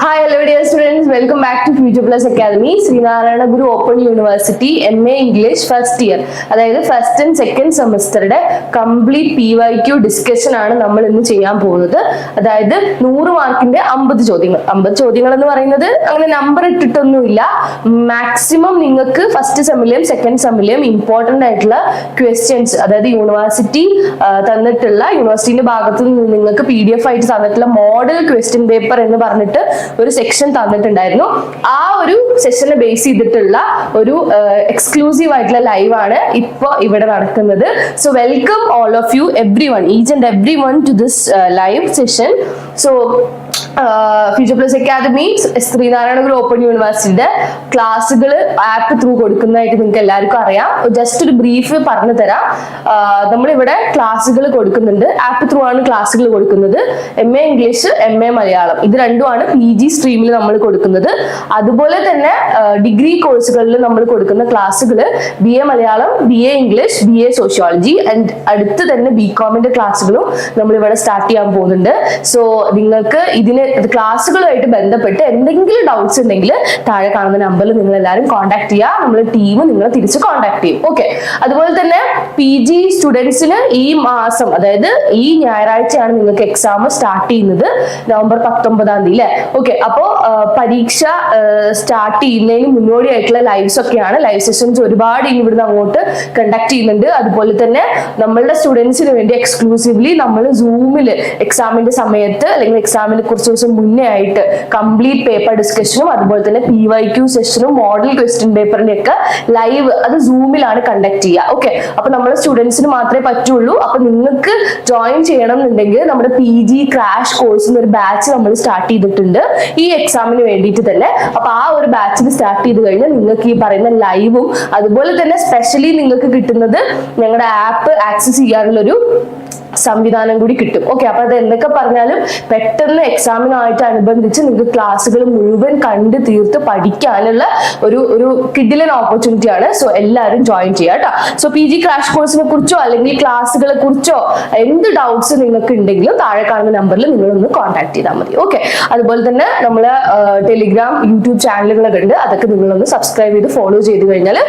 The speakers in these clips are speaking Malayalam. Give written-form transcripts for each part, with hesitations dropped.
Hi, hello dear students. Welcome back to Future Plus Academy. Sreenarayana Guru Open University MA English first year. അതായത് ഫസ്റ്റ് ആൻഡ് സെക്കൻഡ് സെമസ്റ്ററുടെ കംപ്ലീറ്റ് PYQ ഡിസ്കഷൻ ആണ് നമ്മൾ ഇന്ന് ചെയ്യാൻ പോകുന്നത്. അതായത് 100 മാർക്കിന്റെ 50 ചോദ്യങ്ങൾ. 50 ചോദ്യങ്ങൾ എന്ന് പറയുന്നത് അങ്ങനെ നമ്പർ ഇട്ടിട്ടൊന്നുമില്ല. മാക്സിമം നിങ്ങൾക്ക് ഫസ്റ്റ് സെമ്മിലെയും സെക്കൻഡ് സെമ്മിലെയും ഇമ്പോർട്ടന്റ് ആയിട്ടുള്ള ക്വസ്റ്റ്യൻസ്, അതായത് യൂണിവേഴ്സിറ്റി തന്നിട്ടുള്ള യൂണിവേഴ്സിറ്റിന്റെ ഭാഗത്ത് നിന്ന് നിങ്ങൾക്ക് PDF ആയിട്ട് തന്നിട്ടുള്ള മോഡൽ ക്വസ്റ്റ്യൻ പേപ്പർ എന്ന് പറഞ്ഞിട്ട് ഒരു സെക്ഷൻ തന്നിട്ടുണ്ടായിരുന്നു. ആ ഒരു സെഷനെ ബേസ് ചെയ്തിട്ടുള്ള ഒരു എക്സ്ക്ലൂസീവ് ആയിട്ടുള്ള ലൈവ് ആണ് ഇപ്പൊ ഇവിടെ നടക്കുന്നത്. So welcome all of you, each and every one to this live session. So future plus academy Sreenarayana Guru open യൂണിവേഴ്സിറ്റിയുടെ ക്ലാസ്സുകൾ ആപ്പ് ത്രൂ കൊടുക്കുന്നതായിട്ട് നിങ്ങൾക്ക് എല്ലാവർക്കും അറിയാം. ജസ്റ്റ് ഒരു ബ്രീഫ് പറഞ്ഞു തരാം. നമ്മളിവിടെ ക്ലാസ്സുകൾ കൊടുക്കുന്നുണ്ട്, ആപ്പ് ത്രൂ ആണ് ക്ലാസ്സുകൾ കൊടുക്കുന്നത്. MA ഇംഗ്ലീഷ്, MA മലയാളം, ഇത് രണ്ടുമാണ് PG സ്ട്രീമിൽ നമ്മൾ കൊടുക്കുന്നത്. അതുപോലെ തന്നെ ഡിഗ്രി കോഴ്സുകളിൽ നമ്മൾ കൊടുക്കുന്ന ക്ലാസ്സുകൾ BA Malayalam, BA English, BA sociology and അടുത്ത് തന്നെ BComന്റെ ക്ലാസ്സുകളും നമ്മൾ ഇവിടെ സ്റ്റാർട്ട് ചെയ്യാൻ പോകുന്നുണ്ട്. സോ നിങ്ങൾക്ക് ഇതിന് ക്ലാസ്സുകളുമായിട്ട് ബന്ധപ്പെട്ട് എന്തെങ്കിലും ഡൗട്ട്സ് ഉണ്ടെങ്കിൽ താഴെ കാണുന്ന നമ്പറിൽ നിങ്ങൾ എല്ലാവരും കോൺടാക്ട് ചെയ്യുക. നമ്മുടെ ടീം നിങ്ങളെ തിരിച്ച് കോൺടാക്ട് ചെയ്യും. ഓക്കെ. അതുപോലെ തന്നെ PG സ്റ്റുഡൻസിന് ഈ മാസം, അതായത് ഈ ഞായറാഴ്ചയാണ് നിങ്ങൾക്ക് എക്സാം സ്റ്റാർട്ട് ചെയ്യുന്നത്, November 19 അല്ലേ? ഓക്കെ. അപ്പോൾ പരീക്ഷ സ്റ്റാർട്ട് ചെയ്യുന്നതിന് മുന്നോടിയായിട്ടുള്ള ലൈവ്സ് ഒക്കെയാണ്. ലൈവ് സെഷൻസ് ഒരുപാട് ഇവിടുന്ന് അങ്ങോട്ട് കണ്ടക്ട് ചെയ്യുന്നുണ്ട്. അതുപോലെ തന്നെ നമ്മളുടെ സ്റ്റുഡൻസിന് വേണ്ടി എക്സ്ക്ലൂസീവ്ലി നമ്മൾ സൂമിൽ എക്സാമിന്റെ സമയത്ത് അല്ലെങ്കിൽ എക്സാമിന് കുറച്ച് ദിവസം മുന്നേ ആയിട്ട് കംപ്ലീറ്റ് പേപ്പർ ഡിസ്കഷനും അതുപോലെ തന്നെ PYQ സെഷനും മോഡൽ ക്വസ്റ്റ്യൻ പേപ്പറിന്റെ ഒക്കെ ലൈവ് അത് സൂമിലാണ് കണ്ടക്ട് ചെയ്യുക. ഓക്കെ. അപ്പൊ നമ്മുടെ സ്റ്റുഡൻസിന് മാത്രമേ പറ്റുള്ളൂ. അപ്പൊ നിങ്ങൾക്ക് ജോയിൻ ചെയ്യണം എന്നുണ്ടെങ്കിൽ നമ്മുടെ PG ക്രാഷ് കോഴ്സ് എന്നൊരു ബാച്ച് നമ്മൾ സ്റ്റാർട്ട് ചെയ്തിട്ടുണ്ട് ഈ എക്സാമിന് വേണ്ടിയിട്ട് തന്നെ. അപ്പൊ ആ ഒരു ബാച്ചിൽ സ്റ്റാർട്ട് ചെയ്ത് കഴിഞ്ഞാൽ നിങ്ങൾക്ക് ഈ പറയുന്ന ലൈവും അതുപോലെ തന്നെ സ്പെഷ്യലി നിങ്ങൾക്ക് കിട്ടുന്നത് ഞങ്ങളുടെ ആപ്പ് ആക്സസ് ചെയ്യാനുള്ള ഒരു സംവിധാനം കൂടി കിട്ടും. ഓക്കെ. അപ്പൊ അത് എന്തൊക്കെ പറഞ്ഞാലും പെട്ടെന്ന് എക്സാമിനായിട്ട് അനുബന്ധിച്ച് നിങ്ങൾക്ക് ക്ലാസ്സുകൾ മുഴുവൻ കണ്ട് തീർത്ത് പഠിക്കാനുള്ള ഒരു കിഡിലൻ ഓപ്പർച്യൂണിറ്റി ആണ്. സോ എല്ലാവരും ജോയിൻ ചെയ്യാം കേട്ടോ. സോ PG ക്രാഷ് കോഴ്സിനെ കുറിച്ചോ അല്ലെങ്കിൽ ക്ലാസ്സുകളെ കുറിച്ചോ എന്ത് ഡൗട്ട്സ് നിങ്ങൾക്ക് ഉണ്ടെങ്കിലും താഴെ കാണുന്ന നമ്പറിൽ നിങ്ങളൊന്ന് കോൺടാക്ട് ചെയ്താൽ മതി. ഓക്കെ. അതുപോലെ തന്നെ നമ്മള് ടെലിഗ്രാം, യൂട്യൂബ് ചാനലുകളൊക്കെ ഉണ്ട്. അതൊക്കെ നിങ്ങളൊന്ന് സബ്സ്ക്രൈബ് ചെയ്ത് ഫോളോ ചെയ്ത് കഴിഞ്ഞാൽ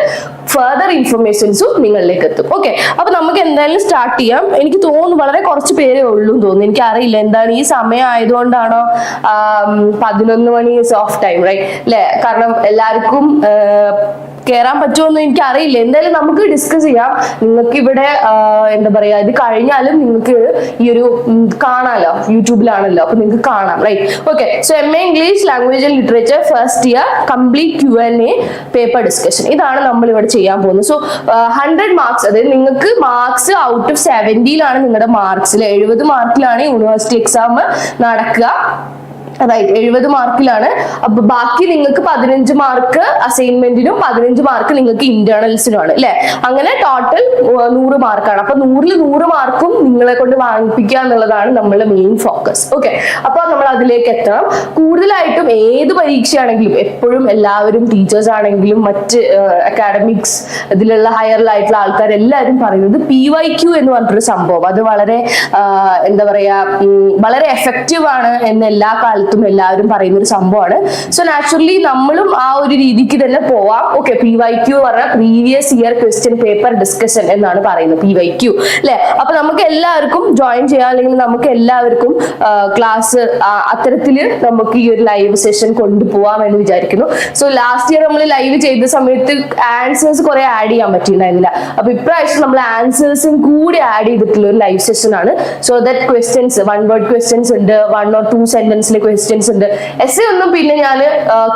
ഫർദർ ഇൻഫർമേഷൻസും നിങ്ങളിലേക്ക് എത്തും. ഓക്കെ. അപ്പൊ നമുക്ക് എന്തായാലും സ്റ്റാർട്ട് ചെയ്യാം. എനിക്ക് തോന്നുന്നു വളരെ കുറച്ച് പേരേ ഉള്ളൂ തോന്നുന്നു. എനിക്ക് അറിയില്ല എന്താണ് ഈ സമയം ആയതുകൊണ്ടാണോ 11 മണി ഓഫ് ടൈം, റൈറ്റ് അല്ലെ? കാരണം എല്ലാവർക്കും കയറാൻ പറ്റുമോന്നും എനിക്ക് അറിയില്ല. എന്തായാലും നമുക്ക് ഡിസ്കസ് ചെയ്യാം. നിങ്ങൾക്ക് ഇവിടെ എന്താ പറയാ, ഇത് കഴിഞ്ഞാലും നിങ്ങൾക്ക് ഈ ഒരു കാണാലോ, യൂട്യൂബിലാണല്ലോ, അപ്പൊ നിങ്ങൾക്ക് കാണാം, right? Okay. So MA English language and literature first year complete Q&A paper discussion, ഇതാണ് നമ്മൾ ഇവിടെ ചെയ്യാൻ പോകുന്നത്. സോ 100 മാർക്സ്, അതായത് നിങ്ങൾക്ക് മാർക്സ് ഔട്ട് ഓഫ് 70 നിങ്ങളുടെ മാർക്സിൽ 70 മാർക്കിലാണ് യൂണിവേഴ്സിറ്റി എക്സാം നടക്കുക, റൈറ്റ്? 70 മാർക്കിലാണ്. അപ്പൊ ബാക്കി നിങ്ങൾക്ക് 15 മാർക്ക് അസൈൻമെന്റിനും 15 മാർക്ക് നിങ്ങൾക്ക് ഇന്റേണൽസിനുമാണ്, അല്ലെ? അങ്ങനെ ടോട്ടൽ 100 മാർക്കാണ്. അപ്പൊ 100ൽ 100 മാർക്കും നിങ്ങളെ കൊണ്ട് വാങ്ങിപ്പിക്കുക എന്നുള്ളതാണ് നമ്മളുടെ മെയിൻ ഫോക്കസ്. ഓക്കെ. അപ്പൊ നമ്മൾ അതിലേക്ക് എത്തണം. കൂടുതലായിട്ടും ഏത് പരീക്ഷയാണെങ്കിലും എപ്പോഴും എല്ലാവരും ടീച്ചേഴ്സ് ആണെങ്കിലും മറ്റ് അക്കാഡമിക്സ് ഇതിലുള്ള ഹയറിലായിട്ടുള്ള ആൾക്കാർ എല്ലാവരും പറയുന്നത് PYQ എന്ന് പറഞ്ഞിട്ടൊരു സംഭവം, അത് വളരെ എന്താ പറയാ, വളരെ എഫക്റ്റീവ് ആണ് എന്ന് എല്ലാ കാലത്തും എല്ലാവരും പറയുന്ന ഒരു സംഭവമാണ്. സോ നാച്ചുറലി നമ്മളും ആ ഒരു രീതിക്ക് തന്നെ പോവാം. ഓക്കെ. PYQ പറഞ്ഞാൽ previous year question paper discussion എന്നാണ് പറയുന്നത്, PYQ, അല്ലെ? അപ്പൊ നമുക്ക് എല്ലാവർക്കും ജോയിൻ ചെയ്യാം, അല്ലെങ്കിൽ നമുക്ക് എല്ലാവർക്കും ക്ലാസ് അത്തരത്തില് നമുക്ക് ഈ ഒരു ലൈവ് സെഷൻ കൊണ്ടുപോവാം എന്ന് വിചാരിക്കുന്നു. സോ ലാസ്റ്റ് ഇയർ നമ്മൾ ലൈവ് ചെയ്ത സമയത്ത് ആൻസേഴ്സ് കുറെ ആഡ് ചെയ്യാൻ പറ്റിയിട്ടുണ്ടായിരുന്നില്ല. അപ്പൊ ഇപ്രാവശ്യം നമ്മൾ ആൻസേഴ്സും കൂടി ആഡ് ചെയ്തിട്ടുള്ള ഒരു ലൈവ് സെഷൻ ആണ്. So that questions, 1 word questions ഉണ്ട്, 1 or 2 സെന്റൻസിലെ ക്വസ്റ്റ്യൻസ് ഉണ്ട്. എസ് ഒന്നും പിന്നെ ഞാൻ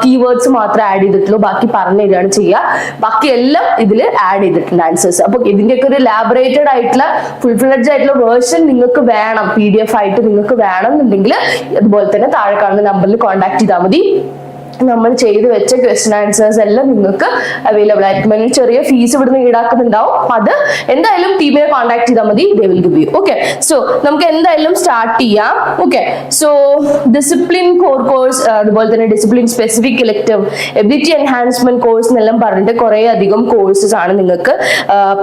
കീവേഡ്സ് മാത്രമേ ആഡ് ചെയ്തിട്ടുള്ളൂ, ബാക്കി പറഞ്ഞു തരികയാണ് ചെയ്യുക. ബാക്കി എല്ലാം ഇതിൽ ആഡ് ചെയ്തിട്ടുണ്ട് ആൻസേഴ്സ്. അപ്പൊ ഇതിന്റെയൊക്കെ ഒരു ലാബറേറ്റഡ് ആയിട്ടുള്ള ഫുൾ ഫ്ലെഡ്ജ് ആയിട്ടുള്ള വേർഷൻ നിങ്ങൾക്ക് വേണം, PDF ആയിട്ട് നിങ്ങൾക്ക് വേണം എന്നുണ്ടെങ്കിൽ അതുപോലെ തന്നെ താഴെ കാണുന്ന നമ്പറിൽ കോൺടാക്ട് ചെയ്താൽ മതി. നമ്മൾ ചെയ്ത് വെച്ച ക്വസ്റ്റ്യൻ ആൻസേഴ്സ് എല്ലാം നിങ്ങൾക്ക് അവൈലബിൾ ആയിരിക്കും. അതിന് ചെറിയ ഫീസ് ഇവിടുന്ന് ഈടാക്കുന്നുണ്ടാവും. അത് എന്തായാലും ടീമിനെ കോൺടാക്ട് ചെയ്താൽ മതി, they will give you. Okay. So നമുക്ക് എന്തായാലും സ്റ്റാർട്ട് ചെയ്യാം. Okay. So discipline core course, അതുപോലെ തന്നെ discipline specific elective, ability enhancement course എന്നെല്ലാം പറഞ്ഞിട്ട് കുറെ അധികം കോഴ്സസ് ആണ് നിങ്ങൾക്ക്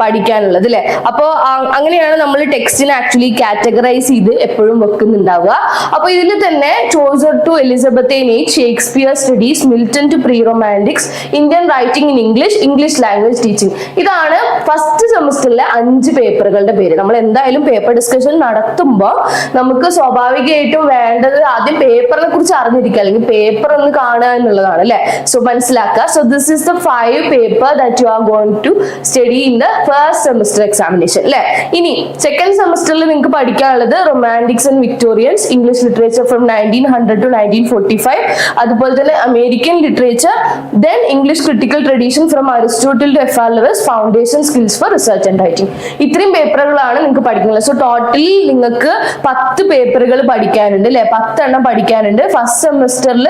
പഠിക്കാനുള്ളത്, അല്ലെ? അപ്പോൾ അങ്ങനെയാണ് നമ്മൾ ടെക്സ്റ്റിനെ ആക്ച്വലി കാറ്റഗറൈസ് ചെയ്ത് എപ്പോഴും വെക്കുന്നുണ്ടാവുക. അപ്പൊ ഇതിൽ തന്നെ Chaucer to Elizabethan age, Shakespeare study, Milton to pre romantics, Indian writing in English, English language teaching, ഇതാണ് ഫസ്റ്റ് സെമസ്റ്ററിലെ 5 പേപ്പറുകളുടെ പേര്. നമ്മൾ എന്തായാലും പേപ്പർ ഡിസ്കഷൻ നടത്തുമ്പോൾ നമുക്ക് സ്വാഭാവികമായിട്ടും വേണ്ടത് ആദ്യം പേപ്പറിനെ കുറിച്ച് അറിഞ്ഞിരിക്കുക, അല്ലെങ്കിൽ പേപ്പർ ഒന്ന് കാണുക എന്നുള്ളതാണ്, അല്ലെ? സോ മനസ്സിലാക്കുക. So this is the 5 paper that you are going to study in the first semester examination, അല്ലെ? ഇനി സെക്കൻഡ് സെമസ്റ്ററിൽ നിങ്ങൾക്ക് പഠിക്കാനുള്ളത് romantics and Victorians, English literature from 1900 to 1945, അതുപോലെ തന്നെ American literature, then English critical tradition from Aristotle to FR levels, foundation skills for research and writing. ഇത്രയും പേപ്പറുകളാണ് നിങ്ങൾക്ക് പഠിക്കുന്നത്. സോ ടോട്ടലി നിങ്ങൾക്ക് 10 പേപ്പറുകൾ പഠിക്കാനുണ്ട്, അല്ലെ? 10 എണ്ണം പഠിക്കാനുണ്ട്. ഫസ്റ്റ് സെമസ്റ്ററിൽ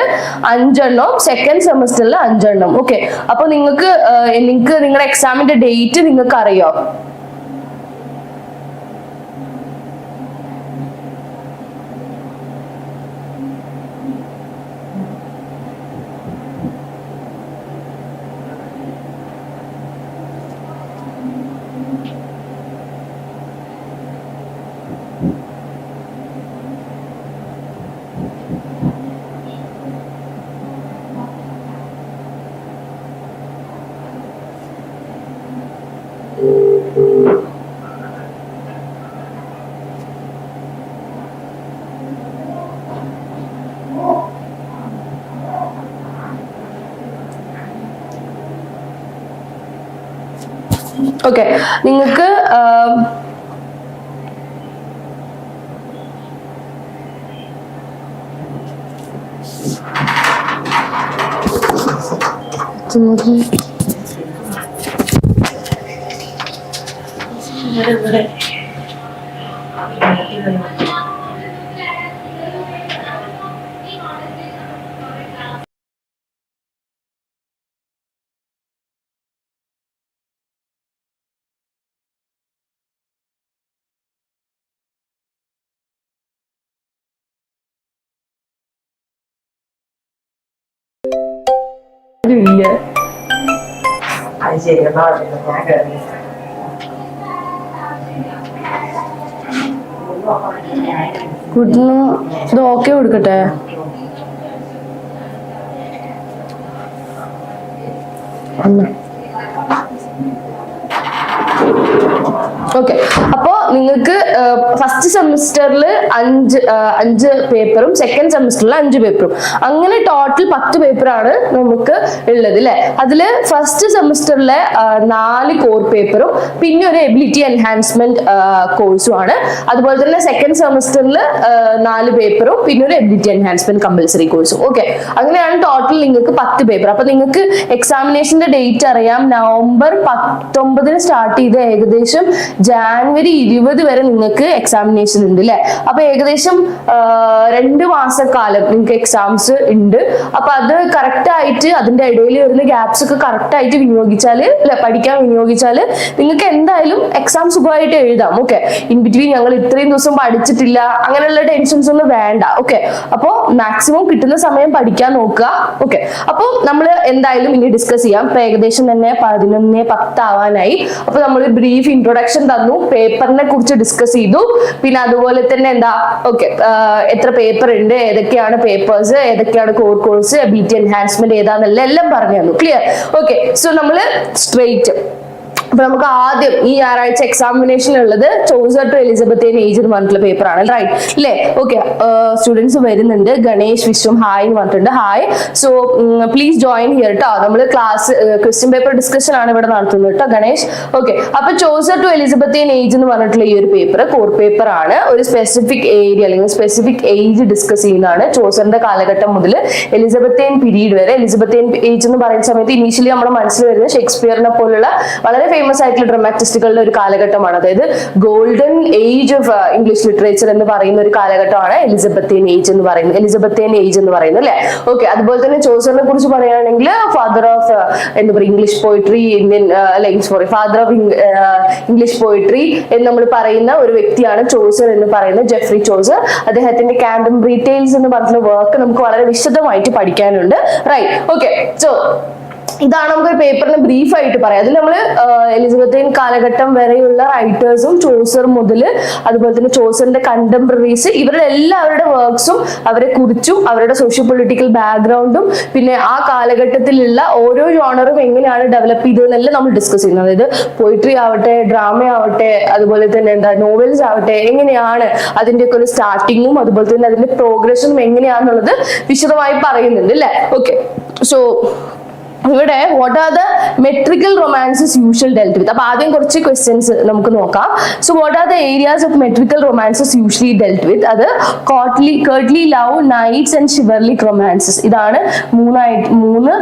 5 എണ്ണം, സെക്കൻഡ് സെമസ്റ്ററിൽ 5 എണ്ണം. ഓക്കെ. അപ്പൊ നിങ്ങൾക്ക് നിങ്ങളുടെ എക്സാമിന്റെ ഡേറ്റ് നിങ്ങൾക്ക് അറിയോ? ഓക്കെ, നിങ്ങൾക്ക് ഇല്ല. കുട്ടിന് ഇത് ഓക്കെ കൊടുക്കട്ടെ. ഓക്കെ, അപ്പോ നിങ്ങൾക്ക് ഫസ്റ്റ് സെമിസ്റ്ററിൽ 5 പേപ്പറും സെക്കൻഡ് സെമിസ്റ്ററിൽ 5 പേപ്പറും, അങ്ങനെ ടോട്ടൽ 10 പേപ്പറാണ് നമുക്ക് ഉള്ളത് അല്ലെ. അതില് ഫസ്റ്റ് സെമിസ്റ്ററിലെ 4 കോർ പേപ്പറും പിന്നെ ഒരു എബിലിറ്റി എൻഹാൻസ്മെന്റ് കോഴ്സും ആണ്. അതുപോലെ തന്നെ സെക്കൻഡ് സെമിസ്റ്ററിൽ 4 പേപ്പറും പിന്നെ ഒരു എബിലിറ്റി എൻഹാൻസ്മെന്റ് കമ്പൽസറി കോഴ്സും. ഓക്കെ, അങ്ങനെയാണ് ടോട്ടൽ നിങ്ങൾക്ക് 10 പേപ്പർ. അപ്പൊ നിങ്ങൾക്ക് എക്സാമിനേഷന്റെ ഡേറ്റ് അറിയാം, നവംബർ 19 സ്റ്റാർട്ട് ചെയ്ത് ഏകദേശം ജാനുവരി 20 വരെ നിങ്ങൾക്ക് എക്സാമിനേഷൻ ഉണ്ട് അല്ലെ. അപ്പൊ ഏകദേശം 2 മാസക്കാലം നിങ്ങൾക്ക് എക്സാംസ് ഉണ്ട്. അപ്പൊ അത് കറക്റ്റ് ആയിട്ട് അതിന്റെ ഇടയിൽ വരുന്ന ഗ്യാപ്സ് ഒക്കെ കറക്റ്റ് ആയിട്ട് വിനിയോഗിച്ചാല് പഠിക്കാൻ വിനിയോഗിച്ചാല് നിങ്ങൾക്ക് എന്തായാലും എക്സാം സുഖമായിട്ട് എഴുതാം. ഓക്കെ, ഇൻ ബിറ്റ്വീൻ ഞങ്ങൾ ഇത്രയും ദിവസം പഠിച്ചിട്ടില്ല അങ്ങനെയുള്ള ടെൻഷൻസ് ഒന്നും വേണ്ട. ഓക്കെ, അപ്പൊ മാക്സിമം കിട്ടുന്ന സമയം പഠിക്കാൻ നോക്കുക. ഓക്കെ, അപ്പൊ നമ്മൾ എന്തായാലും ഇനി ഡിസ്കസ് ചെയ്യാം. ഇപ്പൊ ഏകദേശം തന്നെ 11:10 ആവാനായി. അപ്പൊ നമ്മൾ ബ്രീഫ് ഇൻട്രൊഡക്ഷൻ തന്നു, പേപ്പറിനെ കുറിച്ച് ഡിസ്കസ് ചെയ്തു, പിന്നെ അതുപോലെ തന്നെ എന്താ എത്ര പേപ്പർ ഉണ്ട്, ഏതൊക്കെയാണ് പേപ്പേഴ്സ്, ഏതൊക്കെയാണ് കോർ കോഴ്സ്, എബിലിറ്റി എൻഹാൻസ്മെന്റ് ഏതാണെന്നല്ല എല്ലാം പറഞ്ഞു തന്നു. ക്ലിയർ? ഓക്കെ, സോ നമ്മള് സ്ട്രെയിറ്റ് അപ്പൊ നമുക്ക് ആദ്യം ഈ ഞായറാഴ്ച എക്സാമിനേഷൻ ഉള്ളത് ചോസർ ടു എലിസബത്തേൻ ഏജ് എന്ന് പറഞ്ഞിട്ടുള്ള പേപ്പർ ആണ്, റൈറ്റ് അല്ലേ? ഓക്കെ, സ്റ്റുഡൻസ് വരുന്നുണ്ട്. ഗണേഷ് വിശ്വം ഹായ് എന്ന് പറഞ്ഞിട്ടുണ്ട്. Hi, so please join here കേട്ടോ. നമ്മൾ ക്ലാസ് ക്വസ്റ്റ്യൻ പേപ്പർ ഡിസ്കഷൻ ആണ് ഇവിടെ നടത്തുന്നത് കേട്ടോ ഗണേഷ്. ഓക്കെ, അപ്പൊ ചോസർ ടു എലിസബത്തേൻ ഏജ് എന്ന് പറഞ്ഞിട്ടുള്ള ഈ ഒരു പേപ്പർ കോർ പേപ്പർ ആണ്. ഒരു സ്പെസിഫിക് ഏരിയ അല്ലെങ്കിൽ സ്പെസിഫിക് ഏജ് ഡിസ്കസ് ചെയ്യുന്നതാണ്. ചോസറിന്റെ കാലഘട്ടം മുതൽ എലിസബത്തേൻ പീരീഡ് വരെ. എലിസബത്തേൻ ഏജ് എന്ന് പറയുന്ന സമയത്ത് ഇനീഷ്യലി നമ്മുടെ മനസ്സിൽ വരുന്നത് ഷേക്സ്പിയറിനെ പോലുള്ള വളരെ ഫേമസ് ആയിട്ടുള്ള ഡ്രമാറ്റിസ്റ്റുകളുടെ ഒരു കാലഘട്ടമാണ്. അതായത് golden age of English literature എന്ന് പറയുന്ന ഒരു കാലഘട്ടമാണ് എലിസബത്തേൻ ഏജ് എന്ന് പറയുന്നത് അല്ലെ. ഓക്കെ, അതുപോലെ തന്നെ ചോസറിനെ കുറിച്ച് പറയുകയാണെങ്കിൽ ഫാദർ ഓഫ് എന്താ പറയുക English poetry, father of English poetry എന്ന് നമ്മൾ പറയുന്ന ഒരു വ്യക്തിയാണ് ചോസർ എന്ന് പറയുന്നത്, ജെഫ്രി ചോസർ. അദ്ദേഹത്തിന്റെ കാൻറ്റംബറി ടെയിൽസ് എന്ന് പറഞ്ഞിട്ടുള്ള വർക്ക് നമുക്ക് വളരെ വിശദമായിട്ട് പഠിക്കാനുണ്ട്, റൈറ്റ്? ഓക്കെ, സോ ഇതാണ് നമുക്കൊരു പേപ്പറിന് ബ്രീഫ് ആയിട്ട് പറയാം. അതിൽ നമ്മൾ എലിസബത്തേൻ കാലഘട്ടം വരെയുള്ള റൈറ്റേഴ്സും ചോസർ മുതൽ അതുപോലെ തന്നെ ചോസറിന്റെ കണ്ടംപററീസ് ഇവരുടെ എല്ലാവരുടെ വർക്ക്സും അവരെ കുറിച്ചും അവരുടെ സോഷ്യോ പൊളിറ്റിക്കൽ ബാക്ക്ഗ്രൗണ്ടും പിന്നെ ആ കാലഘട്ടത്തിലുള്ള ഓരോ ജോണറും എങ്ങനെയാണ് ഡെവലപ്പ് ചെയ്തതെന്നെല്ലാം നമ്മൾ ഡിസ്കസ് ചെയ്യുന്നത്. അതായത് പോയിട്രി ആവട്ടെ, ഡ്രാമ ആവട്ടെ, അതുപോലെ തന്നെ നോവൽസ് ആവട്ടെ, എങ്ങനെയാണ് അതിന്റെയൊക്കെ ഒരു സ്റ്റാർട്ടിങ്ങും അതുപോലെ തന്നെ അതിന്റെ പ്രോഗ്രഷനും എങ്ങനെയാണെന്നുള്ളത് വിശദമായി പറയുന്നുണ്ട് അല്ലെ. ഓക്കെ, സോ ഇവിടെ what are the metrical romances usual dealt with. അപ്പൊ ആദ്യം കുറച്ച് ക്വസ്റ്റ്യൻസ് നമുക്ക് നോക്കാം. So what are the areas of metrical romances usually dealt with? അത് courtly love, knights and chivalric romances. ഇതാണ് മൂന്ന്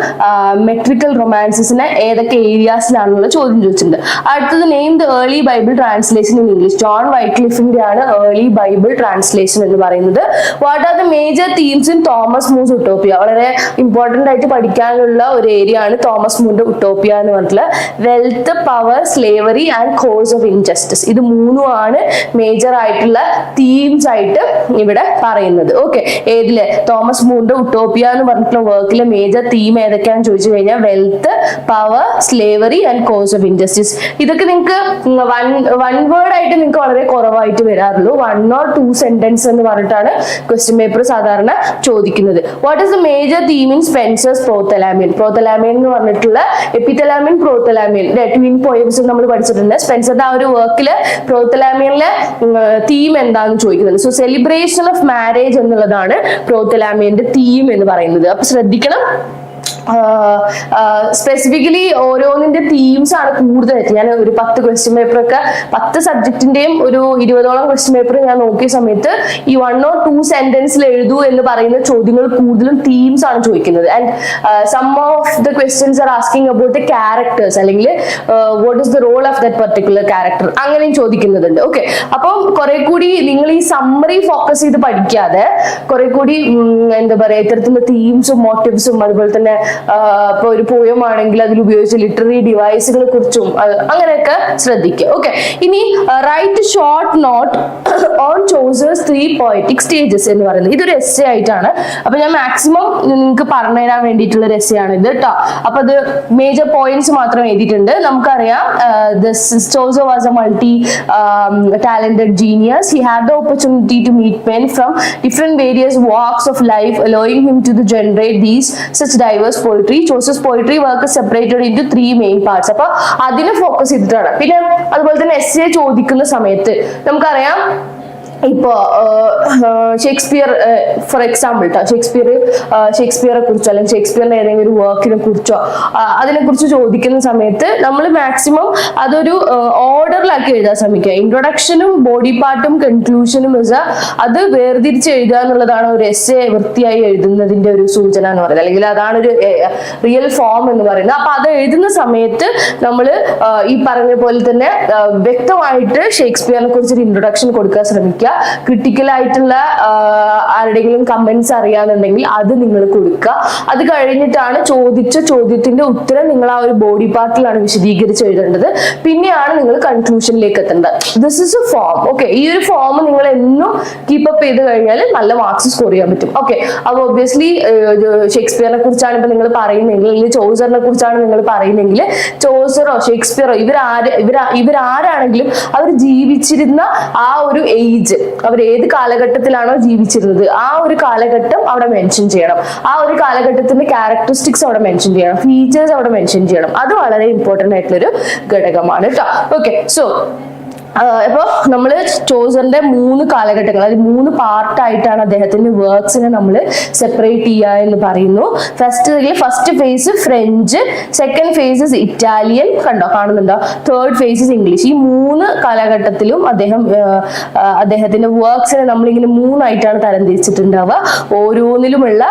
മെട്രിക്കൽ റൊമാൻസസിനെ ഏതൊക്കെ ഏരിയാസിലാണെന്നുള്ള ചോദ്യം ചോദിച്ചിട്ടുണ്ട്. അടുത്തത് name the early Bible translation in English. John വൈക്ലിഫിന്റെ ആണ് ഏർലി ബൈബിൾ ട്രാൻസ്ലേഷൻ എന്ന് പറയുന്നത്. What are the major themes in Thomas mousse utopia? വളരെ ഇമ്പോർട്ടന്റ് ആയിട്ട് പഠിക്കാനുള്ള ഒരു ഏരിയ ആണ് തോമസ് മൂന്റെ ഉട്ടോപ്പിയ എന്ന് പറഞ്ഞിട്ടുള്ള. Wealth, power, slavery and cause of injustice. ഇത് മൂന്നുമാണ് മേജർ ആയിട്ടുള്ള തീംസ് ആയിട്ട് ഇവിടെ പറയുന്നത്. ഓക്കെ, ഏതില്? തോമസ് മൂന്റെ ഉട്ടോപ്പിയ എന്ന് പറഞ്ഞിട്ടുള്ള വർക്കിലെ മേജർ തീം ഏതൊക്കെയാണെന്ന് ചോദിച്ചു കഴിഞ്ഞാൽ wealth, power, slavery and cause of injustice. ഇതൊക്കെ നിങ്ങൾക്ക് വൺ വേർഡ് ആയിട്ട് നിങ്ങൾക്ക് വളരെ കുറവായിട്ട് വരാറുള്ളൂ. 1 or 2 സെന്റൻസ് എന്ന് പറഞ്ഞിട്ടാണ് ക്വസ്റ്റ്യൻ പേപ്പർ സാധാരണ ചോദിക്കുന്നത്. What is the major theme in Spenser's Prothalamion? Prothalamion Prothalamion എന്ന് പറഞ്ഞിട്ടുള്ള എപ്പിത്തലാമിയൻ പ്രോത്തലാമിയൻ ട്വിൻ പോയംസ് നമ്മൾ പഠിച്ചിട്ടുണ്ട്. സ്പെൻസറുടെ ആ ഒരു വർക്കില് പ്രോത്തലാമിയനിലെ തീം എന്താണെന്ന് ചോദിക്കുന്നുണ്ട്. സോ സെലിബ്രേഷൻ ഓഫ് മാരേജ് എന്നുള്ളതാണ് പ്രോത്തലാമിയന്റെ തീം എന്ന് പറയുന്നത്. അപ്പൊ ശ്രദ്ധിക്കണം, സ്പെസിഫിക്കലി ഓരോന്നിന്റെ തീംസ് ആണ് കൂടുതലായിട്ട്. ഞാൻ ഒരു 10 ക്വസ്റ്റ്യൻ പേപ്പർ ഒക്കെ 10 സബ്ജക്റ്റിന്റെയും ഒരു 20ഓളം ക്വസ്റ്റ്യൻ പേപ്പർ ഞാൻ നോക്കിയ സമയത്ത് ഈ 1 or 2 സെന്റൻസിൽ എഴുതൂ എന്ന് പറയുന്ന ചോദ്യങ്ങൾ കൂടുതലും തീംസ് ആണ് ചോദിക്കുന്നത്. And some of the questions are asking about the characters, അല്ലെങ്കിൽ what is the role of that particular character, അങ്ങനെയും ചോദിക്കുന്നുണ്ട്. ഓക്കെ, അപ്പം കുറെ കൂടി നിങ്ങൾ ഈ സമ്മറി ഫോക്കസ് ചെയ്ത് പഠിക്കാതെ കുറെ കൂടി എന്താ പറയാ ഇത്തരത്തിലുള്ള തീംസും മോട്ടീവ്സും അതുപോലെ തന്നെ ഇപ്പൊ ഒരു പോയം ആണെങ്കിൽ അതിൽ ഉപയോഗിച്ച ലിറ്റററി ഡിവൈസുകളെ കുറിച്ചും അങ്ങനെയൊക്കെ ശ്രദ്ധിക്കുക. ഓക്കെ, ഇനി write short note on Chaucer's 3 poetic stages എന്ന് പറയുന്നത് ഇതൊരു എസ്സേ ആയിട്ടാണ്. അപ്പൊ ഞാൻ മാക്സിമം നിങ്ങൾക്ക് പറഞ്ഞുതരാൻ വേണ്ടിയിട്ടുള്ള ഒരു എസ്സേ ആണ് ഇത് കേട്ടോ. അപ്പൊ അത് മേജർ പോയിന്റ്സ് മാത്രം എഴുതിയിട്ടുണ്ട്. നമുക്കറിയാം Chaucer was a multi-talented genius. He had the opportunity to meet men from different various walks of life, allowing him to generate these such diverse poetry. Chaucer's poetry work is separated into 3 main parts. അപ്പൊ അതിനെ ഫോക്കസ് ചെയ്തിട്ടാണ്. പിന്നെ അതുപോലെ തന്നെ എസ്സേ ചോദിക്കുന്ന സമയത്ത് നമുക്കറിയാം ഇപ്പോ ഷേക്സ്പിയർ ഫോർ എക്സാമ്പിൾ ഷേക്സ്പിയറെ കുറിച്ചോ അല്ലെങ്കിൽ ഷേക്സ്പിയറിന്റെ ഏതെങ്കിലും ഒരു വർക്കിനെ കുറിച്ചോ അതിനെ കുറിച്ച് ചോദിക്കുന്ന സമയത്ത് നമ്മൾ മാക്സിമം അതൊരു ഓർഡറിലാക്കി എഴുതാൻ ശ്രമിക്കുക. ഇൻട്രൊഡക്ഷനും ബോഡി പാർട്ടും കൺക്ലൂഷനും അത് വേർതിരിച്ച് എഴുതുക എന്നുള്ളതാണ് ഒരു എസ്സേ വൃത്തിയായി എഴുതുന്നതിന്റെ ഒരു സൂചന എന്ന് പറയുന്നത്, അല്ലെങ്കിൽ അതാണ് ഒരു റിയൽ ഫോം എന്ന് പറയുന്നത്. അപ്പൊ അത് എഴുതുന്ന സമയത്ത് നമ്മൾ ഈ പറഞ്ഞ പോലെ തന്നെ വ്യക്തമായിട്ട് ഷേക്സ്പിയറിനെ കുറിച്ച് ഒരു ഇൻട്രൊഡക്ഷൻ കൊടുക്കാൻ ശ്രമിക്കുക. ക്രിട്ടിക്കൽ ആയിട്ടുള്ള ആരുടെങ്കിലും കമന്റ്സ് അറിയാന്നുണ്ടെങ്കിൽ അത് നിങ്ങൾ കൊടുക്കുക. അത് കഴിഞ്ഞിട്ടാണ് ചോദിച്ച ചോദ്യത്തിന്റെ ഉത്തരം നിങ്ങൾ ആ ഒരു ബോഡി പാർട്ടിലാണ് വിശദീകരിച്ച് എഴുതേണ്ടത്. പിന്നെയാണ് നിങ്ങൾ കൺക്ലൂഷനിലേക്ക് എത്തേണ്ടത്. This is A form. Okay, ഈ ഒരു ഫോം നിങ്ങൾ എന്നും കീപ്പ് അപ്പ് ചെയ്ത് കഴിഞ്ഞാൽ നല്ല മാർക്സ് സ്കോർ ചെയ്യാൻ പറ്റും. ഓക്കെ, അപ്പൊ ഒബ്വിയസ്ലി ഷേക്സ്പിയറിനെ കുറിച്ചാണ് ഇപ്പൊ നിങ്ങൾ പറയുന്നെങ്കിൽ, അല്ലെങ്കിൽ ചോസറിനെ കുറിച്ചാണ് നിങ്ങൾ പറയുന്നെങ്കിൽ ചോസറോ ഷേക്സ്പിയറോ ഇവരാരാണെങ്കിലും അവർ ജീവിച്ചിരുന്ന ആ ഒരു ഏജ്, അവർ ഏത് കാലഘട്ടത്തിലാണോ ജീവിച്ചിരുന്നത് ആ ഒരു കാലഘട്ടം അവിടെ മെൻഷൻ ചെയ്യണം. ആ ഒരു കാലഘട്ടത്തിന്റെ ക്യാരക്ടറിസ്റ്റിക്സ് അവിടെ മെൻഷൻ ചെയ്യണം, ഫീച്ചേഴ്സ് അവിടെ മെൻഷൻ ചെയ്യണം. അത് വളരെ ഇമ്പോർട്ടന്റ് ആയിട്ടുള്ളൊരു ഘടകമാണ് കേട്ടോ. ഓക്കെ, സോ ഇപ്പൊ നമ്മള് ചോസറിന്റെ 3 കാലഘട്ടങ്ങൾ, അതായത് 3 പാർട്ടായിട്ടാണ് അദ്ദേഹത്തിന്റെ വർക്ക്സിനെ നമ്മൾ സെപ്പറേറ്റ് ചെയ്യുക എന്ന് പറയുന്നു. First phase French, second phase Italian, കാണുന്നുണ്ടോ, തേർഡ് ഫേസ് ഇംഗ്ലീഷ്. ഈ 3 കാലഘട്ടത്തിലും അദ്ദേഹത്തിന്റെ വർക്ക്സിനെ നമ്മളിങ്ങനെ 3 ആയിട്ടാണ് തരംതിരിച്ചിട്ടുണ്ടാവുക. ഓരോന്നിലുമുള്ള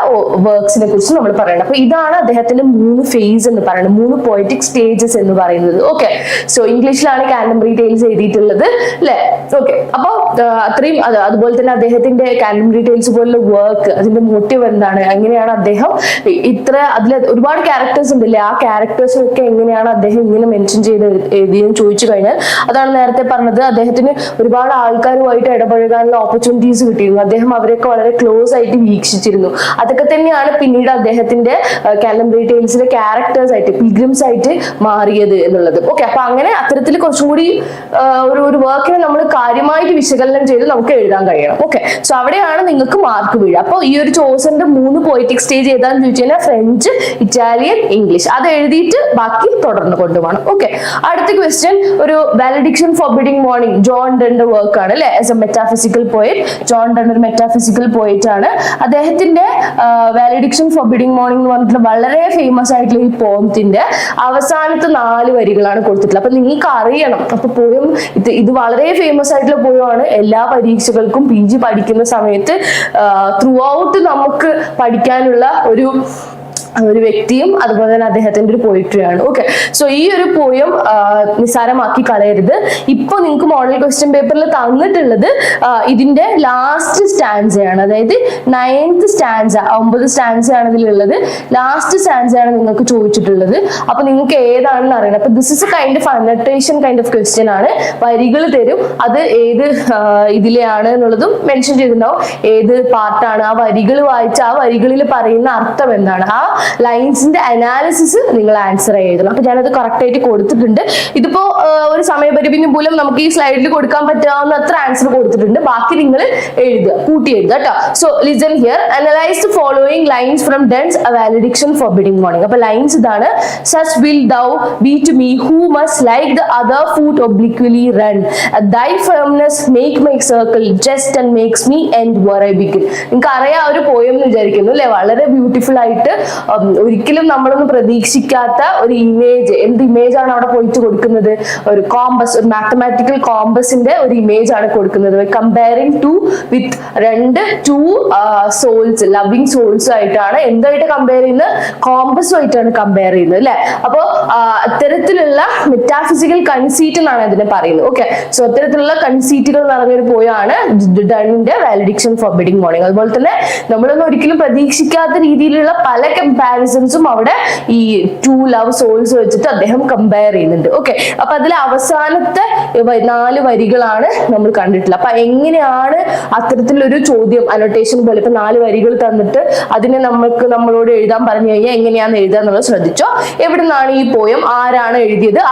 വർക്ക്സിനെ കുറിച്ച് നമ്മൾ പറയണം. അപ്പൊ ഇതാണ് അദ്ദേഹത്തിന്റെ 3 ഫേസ് എന്ന് പറയുന്നത്, 3 പോയറ്റിക് സ്റ്റേജസ് എന്ന് പറയുന്നത്. ഓക്കെ, സോ ഇംഗ്ലീഷിലാണ് കാൻറ്റംബറി ടെയിൽസ് എഴുതിയിട്ടുള്ളത് അല്ലെ. ഓക്കെ, അപ്പൊ അത്രയും അതുപോലെ തന്നെ അദ്ദേഹത്തിന്റെ കാൻറ്റംബറി ടെയിൽസ് പോലുള്ള വർക്ക്, അതിന്റെ മോട്ടീവ് എന്താണ്, എങ്ങനെയാണ് അദ്ദേഹം അതിൽ ഒരുപാട് ക്യാരക്ടേഴ്സ് ഉണ്ടല്ലേ, ആ ക്യാരക്ടേഴ്സിനൊക്കെ എങ്ങനെയാണ് അദ്ദേഹം ഇങ്ങനെ മെൻഷൻ ചെയ്ത് എഴുതിയെന്ന് ചോദിച്ചു കഴിഞ്ഞാൽ അതാണ് നേരത്തെ പറഞ്ഞത്, അദ്ദേഹത്തിന് ഒരുപാട് ആൾക്കാരുമായിട്ട് ഇടപഴകാനുള്ള ഓപ്പർച്യൂണിറ്റീസ് കിട്ടിയിരുന്നു. അദ്ദേഹം അവരൊക്കെ വളരെ ക്ലോസ് ആയിട്ട് വീക്ഷിച്ചിരുന്നു. അതൊക്കെ തന്നെയാണ് പിന്നീട് അദ്ദേഹത്തിന്റെ കാൻറ്റംബറി ടെയിൽസിലെ ക്യാരക്ടേഴ്സ് ആയിട്ട്, പിൽഗ്രിംസ് ആയിട്ട് മാറിയത് എന്നുള്ളത്. ഓക്കെ, അപ്പൊ അങ്ങനെ അത്തരത്തിൽ കുറച്ചും കൂടി ഒരു വർക്കിനെ നമ്മൾ കാര്യമായിട്ട് വിശകലനം ചെയ്ത് നമുക്ക് എഴുതാൻ കഴിയണം. ഓക്കെ, സോ അവിടെയാണ് നിങ്ങൾക്ക് മാർക്ക് വീഴുക. അപ്പോൾ ഈ ഒരു ചോസറിന്റെ 3 പോയറ്റിക് സ്റ്റേജ് ഏതാന്ന് ചോദിച്ചു കഴിഞ്ഞാൽ ഫ്രഞ്ച്, ഇറ്റാലിയൻ, ഇംഗ്ലീഷ്. അത് എഴുതിയിട്ട് ബാക്കി തുടർന്ന് കൊണ്ടുപോകണം. ഓക്കെ, അടുത്ത ക്വസ്റ്റ്യൻ ഒരു വാലഡിക്ഷൻ ഫോർബിഡിംഗ് മോർണിംഗ്, ജോൺ ഡന്റെ വർക്ക് ആണ് അല്ലെ. As A metaphysical poet, John done ഒരു മെറ്റാഫിസിക്കൽ പോയറ്റ് ആണ്. അദ്ദേഹത്തിന്റെ വാലഡിക്ഷൻ ഫോർബിഡിംഗ് മോർണിംഗ് എന്ന് പറഞ്ഞിട്ടുള്ള വളരെ ഫേമസ് ആയിട്ടുള്ള ഈ പോയത്തിന്റെ അവസാനത്തെ 4 വരികളാണ് കൊടുത്തിട്ടുള്ളത്. അപ്പൊ നിങ്ങൾക്ക് അറിയണം, അപ്പൊ പോയം ഇത് വളരെ ഫേമസ് ആയിട്ടുള്ള പോയമാണ്. എല്ലാ പരീക്ഷകൾക്കും PG പഠിക്കുന്ന സമയത്ത് ത്രൂ ഔട്ട് നമുക്ക് പഠിക്കാനുള്ള ഒരു വ്യക്തിയും അതുപോലെ തന്നെ അദ്ദേഹത്തിന്റെ ഒരു പോയിട്രിയാണ്. ഓക്കെ, സോ ഈ ഒരു പോയം നിസ്സാരമാക്കി കളയരുത്. ഇപ്പൊ നിങ്ങൾക്ക് മോഡൽ ക്വസ്റ്റ്യൻ പേപ്പറിൽ തന്നിട്ടുള്ളത് ഇതിന്റെ ലാസ്റ്റ് സ്റ്റാൻസയാണ്, അതായത് 9th സ്റ്റാൻസ, 9 സ്റ്റാൻസയാണ് ഇതിലുള്ളത്. ലാസ്റ്റ് സ്റ്റാൻസയാണ് നിങ്ങൾക്ക് ചോദിച്ചിട്ടുള്ളത്. അപ്പൊ നിങ്ങൾക്ക് ഏതാണെന്ന് അറിയണം. അപ്പൊ this is A kind of annotation kind of question ആണ്. വരികൾ തരും, അത് ഏത് ഇതിലെയാണ് എന്നുള്ളതും മെൻഷൻ ചെയ്തിട്ടുണ്ടാവും, ഏത് പാർട്ടാണ്, ആ വരികൾ വായിച്ച് ആ വരികളിൽ പറയുന്ന അർത്ഥം എന്താണ്, ആ ലൈൻസിന്റെ അനാലിസിസ് നിങ്ങൾ ആൻസർ എഴുതണം. അപ്പൊ ഞാനത് കറക്റ്റ് ആയിട്ട് കൊടുത്തിട്ടുണ്ട്. ഇതിപ്പോ ഒരു സമയപരിധി മൂലം നമുക്ക് ഈ സ്ലൈഡിൽ കൊടുക്കാൻ പറ്റാവുന്ന അത്ര ആൻസർ കൊടുത്തിട്ടുണ്ട്. ബാക്കി നിങ്ങൾ എഴുതുക, കൂട്ടി എഴുതുക കേട്ടോ. So listen here, analyse the following lines from Donne's a valediction forbidding mourning. അപ്പൊ ലൈൻസ് ഇതാണ്. Such will thou be to me who must like the other foot obliquely run. Thy firmness make my circle just and makes me end where I begin. നിങ്ങൾക്ക് അറിയാം ഒരു പോയം എന്ന് വിചാരിക്കുന്നു അല്ലെ? വളരെ ബ്യൂട്ടിഫുൾ ആയിട്ട്, ഒരിക്കലും നമ്മളൊന്നും പ്രതീക്ഷിക്കാത്ത ഒരു ഇമേജ്. എന്ത് ഇമേജ് ആണ് അവിടെ പോയിട്ട് കൊടുക്കുന്നത്? ഒരു കോമ്പസ്, ഒരു മാത്തമാറ്റിക്കൽ കോമ്പസിന്റെ ഒരു ഇമേജ് ആണ് കൊടുക്കുന്നത്. കമ്പയറിംഗ് ടു വിത്ത് രണ്ട് ടു സോൾസ്, ലവിങ് സോൾസ് ആയിട്ടാണ് എന്തായിട്ട് കമ്പയർ ചെയ്യുന്നത്? കോമ്പസുമായിട്ടാണ് കമ്പയർ ചെയ്യുന്നത് അല്ലെ? അപ്പോ അത്തരത്തിലുള്ള മെറ്റാഫിസിക്കൽ കൺസീറ്റ് എന്നാണ് അതിനെ പറയുന്നത്. ഓക്കെ, സോ അത്തരത്തിലുള്ള കൺസീറ്റുകൾ നിറഞ്ഞൊരു പോയാണ് ഡണ്ണിന്റെ വാലഡിക്ഷൻ ഫോർബിഡിംഗ് മോർണിംഗ്. അതുപോലെ തന്നെ നമ്മളൊന്നും ഒരിക്കലും പ്രതീക്ഷിക്കാത്ത രീതിയിലുള്ള പല കമ്പാരിസൺസും അവിടെ ഈ ടു ലവ് സോൾസ് വെച്ചിട്ട് അദ്ദേഹം കമ്പയർ ചെയ്യുന്നുണ്ട്. ഓക്കെ, അപ്പൊ അതിൽ അവസാനത്തെ 4 വരികളാണ് നമ്മൾ കണ്ടിട്ടുള്ളത്. അപ്പൊ എങ്ങനെയാണ് അത്തരത്തിലൊരു ചോദ്യം അനോട്ടേഷൻ പോലെ ഇപ്പൊ 4 വരികൾ തന്നിട്ട് അതിനെ നമ്മളോട് എഴുതാൻ പറഞ്ഞു കഴിഞ്ഞാൽ എങ്ങനെയാന്ന് എഴുതുക എന്നുള്ളത് ശ്രദ്ധിച്ചോ. എവിടുന്നാണ് ഈ പോയം, ആരാണ് എഴുതിയത്,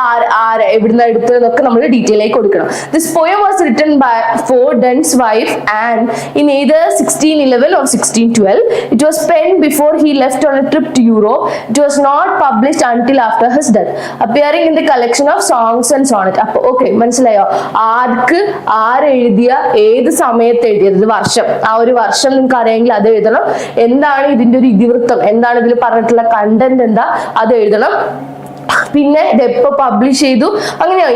എവിടുന്ന് എടുത്തതെന്നൊക്കെ നമ്മൾ ഡീറ്റെയിൽ ആയി കൊടുക്കണം. This poem was written for Dunn's wife and in either 1611 or 1612. It was penned before he left on a trip to Europe. It was not published until after his death, appearing in the collection of songs and sonnets. അപ്പൊ ഓക്കെ, മനസ്സിലായോ? ആരെഴുതിയ, ഏത് സമയത്ത് എഴുതിയത്, വർഷം, ആ ഒരു വർഷം നിങ്ങൾക്ക് അറിയാമെങ്കിൽ അത് എഴുതണം. എന്താണ് ഇതിന്റെ ഒരു ഇതിവൃത്തം, എന്താണ് ഇതിൽ പറഞ്ഞിട്ടുള്ള കണ്ടന്റ്, എന്താ അത് എഴുതണം. പിന്നെ ഇത് എപ്പോ പബ്ലിഷ് ചെയ്തു,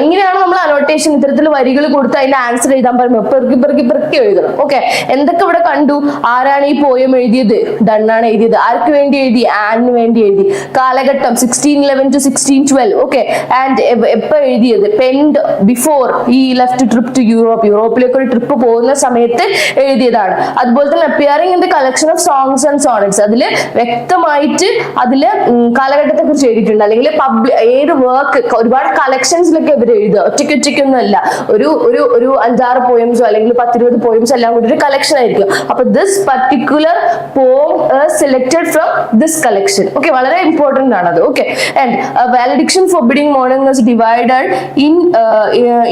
ഇങ്ങനെയാണ് നമ്മൾ അനോട്ടേഷൻ. ഇത്തരത്തിൽ വരികൾ കൊടുത്ത് അതിന്റെ ആൻസർ എഴുതാൻ പറയുമ്പോൾ പെറുക്കി എഴുതണം. ഓക്കെ, എന്തൊക്കെ ഇവിടെ കണ്ടു? ആരാണ് ഈ പോയം എഴുതിയത്? ഡണ്ണാണ് എഴുതിയത്. ആർക്ക് വേണ്ടി എഴുതി? ആനിന് വേണ്ടി എഴുതി. കാലഘട്ടം 1611 to 1612. ഓക്കെ, ആൻഡ് എപ്പോ എഴുതിയത്? പെൻഡ് ബിഫോർ ഈ ലെഫ്റ്റ് ട്രിപ്പ് ടു യൂറോപ്പ്, യൂറോപ്പിലേക്ക് ഒരു ട്രിപ്പ് പോകുന്ന സമയത്ത് എഴുതിയതാണ്. അതുപോലെ തന്നെ appearing in the collection of songs and sonnets, അതില് വ്യക്തമായിട്ട് അതില് കാലഘട്ടത്തെ കുറിച്ച് എഴുതിയിട്ടുണ്ട്. അല്ലെങ്കിൽ ഏത് വർക്ക്, ഒരുപാട് കളക്ഷൻസിലൊക്കെ ഇവർ എഴുതുക, ഒറ്റയ്ക്കൊന്നും അല്ല. ഒരു 5-6 പോയംസോ അല്ലെങ്കിൽ 10-20 പോയംസ് എല്ലാം കൂടി ഒരു കളക്ഷൻ ആയിരിക്കും. അപ്പൊ this particular poem selected from this collection. Okay, വളരെ ഇമ്പോർട്ടന്റ് ആണ് അത്. Okay, and valediction forbidding mourning was divided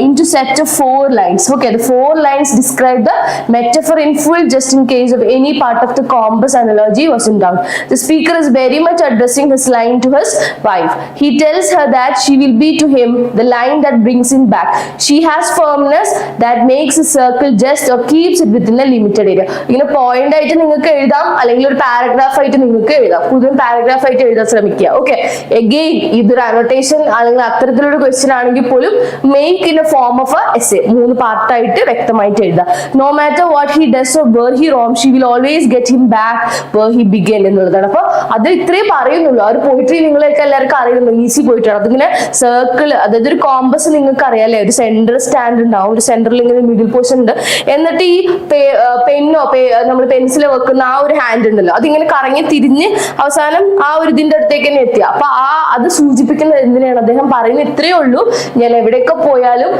into set of 4 lines. Okay, the 4 lines describe the metaphor in full, just in case of any part of the compass analogy was in doubt. The speaker is very much addressing his line to his wife. He tells her that she will be to him the line that brings him back. She has firmness that makes a circle just or keeps it within a limited area. ഇങ്ങനെ പോയിന്റ് ആയിട്ട് നിങ്ങൾക്ക് എഴുതാം, അല്ലെങ്കിൽ ഒരു പാരഗ്രാഫ് ആയിട്ട് നിങ്ങൾക്ക് എഴുതാം. കൂടുതൽ പാരഗ്രാഫ് ആയിട്ട് എഴുതാൻ ശ്രമിക്കുക. ഓക്കെ, എഗെയിൻ ഇതൊരു അനോട്ടേഷൻ അല്ലെങ്കിൽ അത്തരത്തിലൊരു ക്വസ്റ്റ്യൻ ആണെങ്കിൽ പോലും make in a form of a essay, 3 പാർട്ടായിട്ട് വ്യക്തമായിട്ട് എഴുതാം. No matter what he does or where he roam, she will always get him back where he began എന്നുള്ളതാണ്. അപ്പൊ അത് ഇത്രയും പറയുന്നുള്ളൂ. ആ ഒരു പോയിട്രി നിങ്ങളൊക്കെ എല്ലാവർക്കും അറിയുന്നു, ഈസി പോയിട്ടാണ്. അതിങ്ങനെ സർക്കിൾ, അതായത് ഒരു കോമ്പസ് നിങ്ങൾക്ക് അറിയാലേ, ഒരു സെന്റർ സ്റ്റാൻഡ് ഉണ്ടാവും, ഒരു സെന്ററിൽ ഇങ്ങനെ മിഡിൽ പോർഷൻ ഉണ്ട്. എന്നിട്ട് ഈ പെന്നോ നമ്മൾ പെൻസിൽ വെക്കുന്ന ആ ഒരു ഹാൻഡ് ഉണ്ടല്ലോ, അതിങ്ങനെ കറങ്ങി തിരിഞ്ഞ് അവസാനം ആ ഒരു ഇതിന്റെ അടുത്തേക്ക് തന്നെ എത്തിയ. അപ്പൊ അത് സൂചിപ്പിക്കുന്നത് എന്തിനാണ്? അദ്ദേഹം പറയുന്നത് ഇത്രയേ ഉള്ളൂ, ഞാൻ എവിടെയൊക്കെ പോയാലും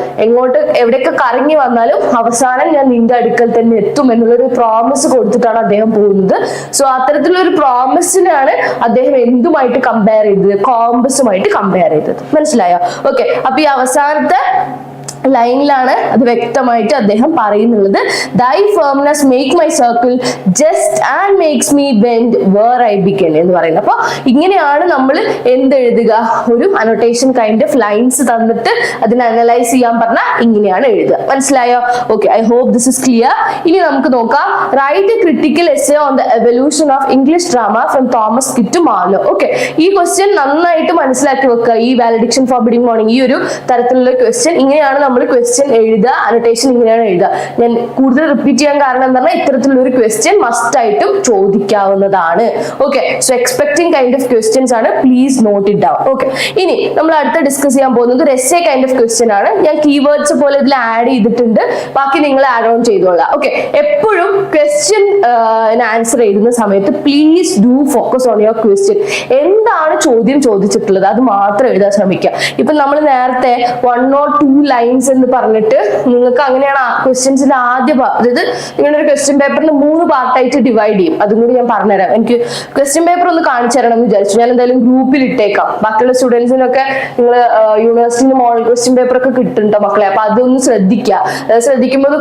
എവിടെയൊക്കെ കറങ്ങി വന്നാലും അവസാനം ഞാൻ നിന്റെ അടുക്കൽ തന്നെ എത്തും എന്നുള്ളൊരു പ്രോമിസ് കൊടുത്തിട്ടാണ് അദ്ദേഹം പോകുന്നത്. സോ അത്തരത്തിലൊരു പ്രോമിസിനാണ് അദ്ദേഹം എന്തുമായിട്ട് കമ്പയർ ചെയ്തത്? കോമ്പസുമായിട്ട് കമ്പയർ ചെയ്തത്. മനസ്സിലായോ? ഓക്കെ, അപ്പൊ ഈ അവസാനത്തെ ലൈനിലാണ് അത് വ്യക്തമായിട്ട് അദ്ദേഹം പറയുന്നുള്ളത്. Thy firmness make my circle just and makes me bend where I begin എന്ന് പറയുന്നത്. അപ്പൊ ഇങ്ങനെയാണ് നമ്മൾ എന്തെഴുതുക? ഒരു അനോട്ടേഷൻ കൈൻഡ് ഓഫ് ലൈൻസ് തന്നിട്ട് അതിനെ അനലൈസ് ചെയ്യാൻ പറഞ്ഞാൽ ഇങ്ങനെയാണ് എഴുതുക. മനസ്സിലായോ? Okay, I hope this is clear. ഇനി നമുക്ക് നോക്കാം. Write a critical essay on the evolution of English drama from Thomas Kyd to Marlowe. Okay, ഈ ക്വസ്റ്റ്യൻ നന്നായിട്ട് മനസ്സിലാക്കി വെക്കുക. ഈ വാലഡിക്ഷൻ ഫോർബിഡിംഗ് മോർണിംഗ്, ഈ ഒരു തരത്തിലുള്ള ക്വസ്റ്റ്യൻ ഇങ്ങനെയാണ് നമ്മൾ ക്വസ്റ്റ്യൻ എഴുതുക. അനോട്ടേഷൻ ഇങ്ങനെയാണ് എഴുതുക. ഞാൻ കൂടുതൽ റിപ്പീറ്റ് ചെയ്യാൻ കാരണം എന്താ പറഞ്ഞാൽ ഇത്തരത്തിലുള്ള ഒരു ക്വസ്റ്റ്യൻ മസ്റ്റ് ആയിട്ടും ചോദിക്കാവുന്നതാണ്. Okay, so expecting kind of questions ആണ്. Please note it down. Okay, ഇനി നമ്മൾ അടുത്ത ഡിസ്കസ് ചെയ്യാൻ പോകുന്നത് ഒരു എസ്സേ കൈൻഡ് ഓഫ് ക്വസ്റ്റ്യൻ ആണ്. ഞാൻ കീവേഡ്സ് പോലെ ഇതിൽ ആഡ് ചെയ്തിട്ടുണ്ട്, ബാക്കി നിങ്ങൾ ആഡ് ഓൺ ചെയ്തോളാം. ഓക്കെ, എപ്പോഴും ക്വസ്റ്റ്യൻ ആൻസർ എഴുതുന്ന സമയത്ത് please do focus on your question. എന്താണ് ചോദ്യം ചോദിച്ചിട്ടുള്ളത് അത് മാത്രം എഴുതാൻ ശ്രമിക്കുക. ഇപ്പൊ നമ്മൾ നേരത്തെ 1 or 2 ലൈൻസ് സെന്റൻസ് എന്ന് പറഞ്ഞിട്ട് നിങ്ങൾക്ക് അങ്ങനെയാണ് ക്വസ്റ്റ്യൻസിന്റെ ആദ്യ അതായത് നിങ്ങളുടെ ഒരു ക്വസ്റ്റ്യൻ പേപ്പറിന് 3 പാർട്ടായിട്ട് ഡിവൈഡ് ചെയ്യും. അതും കൂടി ഞാൻ പറഞ്ഞുതരാം. എനിക്ക് ക്വസ്റ്റ്യൻ പേപ്പർ ഒന്ന് കാണിച്ചു തരണം എന്ന് വിചാരിച്ചു. ഞാൻ എന്തായാലും ഗ്രൂപ്പിൽ ഇട്ടേക്കാം. ബാക്കിയുള്ള സ്റ്റുഡൻസിനൊക്കെ നിങ്ങൾ യൂണിവേഴ്സിറ്റിന്റെ മോഡൽ ക്വസ്റ്റ്യൻ പേപ്പർ ഒക്കെ കിട്ടുന്നുണ്ടോ മക്കളെ? അപ്പൊ അതൊന്ന് ശ്രദ്ധിക്കുക. ശ്രദ്ധിക്കുമ്പോൾ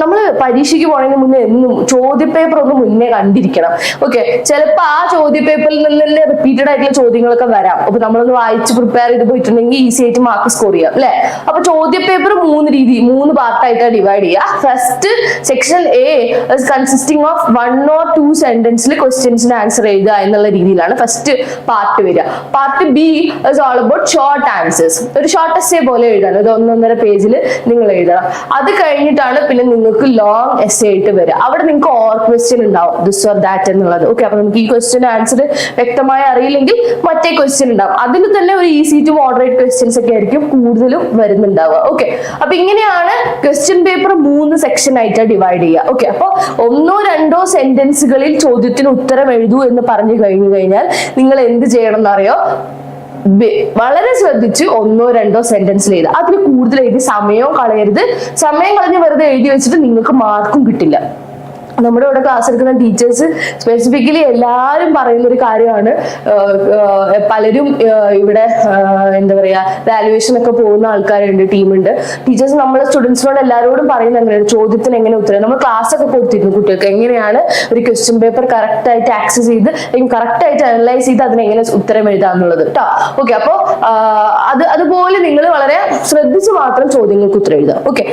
നമ്മൾ പരീക്ഷയ്ക്ക് പോണതിന് മുന്നേ എന്നും ചോദ്യപേപ്പർ ഒന്ന് മുന്നേ കണ്ടിരിക്കണം. ഓക്കെ, ചിലപ്പോൾ ആ ചോദ്യപേപ്പറിൽ നിന്ന് തന്നെ റിപ്പീറ്റഡ് ആയിട്ടുള്ള ചോദ്യങ്ങളൊക്കെ വരാം. അപ്പൊ നമ്മളൊന്ന് വായിച്ച് പ്രിപ്പയർ ചെയ്ത് പോയിട്ടുണ്ടെങ്കിൽ ഈസി ആയിട്ട് മാർക്ക് സ്കോർ ചെയ്യാം അല്ലെ? അപ്പൊ ചോദ്യപേപ്പർ 3 പാർട്ടായിട്ടാണ് ഡിവൈഡ് ചെയ്യുക. First section A consisting of 1 or 2 സെന്റൻസിൽ ക്വസ്റ്റ്യൻസിന് ആൻസർ എഴുതുക എന്നുള്ള രീതിയിലാണ് ഫസ്റ്റ് പാർട്ട് വരിക. Part B is all about short answers. ഒരു ഷോർട്ട് എസ്സേ പോലെ എഴുതണം. ഒരു 1.5 പേജിൽ നിങ്ങൾ എഴുതണം. അത് കഴിഞ്ഞിട്ടാണ് പിന്നെ നിങ്ങൾക്ക് ലോങ് എസ്സേ ആയിട്ട് വരിക. അവിടെ നിങ്ങൾക്ക് ഓർ ക്വസ്റ്റ്യൻ ഉണ്ടാവും, ദിസ് ഓർ ദാറ്റ് എന്നുള്ളത്. ഓക്കെ, അപ്പൊ നമുക്ക് ഈ ക്വസ്റ്റ്യൻ ആൻസർ വ്യക്തമായി അറിയില്ലെങ്കിൽ മറ്റേ ക്വസ്റ്റ്യൻ ഉണ്ടാവും. അതിൽ തന്നെ ഒരു ഈസി ടു മോഡറേറ്റ് ക്വസ്റ്റ്യൻസ് ഒക്കെ ആയിരിക്കും കൂടുതലും വരുന്നുണ്ടാവുക. ഓക്കെ, അപ്പൊ ഇങ്ങനെയാണ് ക്വസ്റ്റ്യൻ പേപ്പർ 3 സെക്ഷൻ ആയിട്ട് ഡിവൈഡ് ചെയ്യുക. ഓക്കെ, അപ്പൊ 1-2 സെന്റൻസുകളിൽ ചോദ്യത്തിന് ഉത്തരം എഴുതൂ എന്ന് പറഞ്ഞു കഴിഞ്ഞു കഴിഞ്ഞാൽ നിങ്ങൾ എന്ത് ചെയ്യണം എന്നറിയോ? വളരെ ശ്രദ്ധിച്ച് 1-2 സെന്റൻസിൽ എഴുതുക. അതിൽ കൂടുതൽ എഴുതി സമയവും കളയരുത്. സമയം കളഞ്ഞ് വെറുതെ എഴുതി വെച്ചിട്ട് നിങ്ങൾക്ക് മാർക്കും കിട്ടില്ല. നമ്മുടെ ഇവിടെ ക്ലാസ് എടുക്കുന്ന ടീച്ചേഴ്സ് സ്പെസിഫിക്കലി എല്ലാവരും പറയുന്ന ഒരു കാര്യമാണ്. പലരും ഇവിടെ എന്താ പറയാ വാല്യുവേഷൻ ഒക്കെ പോകുന്ന ആൾക്കാരുണ്ട്, ടീമുണ്ട്. ടീച്ചേഴ്സ് നമ്മളെ സ്റ്റുഡൻസിനോട് എല്ലാവരോടും പറയുന്നത് അങ്ങനെയാണ്, ചോദ്യത്തിന് എങ്ങനെ ഉത്തരം. നമ്മൾ ക്ലാസ് ഒക്കെ കൊടുത്തിരുന്നു കുട്ടികൾക്ക് എങ്ങനെയാണ് ഒരു ക്വസ്റ്റ്യൻ പേപ്പർ കറക്റ്റ് ആയിട്ട് ആക്സസ് ചെയ്ത് കറക്റ്റ് ആയിട്ട് അനലൈസ് ചെയ്ത് അതിനെങ്ങനെ ഉത്തരം എഴുതാന്നുള്ളത് കേട്ടോ. ഓക്കെ, അപ്പോ അതുപോലെ നിങ്ങൾ വളരെ ശ്രദ്ധിച്ച് മാത്രം ചോദ്യങ്ങൾക്ക് ഉത്തരം എഴുതുക. Okay,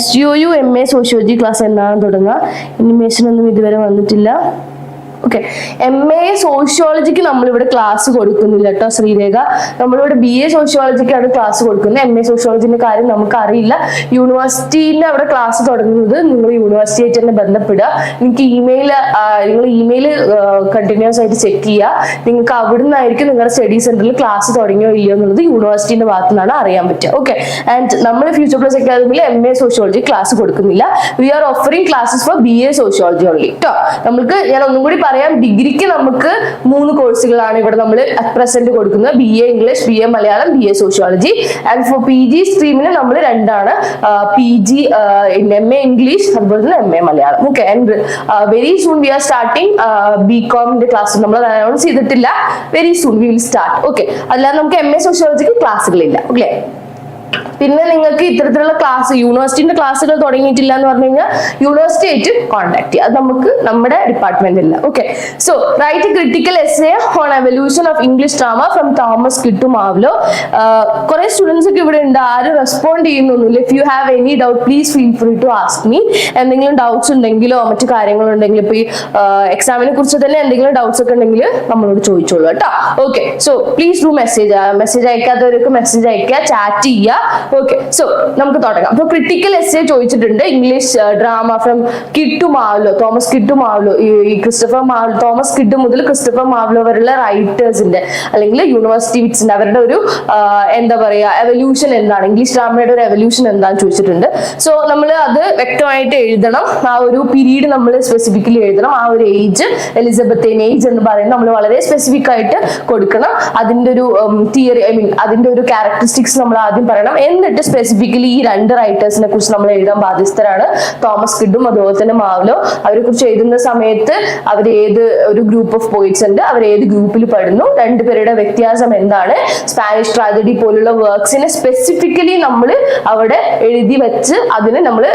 Sgou MA sociology class എന്നാണ് തുടങ്ങുക? ഇനിമേഷൻ ഒന്നും ഇതുവരെ വന്നിട്ടില്ല. ഓക്കെ, MA സോഷ്യോളജിക്ക് നമ്മളിവിടെ ക്ലാസ് കൊടുക്കുന്നില്ല കേട്ടോ ശ്രീരേഖ. നമ്മളിവിടെ BA സോഷ്യോളജിക്കാണ് ക്ലാസ് കൊടുക്കുന്നത്. MA സോഷ്യോളജിന്റെ കാര്യം നമുക്ക് അറിയില്ല. യൂണിവേഴ്സിറ്റിന്റെ അവിടെ ക്ലാസ് തുടങ്ങുന്നത് നിങ്ങൾ യൂണിവേഴ്സിറ്റി ആയിട്ട് തന്നെ ബന്ധപ്പെടുക. നിങ്ങൾക്ക് നിങ്ങൾ ഇമെയിൽ കണ്ടിന്യൂസ് ആയിട്ട് ചെക്ക് ചെയ്യുക. നിങ്ങൾക്ക് അവിടെ നിന്നായിരിക്കും നിങ്ങളുടെ സ്റ്റഡി സെന്ററിൽ ക്ലാസ് തുടങ്ങിയോ ഇല്ലയോ എന്നുള്ളത് യൂണിവേഴ്സിറ്റിന്റെ ഭാഗത്തു നിന്നാണ് അറിയാൻ പറ്റുക. ഓക്കെ, ആൻഡ് നമ്മൾ ഫ്യൂച്ചർ പ്ലസ് അക്കാദമിയിൽ MA സോഷ്യോളജി ക്ലാസ് കൊടുക്കുന്നില്ല. We are offering classes for BA sociology only കേട്ടോ. നമുക്ക് ഞാൻ ഒന്നും കൂടി പറയാം, ഡിഗ്രിക്ക് നമുക്ക് 3 കോഴ്സുകളാണ് ഇവിടെ നമ്മൾ അറ്റ് പ്രസന്റ് കൊടുക്കുന്നത്. BA English, BA Malayalam, BA sociology. And for PG സ്ട്രീമിന് നമ്മൾ 2 PG MA ഇംഗ്ലീഷ് അതുപോലെ തന്നെ MA Malayalam. Okay, and very soon we are starting BComന്റെ ക്ലാസ്. നമ്മൾ അനൗൺസ് ചെയ്തിട്ടില്ല, very soon we will start. Okay, അല്ലാതെ നമുക്ക് MA സോഷ്യോളജിക്ക് ക്ലാസ്സുകളില്ല. ഓക്കെ, പിന്നെ നിങ്ങൾക്ക് ഇത്തരത്തിലുള്ള ക്ലാസ് യൂണിവേഴ്സിറ്റിന്റെ ക്ലാസ്സുകൾ തുടങ്ങിയിട്ടില്ല എന്ന് പറഞ്ഞു കഴിഞ്ഞാൽ യൂണിവേഴ്സിറ്റി ആയിട്ട് കോൺടാക്ട് ചെയ്യുക. അത് നമുക്ക് നമ്മുടെ ഡിപ്പാർട്ട്മെന്റില്ല. Okay, so write a critical essay on evolution of English drama from Thomas Kyd to Marlowe. കുറെ സ്റ്റുഡൻസ് ഒക്കെ ഇവിടെ ഉണ്ട്, ആരും റെസ്പോണ്ട് ചെയ്യുന്നൊന്നുമില്ല. If you have any doubt please feel free to ask me. എന്തെങ്കിലും ഡൗട്ട്സ് ഉണ്ടെങ്കിലോ മറ്റു കാര്യങ്ങളോ ഉണ്ടെങ്കിൽ ഇപ്പൊ ഈ എക്സാമിനെ കുറിച്ച് തന്നെ എന്തെങ്കിലും ഡൗട്ട്സ് ഒക്കെ ഉണ്ടെങ്കിൽ നമ്മളോട് ചോദിച്ചോളൂ കേട്ടോ. Okay, so please do message അയക്കാത്തവർക്ക് മെസ്സേജ് അയക്കുക, ചാറ്റ് ചെയ്യുക. ഓക്കെ, സോ നമുക്ക് തുടങ്ങാം. അപ്പൊ ക്രിട്ടിക്കൽ എസ്സേ ചോദിച്ചിട്ടുണ്ട്, English drama from Kyd to Marlowe, Thomas Kyd to Marlowe. ഈ തോമസ് കിഡ് മുതൽ ക്രിസ്റ്റഫർ മാവ്ലോ വരെയുള്ള റൈറ്റേഴ്സിന്റെ അല്ലെങ്കിൽ യൂണിവേഴ്സിറ്റി വിറ്റ്സിന്റെ അവരുടെ ഒരു എന്താ പറയാ എവല്യൂഷൻ എന്താണ്, ഇംഗ്ലീഷ് ഡ്രാമയുടെ ഒരു എവല്യൂഷൻ എന്താണെന്ന് ചോദിച്ചിട്ടുണ്ട്. സോ നമ്മൾ അത് വ്യക്തമായിട്ട് എഴുതണം. ആ ഒരു പീരീഡ് നമ്മൾ സ്പെസിഫിക്കലി എഴുതണം. ആ ഒരു ഏജ്, എലിസബത്തേൻ ഏജ് എന്ന് പറയുന്നത് നമ്മൾ വളരെ സ്പെസിഫിക് ആയിട്ട് കൊടുക്കണം. അതിന്റെ ഒരു തിയറി, അതിന്റെ ഒരു ക്യാരക്ടറിസ്റ്റിക്സ് നമ്മൾ ആദ്യം പറയണം. എന്നിട്ട് സ്പെസിഫിക്കലി ഈ 2 റൈറ്റേഴ്സിനെ കുറിച്ച് നമ്മൾ എഴുതാൻ ബാധ്യസ്ഥരാണ്, തോമസ് കിഡും അതുപോലെ തന്നെ മാവ്ലോ. അവരെ കുറിച്ച് എഴുതുന്ന സമയത്ത് അവർ ഏത് ഒരു ഗ്രൂപ്പ് ഓഫ് പോയിറ്റ്സ് ഉണ്ട്, അവർ ഏത് ഗ്രൂപ്പിൽ പെടുന്നു, 2 പേരുടെ വ്യത്യാസം എന്താണ്, സ്പാനിഷ് ട്രാജഡി പോലുള്ള വർക്ക്സിനെ സ്പെസിഫിക്കലി നമ്മൾ അവിടെ എഴുതി വെച്ച് അതിനെ നമ്മൾ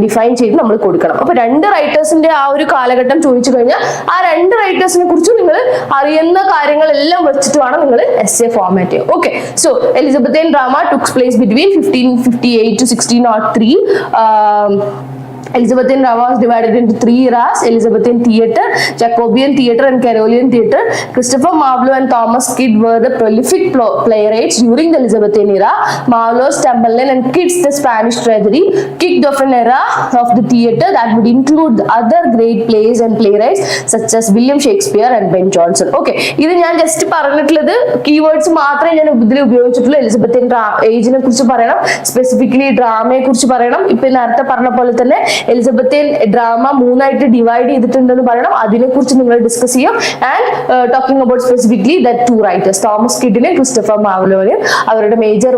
ഡിഫൈൻ ചെയ്ത് നമ്മൾ കൊടുക്കണം. അപ്പൊ 2 റൈറ്റേഴ്സിന്റെ ആ ഒരു കാലഘട്ടം ചോദിച്ചു കഴിഞ്ഞാൽ ആ 2 റൈറ്റേഴ്സിനെ കുറിച്ച് നിങ്ങൾ അറിയുന്ന കാര്യങ്ങളെല്ലാം വെച്ചിട്ട് വേണം നിങ്ങൾ എസ്സേ ഫോർമാറ്റ് ചെയ്യുക. Okay, so Elizabethan drama took place between 1558 to 1603. Elizabethan drama was divided into 3 eras: Elizabethan theatre, Jacobean theatre and Carolean theatre. Christopher Marlowe and Thomas Kidd were the prolific playwrights during the Elizabethan era. Marlowe's Tamburlaine and Kidd's The Spanish Tragedy kicked off an era of the theatre that would include other great plays and playwrights such as William Shakespeare and Ben Jonson. Okay, ഇത് ഞാൻ ജസ്റ്റ് പറഞ്ഞിട്ടുള്ളത് കീവേഡ്സ് മാത്രമേ ഞാൻ ഇതിൽ ഉപയോഗിച്ചിട്ടുള്ളൂ. എലിസബത്തൻ ഏജിനെ കുറിച്ച് പറയണം, സ്പെസിഫിക്കലി ഡ്രാമയെ കുറിച്ച് പറയണം. ഇപ്പൊ നേരത്തെ പറഞ്ഞ പോലെ തന്നെ എലിസബത്തിയൻ ഡ്രാമ 3 ആയിട്ട് ഡിവൈഡ് ചെയ്തിട്ടുണ്ടെന്ന് പറയണം. അതിനെക്കുറിച്ച് നിങ്ങൾ ഡിസ്കസ് ചെയ്യും. And talking about specifically the 2 writers, Thomas കിഡിനെയും ക്രിസ്റ്റഫർ മാർലോനെയും അവരുടെ മേജർ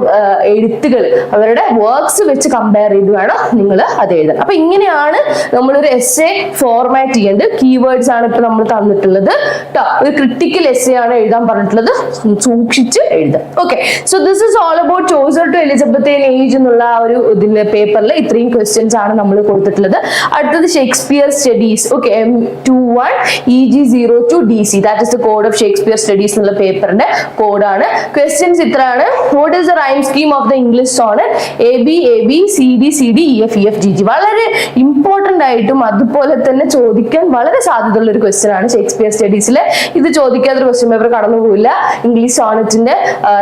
എഴുത്തുകൾ, അവരുടെ വർക്ക്സ് വെച്ച് കമ്പയർ ചെയ്ത് വേണം നിങ്ങൾ അത് എഴുതാൻ. അപ്പൊ ഇങ്ങനെയാണ് നമ്മളൊരു എസ്സേ ഫോർമാറ്റ് ചെയ്യേണ്ടത്. കീവേഡ്സ് ആണ് ഇപ്പൊ നമ്മൾ തന്നിട്ടുള്ളത് ട്ടോ. ഒരു ക്രിട്ടിക്കൽ എസ്സേ ആണ് എഴുതാൻ പറഞ്ഞിട്ടുള്ളത്, സൂക്ഷിച്ച് എഴുതാം. Okay, so this is all about Chaucer to Elizabethan age എന്നുള്ള ആ ഒരു ഇതിന്റെ പേപ്പറിൽ ഇത്രയും ക്വസ്റ്റ്യൻസ് ആണ് നമ്മൾ കൊടുത്തിട്ടുള്ളത്. അടുത്തത് Shakespeare studies. Okay, M21 EG02 DC, that is the code of Shakespeare studies എന്നുള്ള പേപ്പറിന്റെ കോഡാണ്. ക്വസ്റ്റ്യൻസ് ഇത്രയാണ്. What is the rhyme scheme of the English sonnet? AB CD CD EF EF GG. വളരെ ഇമ്പോർട്ടന്റ് ആയിട്ടും അതുപോലെ തന്നെ ചോദിക്കാൻ വളരെ സാധ്യതയുള്ള ഒരു ക്വസ്റ്റ്യൻ ആണ് ഷേക്സ്പിയർ സ്റ്റഡീസിലെ. ഇത് ചോദിക്കാത്തൊരു ക്വസ്റ്റ്യൻ പേപ്പർ കടന്നു പോയില്ല. ഇംഗ്ലീഷ് സോണറ്റിന്റെ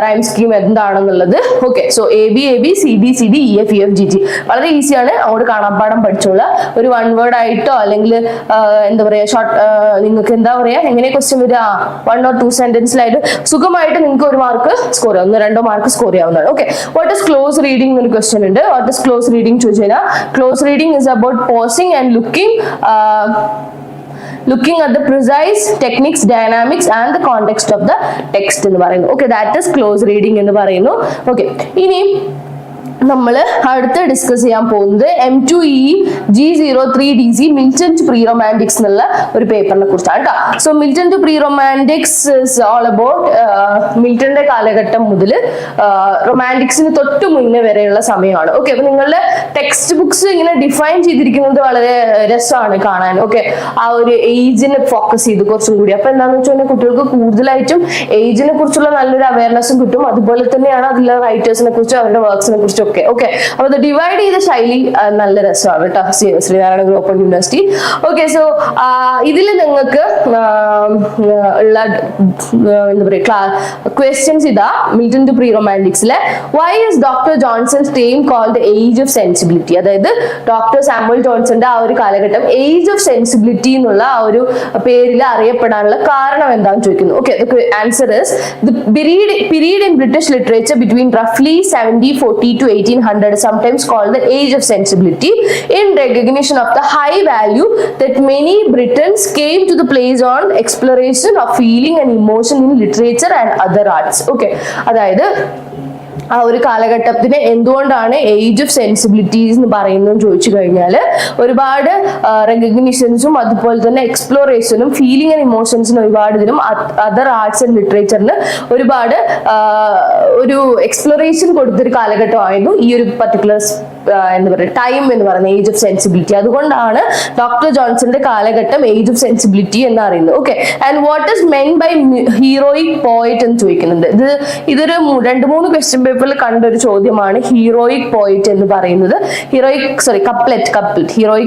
റൈം സ്കീം എന്താണെന്നുള്ളത്. Okay, so AB CD CD EF EF GG വളരെ ഈസിയാണ്. അങ്ങോട്ട് കാണാപ്പാടം പഠിച്ചോളാം. ഒരു 1 വേർഡ് ആയിട്ടോ അല്ലെങ്കിൽ എന്താ പറയാ ഷോർട്ട്, നിങ്ങൾക്ക് എന്താ പറയാ എങ്ങനെ ക്വസ്റ്റ്യൻ വരിക, 1 or 2 സെന്റൻസിലായിട്ട് സുഖമായിട്ട് നിങ്ങൾക്ക് 1 മാർക്ക് സ്കോർ ചെയ്യാം, 1-2 മാർക്ക് സ്കോർ ചെയ്യാവുന്നതാണ്. Okay, what is close reading എന്നൊരു ക്വസ്റ്റ്യൻ ഉണ്ട്. വാട്ട് ഇസ് ക്ലോസ് റീഡിംഗ് ചോദിച്ചു കഴിഞ്ഞാൽ, close reading is about posing and looking at the precise techniques, dynamics and the context of the text എന്ന് പറയുന്നു. Okay, that is close reading എന്ന് പറയുന്നു. ഓക്കെ, ഇനി നമ്മൾ അടുത്ത് ഡിസ്കസ് ചെയ്യാൻ പോകുന്നത് M2E G03 DC Milton to pre romantics എന്നുള്ള ഒരു പേപ്പറിനെ കുറിച്ചാണ് കേട്ടോ. So Milton to pre romantics is all about മിൽട്ടന്റെ കാലഘട്ടം മുതൽ റൊമാൻറ്റിക്സിന് തൊട്ട് മുന്നേ വരെയുള്ള സമയമാണ്. ഓക്കെ, അപ്പൊ നിങ്ങളുടെ ടെക്സ്റ്റ് ബുക്സ് ഇങ്ങനെ ഡിഫൈൻ ചെയ്തിരിക്കുന്നത് വളരെ രസമാണ് കാണാൻ. ഓക്കെ, ആ ഒരു ഏജിനെ ഫോക്കസ് ചെയ്ത് കുറച്ചും കൂടി. അപ്പൊ എന്താണെന്ന് വെച്ചാൽ കുട്ടികൾക്ക് കൂടുതലായിട്ടും ഏജിനെ കുറിച്ചുള്ള നല്ലൊരു അവയർനെസ്സും കിട്ടും. അതുപോലെ തന്നെയാണ് അതിലെ റൈറ്റേഴ്സിനെ കുറിച്ചും അവരുടെ വർക്ക്സിനെ കുറിച്ചും. ഓക്കെ, അപ്പൊ അത് ഡിവൈഡ് ചെയ്ത ശൈലി നല്ല രസമാണ് കേട്ടോ, Sreenarayana Guru open university. Okay, so ഇതിൽ നിങ്ങൾക്ക് ഉള്ള എന്താ പറയുക ക്വസ്റ്റ്യൻസ് ഇതാ. മിൽട്ടൺ ടു പ്രീ റൊമാൻറ്റിക്സിലെ why is doctor Johnson's time called the age of sensibility? അതായത് ഡോക്ടർ സാമുവൽ ജോൺസന്റെ ആ ഒരു കാലഘട്ടം ഏജ് ഓഫ് സെൻസിബിലിറ്റി എന്നുള്ള ആ ഒരു പേരിൽ അറിയപ്പെടാനുള്ള കാരണം എന്താണെന്ന് ചോദിക്കുന്നു. Okay, answer is the period in British literature between റഫ്ലി 1740 to 1800, sometimes called the age of sensibility, in recognition of the high value that many Britons came to the place on exploration of feeling and emotion in literature and other arts. Okay, അതായത് ആ ഒരു കാലഘട്ടത്തിന് എന്തുകൊണ്ടാണ് ഏജ് ഓഫ് സെൻസിബിലിറ്റീസ് എന്ന് പറയുന്നത് ചോദിച്ചു കഴിഞ്ഞാൽ ഒരുപാട് റെക്കഗ്നിഷൻസും അതുപോലെ തന്നെ എക്സ്പ്ലോറേഷനും ഫീലിംഗ് ആൻഡ് ഇമോഷൻസിനും ഒരുപാട് ഇതിനും അതർ ആർട്സ് ആൻഡ് ലിറ്ററേച്ചറിന് ഒരുപാട് ഒരു എക്സ്പ്ലോറേഷൻ കൊടുത്തൊരു കാലഘട്ടമായിരുന്നു ഈ ഒരു പർട്ടിക്കുലർ എന്താ പറയുക ടൈം എന്ന് പറയുന്നത് ഏജ് ഓഫ് സെൻസിബിലിറ്റി. അതുകൊണ്ടാണ് ഡോക്ടർ ജോൺസന്റെ കാലഘട്ടം ഏജ് ഓഫ് സെൻസിബിലിറ്റി എന്ന് അറിയുന്നത്. Okay, and what is meant by heroic poet എന്ന് ചോദിക്കുന്നുണ്ട്. ഇതൊരു 2-3 ക്വസ്റ്റ്യൻ പേപ്പറിൽ കണ്ട ഒരു ചോദ്യമാണ്. ഹീറോയിക് പോയറ്റ് എന്ന് പറയുന്നത് ഹീറോയിക്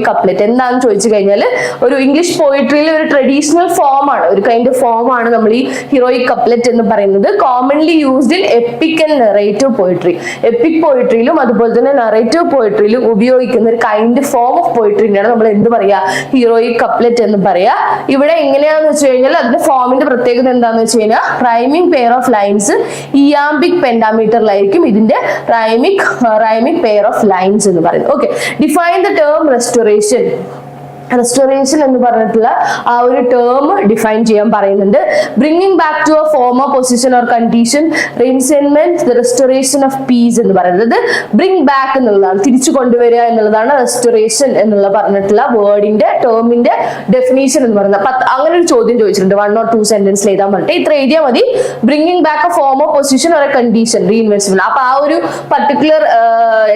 കപ്ലെറ്റ് എന്താണെന്ന് ചോദിച്ചു കഴിഞ്ഞാൽ ഒരു ഇംഗ്ലീഷ് പോയിട്രിയിൽ ഒരു ട്രഡീഷണൽ ഫോം ആണ്, ഒരു കൈൻഡ് ഓഫ് ഫോം ആണ് നമ്മൾ ഈ ഹീറോയിക് കപ്ലെറ്റ് എന്ന് പറയുന്നത്. Commonly used in epic and narrative poetry. Epic പോയിട്രിയിലും അതുപോലെ തന്നെ നറേറ്റീവ് പോയിട്രിയിലും ഉപയോഗിക്കുന്ന ഒരു കൈൻഡ് ഫോം ഓഫ് പോയിട്രിനെയാണ് നമ്മൾ എന്ത് പറയാ, ഹീറോയിക് കപ്ലെറ്റ് എന്ന് പറയാ. ഇവിടെ എങ്ങനെയാന്ന് വെച്ച് കഴിഞ്ഞാൽ അതിന്റെ ഫോമിന്റെ പ്രത്യേകത എന്താണെന്ന് വെച്ച് കഴിഞ്ഞാൽ rhyming pair of lines iambic പെന്റാമീറ്ററിലായിരിക്കും ഇതിന്റെ റൈമിക് പെയർ ഓഫ് ലൈൻസ് എന്ന് പറയുന്നത്. Okay, define the term restoration. Restoration എന്ന് പറഞ്ഞിട്ടുള്ള ആ ഒരു ടേം ഡിഫൈൻ ചെയ്യാൻ പറയുന്നുണ്ട്. Bringing back to a former position or condition, reinstatement, the restoration of peace എന്ന് പറയുന്നത് ബ്രിങ് ബാക്ക് എന്നുള്ളതാണ്, തിരിച്ചു കൊണ്ടുവരിക എന്നുള്ളതാണ് റെസ്റ്റോറേഷൻ എന്നുള്ള പറഞ്ഞിട്ടുള്ള വേർഡിന്റെ ടേമിന്റെ ഡെഫിനേഷൻ എന്ന് പറയുന്നത്. അങ്ങനെ ഒരു ചോദ്യം ചോദിച്ചിട്ടുണ്ട് 1 or 2 സെന്റൻസിൽ എഴുതാൻ പറഞ്ഞിട്ട് ഇത്ര എഴുതിയാൽ മതി. Bringing back A former position or A condition, reinvestment. അപ്പൊ ആ ഒരു പർട്ടിക്കുലർ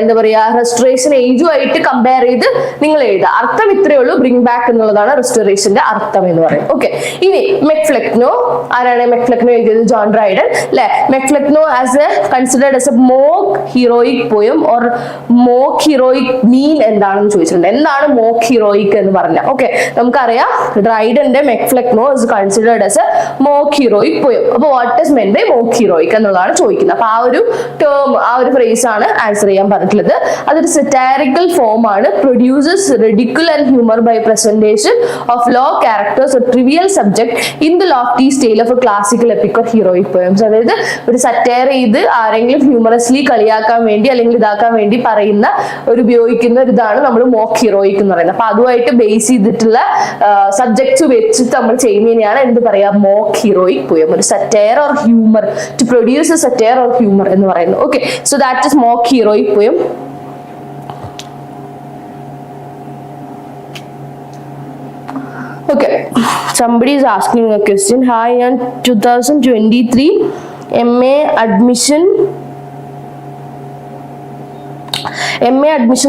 എന്താ പറയാ റെസ്റ്റോറേഷൻ ഏജുമായിട്ട് കമ്പയർ ചെയ്ത് നിങ്ങൾ എഴുതുക. അർത്ഥം ഇത്രയേ ഉള്ളൂ. ബ്രിങ് ബാക്ക് എന്നുള്ളതാണ് റെസ്റ്റോറേഷന്റെ അർത്ഥം എന്ന് പറയും. ഓക്കെ, ഇനി മെക്ഫ്ലെക്നോ ആരാണ്? മെക്ഫ്ലെക്നോ എഴുതിയത് ജോൺ ഡ്രൈഡൻ അല്ലെ. Mac Flecknoe as a considered as a mock heroic poem or mock heroic mean എന്താണെന്ന് ചോദിച്ചിട്ടുണ്ട്. എന്താണ് മോക്ക് ഹീറോയിക് എന്ന് പറഞ്ഞാൽ ഓക്കെ, നമുക്കറിയാം ഡ്രൈഡന്റെ Mac Flecknoe is considered as a mock heroic poem. അപ്പൊ what is meant by mock heroic എന്നുള്ളതാണ് ചോദിക്കുന്നത്. അപ്പൊ ആ ഒരു ടേം, ആ ഒരു ഫ്രേസ് ആണ് ആൻസർ ചെയ്യാൻ പറഞ്ഞിട്ടുള്ളത്. അതൊരു സെറ്റാരിക്കൽ ഫോം ആണ്. Produces ridicule and humour by presentation of law characters or trivial subject in the lofty style of a classical epic or heroic poems. അതായത് ഒരു സറ്റയർ ചെയ്ത് ആരെങ്കിലും ഹ്യൂമറസ്ലി കളിയാക്കാൻ വേണ്ടി അല്ലെങ്കിൽ ഇതാക്കാൻ വേണ്ടി പറയുന്ന ഒരു ഉപയോഗിക്കുന്ന ഒരു ഇതാണ് നമ്മൾ മോക്ക് ഹീറോയിക് എന്ന് പറയുന്നത്. അപ്പൊ അതുമായിട്ട് ബേസ് ചെയ്തിട്ടുള്ള സബ്ജക്ട്സ് വെച്ചിട്ട് നമ്മൾ ചെയ്യുന്നതിനെയാണ് എന്ത് പറയാ, മോക്ക് ഹീറോയിക് പോയം. ഒരു satire or humour, to produce a satire or humour എന്ന് പറയുന്നത്. Okay, so that is mock heroic poem. Okay, somebody is asking a question. Hi, in 2023 MA admission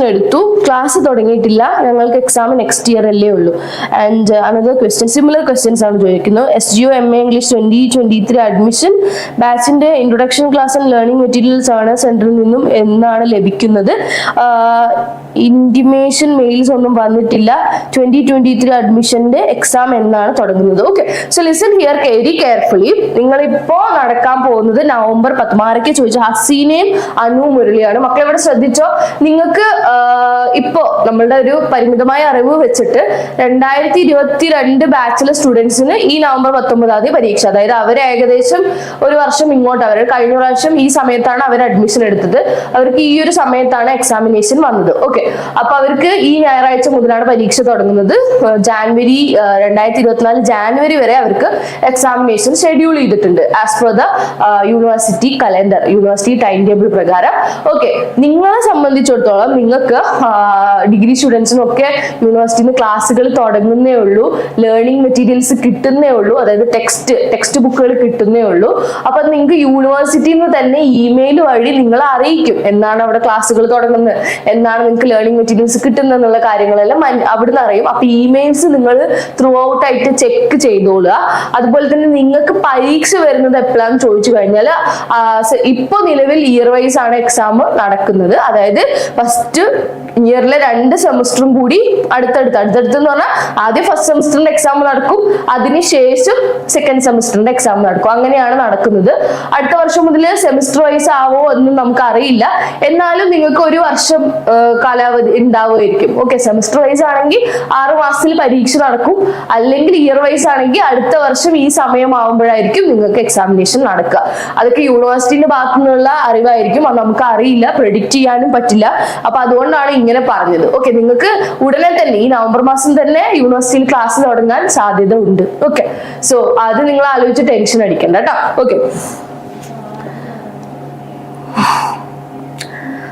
എടുത്തു, ക്ലാസ് തുടങ്ങിയിട്ടില്ല, ഞങ്ങൾക്ക് എക്സാം നെക്സ്റ്റ് ഇയർ അല്ലേ ഉള്ളൂ. And another question, similar questions ആണ് ചോദിക്കുന്നത്. SGO MA English 2023 അഡ്മിഷൻ ബാച്ചിന്റെ introduction class and learning materials ആണ് സെന്ററിൽ നിന്നും എന്നാണ് ലഭിക്കുന്നത്? ഇന്റിമേഷൻ മെയിൽസ് ഒന്നും വന്നിട്ടില്ല. 2023 അഡ്മിഷന്റെ എക്സാം എന്നാണ് തുടങ്ങുന്നത്? Okay, so listen here very carefully. നിങ്ങളിപ്പോ നടക്കാൻ പോകുന്നത് നവംബർ 10 ചോദിച്ച ഹസീനയും അനു മുരളിയാണ്. മക്കളെ ഇവിടെ ശ്രദ്ധിച്ചോ, നിങ്ങൾക്ക് ഇപ്പോ നമ്മളുടെ ഒരു പരിമിതമായ അറിവ് വെച്ചിട്ട് 2022 ബാച്ചിലെ സ്റ്റുഡൻസിന് ഈ നവംബർ 19 പരീക്ഷ. അതായത് അവർ ഏകദേശം ഒരു വർഷം ഇങ്ങോട്ട്, അവർ കഴിഞ്ഞ പ്രാവശ്യം ഈ സമയത്താണ് അവർ അഡ്മിഷൻ എടുത്തത്, അവർക്ക് ഈ ഒരു സമയത്താണ് എക്സാമിനേഷൻ വന്നത്. ഓക്കെ, അപ്പൊ അവർക്ക് ഈ ഞായറാഴ്ച മുതലാണ് പരീക്ഷ തുടങ്ങുന്നത്. ജാനുവരി 2024 ജാനുവരി വരെ അവർക്ക് എക്സാമിനേഷൻ ഷെഡ്യൂൾ ചെയ്തിട്ടുണ്ട് as per the university calendar, university time table പ്രകാരം. ഓക്കെ, നിങ്ങളെ സംബന്ധിച്ചിടത്തോളം നിങ്ങൾക്ക് ഡിഗ്രി സ്റ്റുഡൻസിനും ഒക്കെ യൂണിവേഴ്സിറ്റിയിൽ നിന്ന് ക്ലാസ്സുകൾ തുടങ്ങുന്നേ ഉള്ളൂ, ലേണിംഗ് മെറ്റീരിയൽസ് കിട്ടുന്നേ ഉള്ളൂ, അതായത് ടെക്സ്റ്റ് ബുക്കുകൾ കിട്ടുന്നേ ഉള്ളൂ. അപ്പൊ നിങ്ങൾക്ക് യൂണിവേഴ്സിറ്റിയിൽ നിന്ന് തന്നെ ഇമെയിൽ വഴി നിങ്ങളെ അറിയിക്കും എന്നാണ് അവിടെ ക്ലാസ്സുകൾ തുടങ്ങുന്നത്, എന്നാണ് നിങ്ങൾക്ക് ലേണിംഗ് മെറ്റീരിയൽസ് കിട്ടുന്നത് എന്നുള്ള കാര്യങ്ങളെല്ലാം അവിടുന്ന് അറിയും. അപ്പൊ ഇമെയിൽസ് നിങ്ങൾ ത്രൂ ഔട്ട് ആയിട്ട് ചെക്ക് ചെയ്തോളുക. അതുപോലെ തന്നെ നിങ്ങൾക്ക് പരീക്ഷ വരുന്നത് എപ്പോഴാന്ന് ചോദിച്ചു കഴിഞ്ഞാൽ ഇപ്പൊ നിലവിൽ ഇയർ വൈസ് ആണ് എക്സാം നടക്കുന്നത്. അതായത് ഫസ്റ്റ് ഇയറിലെ 2 സെമസ്റ്ററും കൂടി അടുത്തടുത്ത് എന്ന് പറഞ്ഞാൽ ആദ്യം ഫസ്റ്റ് സെമസ്റ്ററിന്റെ എക്സാം നടക്കും, അതിനുശേഷം സെക്കൻഡ് സെമസ്റ്ററിന്റെ എക്സാം നടക്കും. അങ്ങനെയാണ് നടക്കുന്നത്. അടുത്ത വർഷം മുതൽ സെമസ്റ്റർ വൈസ് ആവോ എന്നും നമുക്ക് അറിയില്ല. എന്നാലും നിങ്ങൾക്ക് ഒരു വർഷം കാലാവധി ഉണ്ടാവുമായിരിക്കും. ഓക്കെ, സെമസ്റ്റർ വൈസ് ആണെങ്കിൽ 6 മാസത്തിൽ പരീക്ഷ നടക്കും, അല്ലെങ്കിൽ ഇയർ വൈസ് ആണെങ്കിൽ അടുത്ത വർഷം ഈ സമയമാവുമ്പോഴായിരിക്കും നിങ്ങൾക്ക് എക്സാമിനേഷൻ നടക്കുക. അതൊക്കെ യൂണിവേഴ്സിറ്റിന്റെ ഭാഗത്തു നിന്നുള്ള അറിവായിരിക്കും, അത് നമുക്ക് അറിയില്ല, പ്രെഡിക്റ്റ് ചെയ്യാനും പറ്റില്ല. അപ്പൊ അതുകൊണ്ടാണ് ഇങ്ങനെ പറഞ്ഞത്. ഓക്കെ, നിങ്ങൾക്ക് ഉടനെ തന്നെ ഈ നവംബർ മാസം തന്നെ യൂണിവേഴ്സിറ്റിയിൽ ക്ലാസ് തുടങ്ങാൻ സാധ്യത ഉണ്ട്. ഓക്കെ, സോ അത് നിങ്ങൾ ആലോചിച്ച് ടെൻഷൻ അടിക്കണ്ട കേട്ടോ. ഓക്കെ,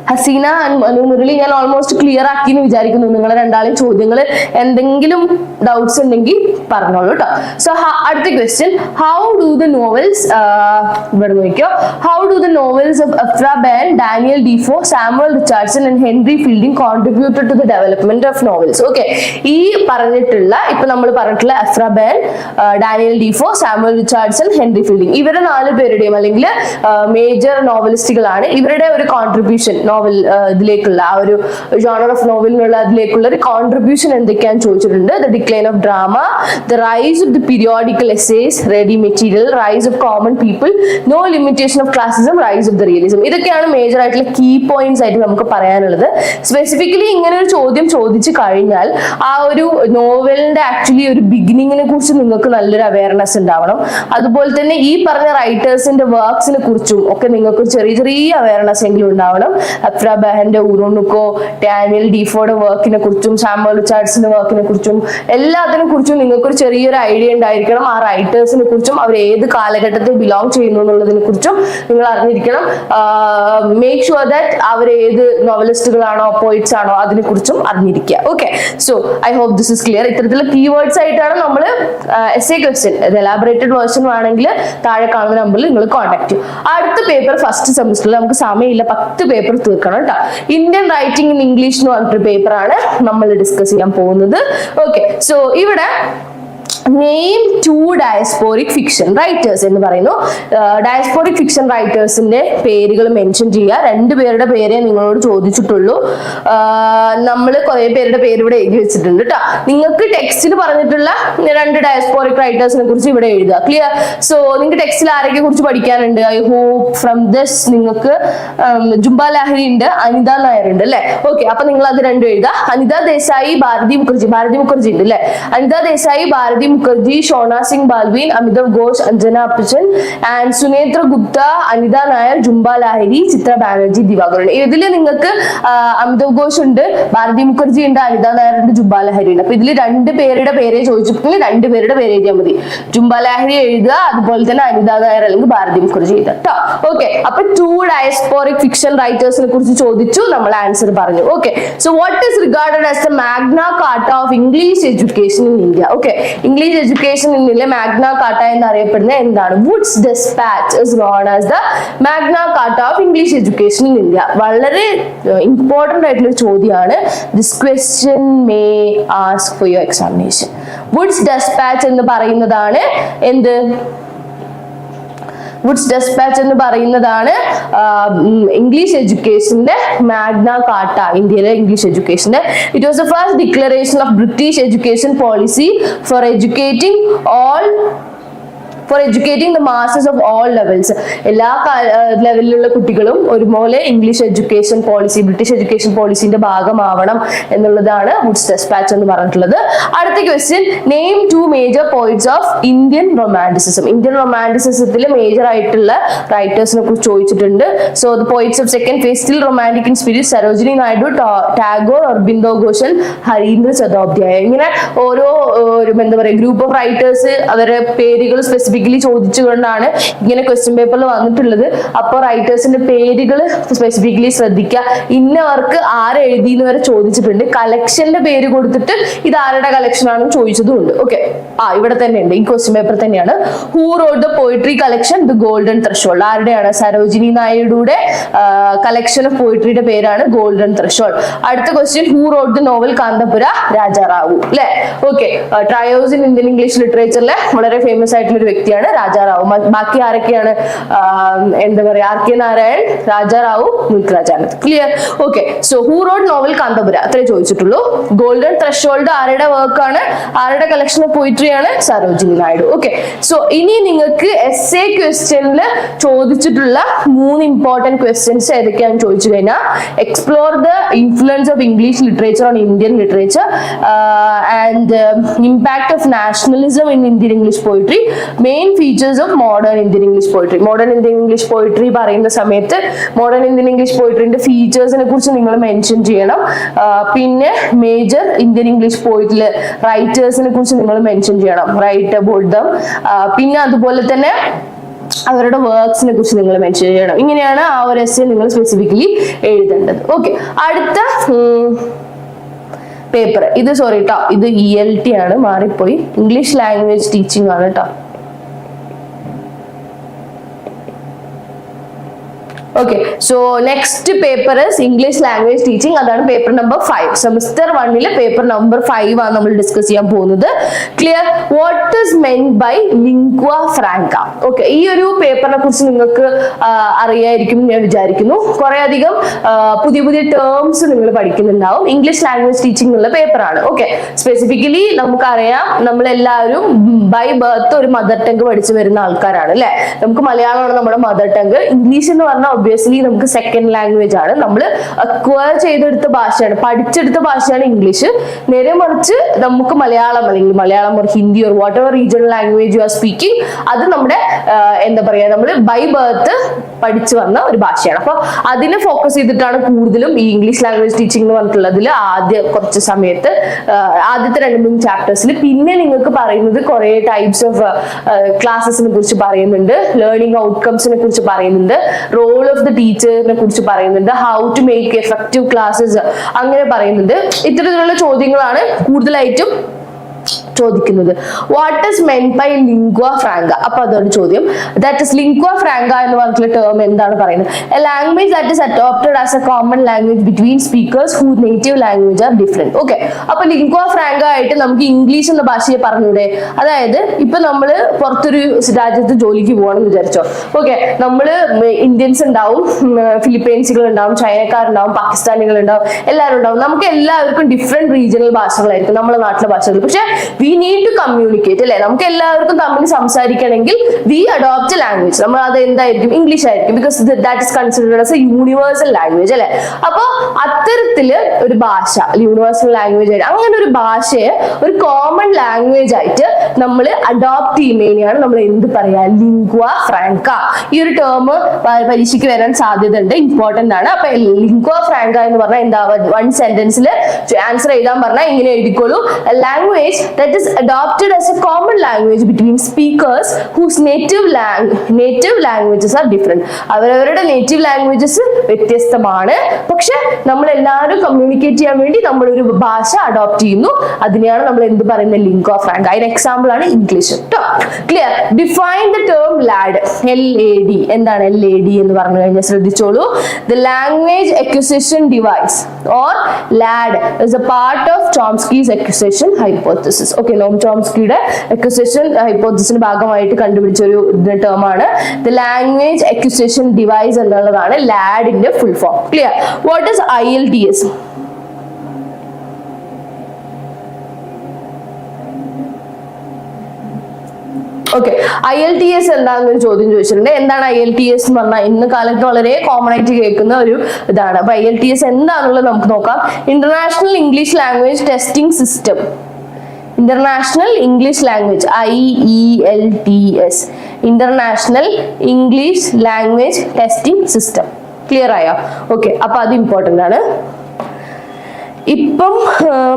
ഹസീന അനു മുരളി ഞാൻ ഓൾമോസ്റ്റ് ക്ലിയർ ആക്കി എന്ന് വിചാരിക്കുന്നു. നിങ്ങളെ രണ്ടാളെയും ചോദ്യങ്ങൾ എന്തെങ്കിലും ഡൗട്ട്സ് ഉണ്ടെങ്കിൽ പറഞ്ഞോളൂ കേട്ടോ. സോ അടുത്ത question, how do the novels, ഇവിടെ നോക്കിയോ, how do the novels of Aphra Behn, Daniel Defoe, Samuel Richardson and Henry Fielding contributed to the development of novels? Okay, ഈ പറഞ്ഞിട്ടുള്ള ഇപ്പൊ നമ്മൾ പറഞ്ഞിട്ടുള്ള Aphra Behn, Daniel Defoe, Samuel Richardson, Henry Fielding, ഇവരുടെ 4 പേരുടെയും അല്ലെങ്കിൽ മേജർ നോവലിസ്റ്റുകളാണ്. ഇവരുടെ ഒരു കോൺട്രിബ്യൂഷൻ നോവൽ ഇതിലേക്കുള്ള ആ ഒരു ജോണർ ഓഫ് നോവലിനുള്ള അതിലേക്കുള്ള ഒരു കോൺട്രിബ്യൂഷൻ എന്തൊക്കെയാന്ന് ചോദിച്ചിട്ടുണ്ട്. The decline of drama, the rise of the periodical essays, ready material, rise of common people, no limitation of classism, rise of the realism. ഇതൊക്കെയാണ് മേജർ ആയിട്ടുള്ള കീ പോയിന്റ്സ് ആയിട്ട് നമുക്ക് പറയാനുള്ളത്. സ്പെസിഫിക്കലി ഇങ്ങനെ ഒരു ചോദ്യം ചോദിച്ചു കഴിഞ്ഞാൽ ആ ഒരു നോവലിന്റെ ആക്ച്വലി ഒരു ബിഗിനിങ്ങിനെ കുറിച്ച് നിങ്ങൾക്ക് നല്ലൊരു അവയർനെസ് ഉണ്ടാവണം. അതുപോലെ തന്നെ ഈ പറഞ്ഞ റൈറ്റേഴ്സിന്റെ വർക്ക്സിനെ കുറിച്ചും ഒക്കെ നിങ്ങൾക്ക് ചെറിയ അവയർനെസ് എങ്കിലും ഉണ്ടാവണം. എഫ്ര ബേണിന്റെ ഉറുണുക്കോ, ഡാനിയൽ ഡിഫോയുടെ വർക്കിനെ കുറിച്ചും സാമുവൽ റിച്ചാർഡ്സിന്റെ വർക്കിനെ കുറിച്ചും എല്ലാത്തിനെ കുറിച്ചും നിങ്ങൾക്കൊരു ചെറിയൊരു ഐഡിയ ഉണ്ടായിരിക്കണം. ആ റൈറ്റേഴ്സിനെ കുറിച്ചും അവർ ഏത് കാലഘട്ടത്തിൽ ബിലോങ് ചെയ്യുന്നു എന്നുള്ളതിനെ കുറിച്ചും നിങ്ങൾ അറിഞ്ഞിരിക്കണം. മേക്ക് ഷുവർ ദാറ്റ് അവർ ഏത് നോവലിസ്റ്റുകളാണോ പോയിറ്റ്സ് ആണോ അതിനെ കുറിച്ചും അറിഞ്ഞിരിക്കുക. Okay, so I hope this is clear. ഇത്തരത്തിലുള്ള കീവേഡ്സ് ആയിട്ടാണ് നമ്മൾ എസ്സേ ക്വസ്റ്റ്യൻ, എലാബറേറ്റഡ് വേർഷൻ ആണെങ്കിൽ താഴെ കാണുന്ന നമ്പറിൽ നിങ്ങൾ കോൺടാക്ട് ചെയ്യും. അടുത്ത പേപ്പർ ഫസ്റ്റ് സെമസ്റ്ററിൽ നമുക്ക് സമയമില്ല, 10 പേപ്പർ തീർക്കണം കേട്ടോ. ഇന്ത്യൻ റൈറ്റിംഗ് ഇൻ ഇംഗ്ലീഷ് എന്ന് പറഞ്ഞിട്ടൊരു പേപ്പറാണ് നമ്മൾ ഡിസ്കസ് ചെയ്യാൻ പോകുന്നത്. ഓക്കെ, സോ ഇവിടെ name two diasporic fiction writers എന്ന് പറയുന്നു. ഡയസ്പോറിക് ഫിക്ഷൻ റൈറ്റേഴ്സിന്റെ പേരുകൾ മെൻഷൻ ചെയ്യുക. രണ്ടുപേരുടെ പേരെ നിങ്ങളോട് ചോദിച്ചിട്ടുള്ളൂ. നമ്മൾ കുറെ പേരുടെ പേര് ഇവിടെ എഴുതി വെച്ചിട്ടുണ്ട് കേട്ടോ. നിങ്ങൾക്ക് ടെക്സ്റ്റിൽ പറഞ്ഞിട്ടുള്ള 2 ഡയസ്പോറിക് റൈറ്റേഴ്സിനെ കുറിച്ച് ഇവിടെ എഴുതുക. ക്ലിയർ? സോ നിങ്ങൾക്ക് ടെക്സ്റ്റിൽ ആരൊക്കെ കുറിച്ച് പഠിക്കാനുണ്ട്? ഐ ഹോപ്പ് ഫ്രം ദിസ് നിങ്ങൾക്ക് ജുംബ ലാഹിരി ഉണ്ട്, അനിത നായർ ഉണ്ട് അല്ലെ? ഓക്കെ, അപ്പൊ നിങ്ങൾ അത് രണ്ടും എഴുതുക. അനിത ദേശായി, ഭാരതി മുഖർജി ഉണ്ട് അല്ലെ? അനിത ദേശായി, ഭാരതി മുഖർജി, ഷോണ സിംഗ് ബാൽവീൻ, അമിതാവ് ഘോഷ്, അഞ്ജന അപ്പച്ചൻ ആൻഡ് സുനേത്ര ഗുപ്ത, അനിത നായർ, ജുംബ ലാഹിരി, ചിത്ര ബാനർജി, ദിവാകർ ഉണ്ട്. ഇതില് നിങ്ങൾക്ക് അമിതാവ് ഘോഷ് ഉണ്ട്, ഭാരതി മുഖർജി ഉണ്ട്, അനിത നായർ ഉണ്ട്, ജുംബ ലാഹിരി ഉണ്ട്. അപ്പൊ ഇതില് 2 പേരുടെ പേരെ ചോദിച്ചിട്ടുണ്ടെങ്കിൽ 2 പേരുടെ പേര് എഴുതിയാൽ മതി. ജുംബ ലാഹിരി എഴുതുക, അതുപോലെ തന്നെ അനിത നായർ അല്ലെങ്കിൽ ഭാരതി മുഖർജി എഴുതുക കേട്ടോ. ഓക്കെ, അപ്പൊ 2 ഡയസ്പോറിക് ഫിക്ഷൻ റൈറ്റേഴ്സിനെ കുറിച്ച് ചോദിച്ചു, നമ്മൾ ആൻസർ പറഞ്ഞു. Okay, so what is regarded as the Magna Carta of English education in India? Okay, English education ഇന്ത്യയിലെ മാഗ്ന കാർട്ട എന്നറിയപ്പെടുന്ന എന്താണ്? Wood's despatch is known as the Magna Carta of English education in India. വളരെ ഇമ്പോർട്ടന്റ് ആയിട്ടുള്ള ചോദ്യമാണ്. This question may ask for your examination. Wood's despatch എന്ന് പറയുന്നതാണ് എന്ത്? വുഡ്സ് ഡെസ്പാച്ച് എന്ന് പറയുന്നതാണ് ഇംഗ്ലീഷ് എഡ്യൂക്കേഷന്റെ മാഗ്ന കാർട്ട, ഇന്ത്യയിലെ ഇംഗ്ലീഷ് എഡ്യൂക്കേഷന്റെ. It was the first declaration of British education policy for educating the masses of all levels. എല്ലാ ലെവലിലുള്ള കുട്ടികളും ഒരുപോലെ English education policy, British education പോളിസിന്റെ ഭാഗമാവണം എന്നുള്ളതാണ് വുഡ്സ് ഡെസ്പാച്ച് എന്ന് പറഞ്ഞിട്ടുള്ളത്. അടുത്ത question, name 2 major poets of Indian romanticism. Indian റൊമാൻറ്റിസിസത്തിൽ മേജർ ആയിട്ടുള്ള റൈറ്റേഴ്സിനെ കുറിച്ച് ചോദിച്ചിട്ടുണ്ട്. So the poets of second phase still romantic in spirit, Sarojini Naidu, Tagore, Aurobindo Ghoshal, Harindra Chattopadhyay. ഇങ്ങനെ ഓരോ എന്താ പറയുക ഗ്രൂപ്പ് ഓഫ് റൈറ്റേഴ്സ് അവരുടെ പേരുകൾ സ്പെസിഫിക് ചോദിച്ചുകൊണ്ടാണ് ഇങ്ങനെ ക്വസ്റ്റ്യൻ പേപ്പറിൽ വന്നിട്ടുള്ളത്. അപ്പൊ റൈറ്റേഴ്സിന്റെ പേരുകൾ സ്പെസിഫിക്കലി ശ്രദ്ധിക്കുക. ഇന്നവർക്ക് ആരെ എഴുതിയെന്ന് വരെ ചോദിച്ചിട്ടുണ്ട്. കളക്ഷന്റെ പേര് കൊടുത്തിട്ട് ഇത് ആരുടെ കളക്ഷൻ ആണെന്ന് ചോദിച്ചതും ഉണ്ട്. ഓക്കെ, ഇവിടെ തന്നെ ഉണ്ട്, ഈ ക്വസ്റ്റ്യൻ പേപ്പർ തന്നെയാണ്. Who wrote the poetry collection the golden threshold? ആരുടെയാണ്? Sarojini നായിഡുയുടെ collection of പോയിട്രിയുടെ പേരാണ് ഗോൾഡൻ ത്രഷോൾഡ്. അടുത്ത question, who wrote the novel Kanthapura? Rajarao അല്ലെ? Okay, triose in Indian English ലിറ്ററേച്ചറിലെ വളരെ ഫേമസ് ആയിട്ടുള്ള ഒരു വ്യക്തിയാണ് രാജാറാവു. ബാക്കി ആരൊക്കെയാണ്? എന്താ പറയാ, ആർ കെ നാരായൺ, രാജാറാവു, മുൽക്ക് Rajanand. Clear? Okay, so who wrote novel Kanthapura അത്രേ ചോദിച്ചിട്ടുള്ളൂ. ഗോൾഡൻ ത്രഷോൾഡ് ആരുടെ വർക്കാണ്? ആരുടെ കളക്ഷൻ ഓഫ് പോയിട്രി ആണ്? സരോജിനി നായിഡു. ഓക്കെ, സോ ഇനി നിങ്ങൾക്ക് എസ്എ ക്വസ്റ്റ്യനിൽ ചോദിച്ചിട്ടുള്ള 3 ഇമ്പോർട്ടന്റ് ക്വസ്റ്റ്യൻസ് ഏതൊക്കെയാണെന്ന് ചോദിച്ചു കഴിഞ്ഞാൽ, explore the influence of English literature on Indian literature and impact of nationalism in Indian English poetry, main features of modern Indian English poetry. Modern Indian English poetry പറയുന്ന സമയത്ത് മോഡേൺ ഇന്ത്യൻ ഇംഗ്ലീഷ് പോയിട്രിന്റെ ഫീച്ചേഴ്സിനെ കുറിച്ച് നിങ്ങൾ മെൻഷൻ ചെയ്യണം. പിന്നെ മേജർ ഇന്ത്യൻ ഇംഗ്ലീഷ് പോയിട്രിയിലെ റൈറ്റേഴ്സിനെ കുറിച്ച് നിങ്ങൾ മെൻഷൻ ചെയ്യണം. Write about them. പിന്നെ അതുപോലെ തന്നെ അവരുടെ വർക്ക്സിനെ കുറിച്ച് നിങ്ങൾ മെൻഷൻ ചെയ്യണം. ഇങ്ങനെയാണ് ആ ഒരു എസ്സേ നിങ്ങൾ സ്പെസിഫിക്കലി എഴുതേണ്ടത്. ഓക്കെ, അടുത്ത പേപ്പർ ഇത് സോറി കേട്ടോ, ഇത് ELT ആണ്, മാറിപ്പോയി. ഇംഗ്ലീഷ് ലാംഗ്വേജ് ടീച്ചിങ് ആണ് കേട്ടോ. Okay, so next paper is English language teaching. അതാണ് paper number 5. Semester 1 paper number 5 ആണ് നമ്മൾ ഡിസ്കസ് ചെയ്യാൻ പോകുന്നത്. Clear? What is meant by lingua franca? Okay, ഈ ഒരു പേപ്പറിനെ കുറിച്ച് നിങ്ങൾക്ക് അറിയായിരിക്കും ഞാൻ വിചാരിക്കുന്നു. കുറെ അധികം പുതിയ പുതിയ ടേംസ് നിങ്ങൾ പഠിക്കുന്നുണ്ടാവും. ഇംഗ്ലീഷ് ലാംഗ്വേജ് ടീച്ചിങ് ഉള്ള പേപ്പറാണ്. ഓക്കെ, സ്പെസിഫിക്കലി നമുക്കറിയാം, നമ്മളെല്ലാവരും ബൈ ബർത്ത് ഒരു മദർ ടങ് പഠിച്ചു വരുന്ന ആൾക്കാരാണ് അല്ലെ? നമുക്ക് മലയാളമാണ് നമ്മുടെ മദർ ടങ്. ഇംഗ്ലീഷ് എന്ന് പറഞ്ഞാൽ ഒബ്വിയസ്ലി നമുക്ക് സെക്കൻഡ് ലാംഗ്വേജ് ആണ്. നമ്മൾ അക്വയർ ചെയ്തെടുത്ത ഭാഷയാണ്, പഠിച്ചെടുത്ത ഭാഷയാണ് ഇംഗ്ലീഷ്. നേരെ മറിച്ച് നമുക്ക് മലയാളം അല്ലെങ്കിൽ Malayalam or Hindi or what ever regional language you are speaking, അത് നമ്മുടെ എന്താ പറയാ, നമ്മൾ ബൈ ബർത്ത് പഠിച്ചു വന്ന ഒരു ഭാഷയാണ്. അപ്പൊ അതിനെ ഫോക്കസ് ചെയ്തിട്ടാണ് കൂടുതലും ഈ ഇംഗ്ലീഷ് ലാംഗ്വേജ് ടീച്ചിങ് എന്ന് പറഞ്ഞിട്ടുള്ളതിൽ ആദ്യ കുറച്ച് സമയത്ത് ആദ്യത്തെ 2-3 ചാപ്റ്റേഴ്സിൽ. പിന്നെ നിങ്ങൾക്ക് പറയുന്നത് കുറെ ടൈപ്സ് ഓഫ് ക്ലാസ്സസിനെ കുറിച്ച് പറയുന്നുണ്ട്, ലേണിംഗ് ഔട്ട്കംസിനെ കുറിച്ച് പറയുന്നുണ്ട്, റോൾ ഓഫ് ദ ടീച്ചറിനെ കുറിച്ച് പറയുന്നുണ്ട്, how to make effective classes അങ്ങനെ പറയുന്നുണ്ട്. ഇത്തരത്തിലുള്ള ചോദ്യങ്ങളാണ് കൂടുതലായിട്ടും ചോദിക്കുന്നത്. What is meant by lingua franca? അപ്പൊ അതൊരു ചോദ്യം. ദാറ്റ് ഇസ് ലിംഗ്വ ഫ്രാങ്ക എന്ന് പറഞ്ഞിട്ടുള്ള ടേം എന്താണ് പറയുന്നത്? A language that is adopted as a common language between speakers who native language are different. Okay, അപ്പൊ ലിംഗ്വ ഫ്രാങ്ക ആയിട്ട് നമുക്ക് ഇംഗ്ലീഷ് എന്ന ഭാഷയെ പറഞ്ഞൂടെ? അതായത് ഇപ്പൊ നമ്മള് പുറത്തൊരു രാജ്യത്ത് ജോലിക്ക് പോകണമെന്ന് വിചാരിച്ചോ. ഓക്കെ, നമ്മള് ഇന്ത്യൻസ് ഉണ്ടാവും, ഫിലിപ്പൈൻസുകൾ ഉണ്ടാവും, ചൈനക്കാരുണ്ടാവും, പാകിസ്ഥാനികൾ ഉണ്ടാവും, എല്ലാവരും ഉണ്ടാവും. നമുക്ക് എല്ലാവർക്കും ഡിഫറെന്റ് റീജിയണൽ ഭാഷകളായിരിക്കും നമ്മുടെ നാട്ടിലെ ഭാഷകൾ. പക്ഷെ വി നീഡ് ടു കമ്മ്യൂണിക്കേറ്റ് അല്ലെ? നമുക്ക് എല്ലാവർക്കും തമ്മിൽ സംസാരിക്കണമെങ്കിൽ വി അഡോപ്റ്റ് ലാംഗ്വേജ്. നമ്മൾ അത് എന്തായിരിക്കും? ഇംഗ്ലീഷ് ആയിരിക്കും. Because that is considered as A universal language അല്ലെ? അപ്പൊ അത്തരത്തില് ഒരു ഭാഷ യൂണിവേഴ്സൽ ലാംഗ്വേജ് ആയിട്ട്, അങ്ങനെ ഒരു ഭാഷയെ ഒരു കോമൺ ലാംഗ്വേജ് ആയിട്ട് നമ്മൾ അഡോപ്റ്റ് ചെയ്യുന്നതിനെയാണ് നമ്മൾ എന്ത് പറയാ? ലിംഗ്വ ഫ്രാങ്ക. ഈ ഒരു ടേം പരീക്ഷയ്ക്ക് വരാൻ സാധ്യത ഉണ്ട്, ഇമ്പോർട്ടന്റ് ആണ്. അപ്പൊ ലിംഗ്വ ഫ്രാങ്ക എന്ന് പറഞ്ഞാൽ എന്താ? വൺ സെന്റൻസിൽ ആൻസർ എഴുതാൻ പറഞ്ഞാൽ ഇങ്ങനെ എഴുതിക്കോളൂ. Language that is adopted as a common language between speakers whose native languages are different. അവരവരുടെ നേറ്റീവ് ലാംഗ്വേജസ് വ്യത്യസ്തമാണ്, പക്ഷെ നമ്മൾ എല്ലാവരും കമ്മ്യൂണിക്കേറ്റ് ചെയ്യാൻ വേണ്ടി നമ്മൾ ഒരു ഭാഷ അഡോപ്റ്റ് ചെയ്യുന്നു. അതിനെയാണ് നമ്മൾ എന്ത് പറയുന്നത്? Lingua franca. അതിന് എക്സാമ്പിൾ ആണ് English. Clear? Define the term LAD. LAD എന്താണ്? LAD എന്ന് പറഞ്ഞു കഴിഞ്ഞാൽ ശ്രദ്ധിച്ചോളൂ. The language acquisition device or LAD is a part of Chomsky's acquisition hypothesis. Okay, Noam ചോംസ്കിയുടെ acquisition hypothesis ഭാഗമായിട്ട് കണ്ടുപിടിച്ച ഒരു ടേം ആണ്. The language acquisition device എന്നുള്ളതാണ് ലാഡിന്റെ full form. Clear? What is ILTS? Okay, ILTS എന്താണെന്നൊരു ചോദ്യം ചോദിച്ചിട്ടുണ്ട്. എന്താണ് ILTS എന്ന് പറഞ്ഞാൽ ഇന്ന് കാലത്ത് വളരെ കോമൺ ആയിട്ട് കേൾക്കുന്ന ഒരു ഇതാണ്. അപ്പൊ ILTS എന്താണെന്നുള്ളത് നമുക്ക് നോക്കാം. International English language testing system. International English language, IELTS, international English language testing system. Clear ആയോ? ഓക്കെ, അപ്പൊ അത് ഇമ്പോർട്ടന്റ് ആണ്. ഇപ്പം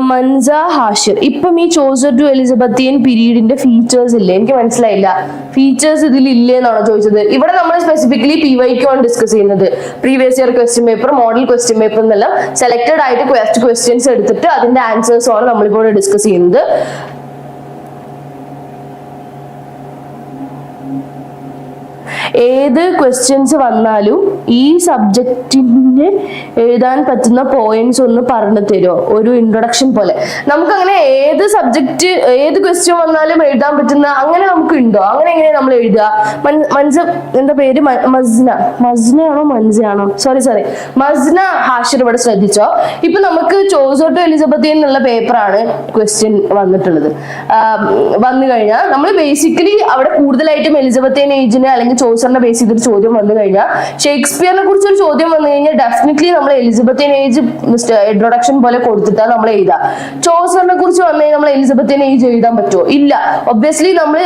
മൻസ ഹാഷിർ, ഇപ്പം ഈ ചോസർ ടു എലിസബത്തിയൻ പീരീഡിന്റെ ഫീച്ചേഴ്സ് ഇല്ലേ? എനിക്ക് മനസ്സിലായില്ല. ഫീച്ചേഴ്സ് ഇതിൽ ഇല്ലേ എന്നാണോ ചോദിച്ചത്? ഇവിടെ നമ്മൾ സ്പെസിഫിക്കലി PYQ ആണ് ഡിസ്കസ് ചെയ്യുന്നത്. Previous year question paper, model question paper എന്നെല്ലാം സെലക്ടഡ് ആയിട്ട് ക്വസ്റ്റ്യൻസ് എടുത്തിട്ട് അതിന്റെ ആൻസേഴ്സ് ആണ് നമ്മളിപ്പോൾ ഡിസ്കസ് ചെയ്യുന്നത്. ഏത് ക്വസ്റ്റ്യൻസ് വന്നാലും ഈ സബ്ജക്റ്റിന് എഴുതാൻ പറ്റുന്ന പോയിന്റ്സ് ഒന്ന് പറഞ്ഞു തരുമോ? ഒരു ഇൻട്രൊഡക്ഷൻ പോലെ. നമുക്കങ്ങനെ ഏത് സബ്ജക്റ്റ് ഏത് ക്വസ്റ്റ്യൻ വന്നാലും എഴുതാൻ പറ്റുന്ന അങ്ങനെ നമുക്ക് ഉണ്ടോ? അങ്ങനെ എങ്ങനെയാ നമ്മൾ എഴുതുക? എന്താ പേര്? മസ്നയാണോ മൻസയാണോ? സോറി മസ്ന ഹാഷിർ ഇവിടെ ശ്രദ്ധിച്ചോ. ഇപ്പൊ നമുക്ക് ചോസർ ടു എലിസബത്തിയൻ എന്നുള്ള പേപ്പറാണ് ക്വസ്റ്റ്യൻ വന്നിട്ടുള്ളത്. വന്നു കഴിഞ്ഞാൽ നമ്മൾ ബേസിക്കലി അവിടെ കൂടുതലായിട്ടും എലിസബത്തിയൻ ഏജിനെ അല്ലെങ്കിൽ ചോസറിനെ ബേസ് ചെയ്തൊരു ചോദ്യം വന്നു കഴിഞ്ഞാൽ, ഷേക്സ്പിയറിനെ കുറിച്ച് ഒരു ചോദ്യം വന്നു കഴിഞ്ഞാൽ ഡെഫിനറ്റ്ലി നമ്മൾ എലിസബത്തിയൻ ഏജ് ഇൻട്രൊഡക്ഷൻ പോലെ കൊടുത്തിട്ടാണ് നമ്മൾ എഴുതുക. ചോസറിനെ കുറിച്ച് വന്നു കഴിഞ്ഞാൽ നമ്മൾ എലിസബത്തിയൻ ഏജ് എഴുതാൻ പറ്റുമോ? ഇല്ല. ഒബ്വിയസ്ലി നമ്മൾ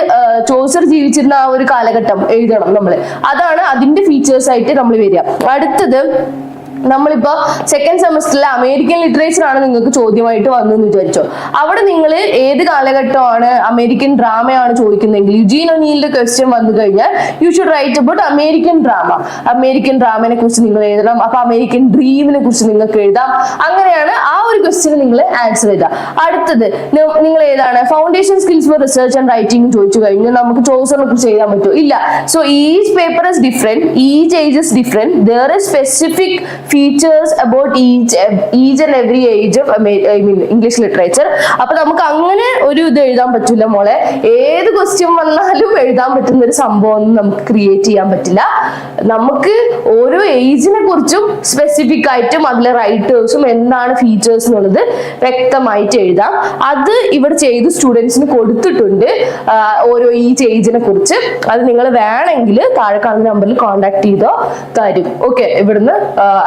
ചോസർ ജീവിച്ചിരുന്ന ആ ഒരു കാലഘട്ടം എഴുതണം നമ്മൾ. അതാണ് അതിന്റെ ഫീച്ചേഴ്സ് ആയിട്ട് നമ്മൾ വരിക. അടുത്തത് നമ്മളിപ്പോ സെക്കൻഡ് സെമസ്റ്ററിൽ അമേരിക്കൻ ലിറ്ററേച്ചർ ആണ് നിങ്ങൾക്ക് ചോദ്യമായിട്ട് വന്നെന്ന് വിചാരിച്ചോ. അവിടെ നിങ്ങൾ ഏത് കാലഘട്ടമാണ് അമേരിക്കൻ ഡ്രാമയാണ് ചോദിക്കുന്നതെങ്കിൽ യുജീൻ ഒനീലിന്റെ ക്വസ്റ്റ്യൻ വന്നു കഴിഞ്ഞാൽ you should write about American drama. American ഡ്രാമനെ കുറിച്ച് നിങ്ങൾ എഴുതണം. അപ്പൊ അമേരിക്കൻ ഡ്രീമിനെ കുറിച്ച് നിങ്ങൾക്ക് എഴുതാം. അങ്ങനെയാണ് ആ ഒരു ക്വസ്റ്റ്യന് നിങ്ങൾ ആൻസർ എഴുതാം. അടുത്തത് നിങ്ങൾ ഏതാണ്? Foundation skills for research and writing ചോദിച്ചു കഴിഞ്ഞാൽ നമുക്ക് ചോസറിനെ കുറിച്ച് എഴുതാൻ പറ്റുമോ? ഇല്ല. So each paper is different, each age is different, there is specific features about each and every age of English literature. അപ്പൊ നമുക്ക് അങ്ങനെ ഒരു ഇത് എഴുതാൻ പറ്റില്ല മോളെ. ഏത് ക്വസ്റ്റ്യൻ വന്നാലും എഴുതാൻ പറ്റുന്ന ഒരു സംഭവം ഒന്നും നമുക്ക് ക്രിയേറ്റ് ചെയ്യാൻ പറ്റില്ല. നമുക്ക് ഓരോ ഏജിനെ കുറിച്ചും സ്പെസിഫിക് ആയിട്ടും അതിലെ റൈറ്റേഴ്സും എന്താണ് ഫീച്ചേഴ്സ് എന്നുള്ളത് വ്യക്തമായിട്ട് എഴുതാം. അത് ഇവിടെ ചെയ്ത് സ്റ്റുഡൻസിന് കൊടുത്തിട്ടുണ്ട്, ഓരോ ഈ ഏജിനെ കുറിച്ച്. അത് നിങ്ങൾ വേണമെങ്കിൽ താഴെ കാണുന്ന നമ്പറിൽ കോൺടാക്ട് ചെയ്തോ തരും. ഓക്കെ, ഇവിടുന്ന്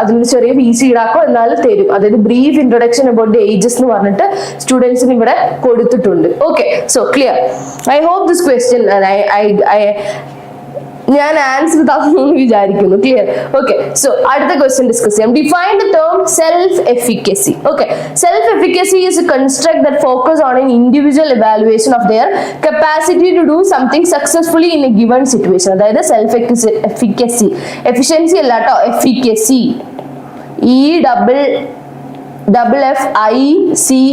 അതിന് ചെറിയ PC ഈടാക്കോ എന്നാലും തരും. അതായത് brief introduction about the ages എന്ന് പറഞ്ഞിട്ട് സ്റ്റുഡൻസിന് ഇവിടെ കൊടുത്തിട്ടുണ്ട്. Okay, so clear. I hope this question ഞാൻ ആൻസർ തന്നു വിചാരിക്കുന്നു. ക്ലിയർ? ഓക്കെ, സോ അടുത്ത ക്വസ്റ്റ്യൻ ഡിസ്കസ് ചെയ്യാം. Define the term self efficacy. Okay, self efficacy is a construct that focus on an individual evaluation of their capacity to do something successfully in a given situation. അതായത് സെൽഫ് എഫിക്കസി, എഫിഷ്യൻസി അല്ല കേട്ടോ, എഫിക്കസി,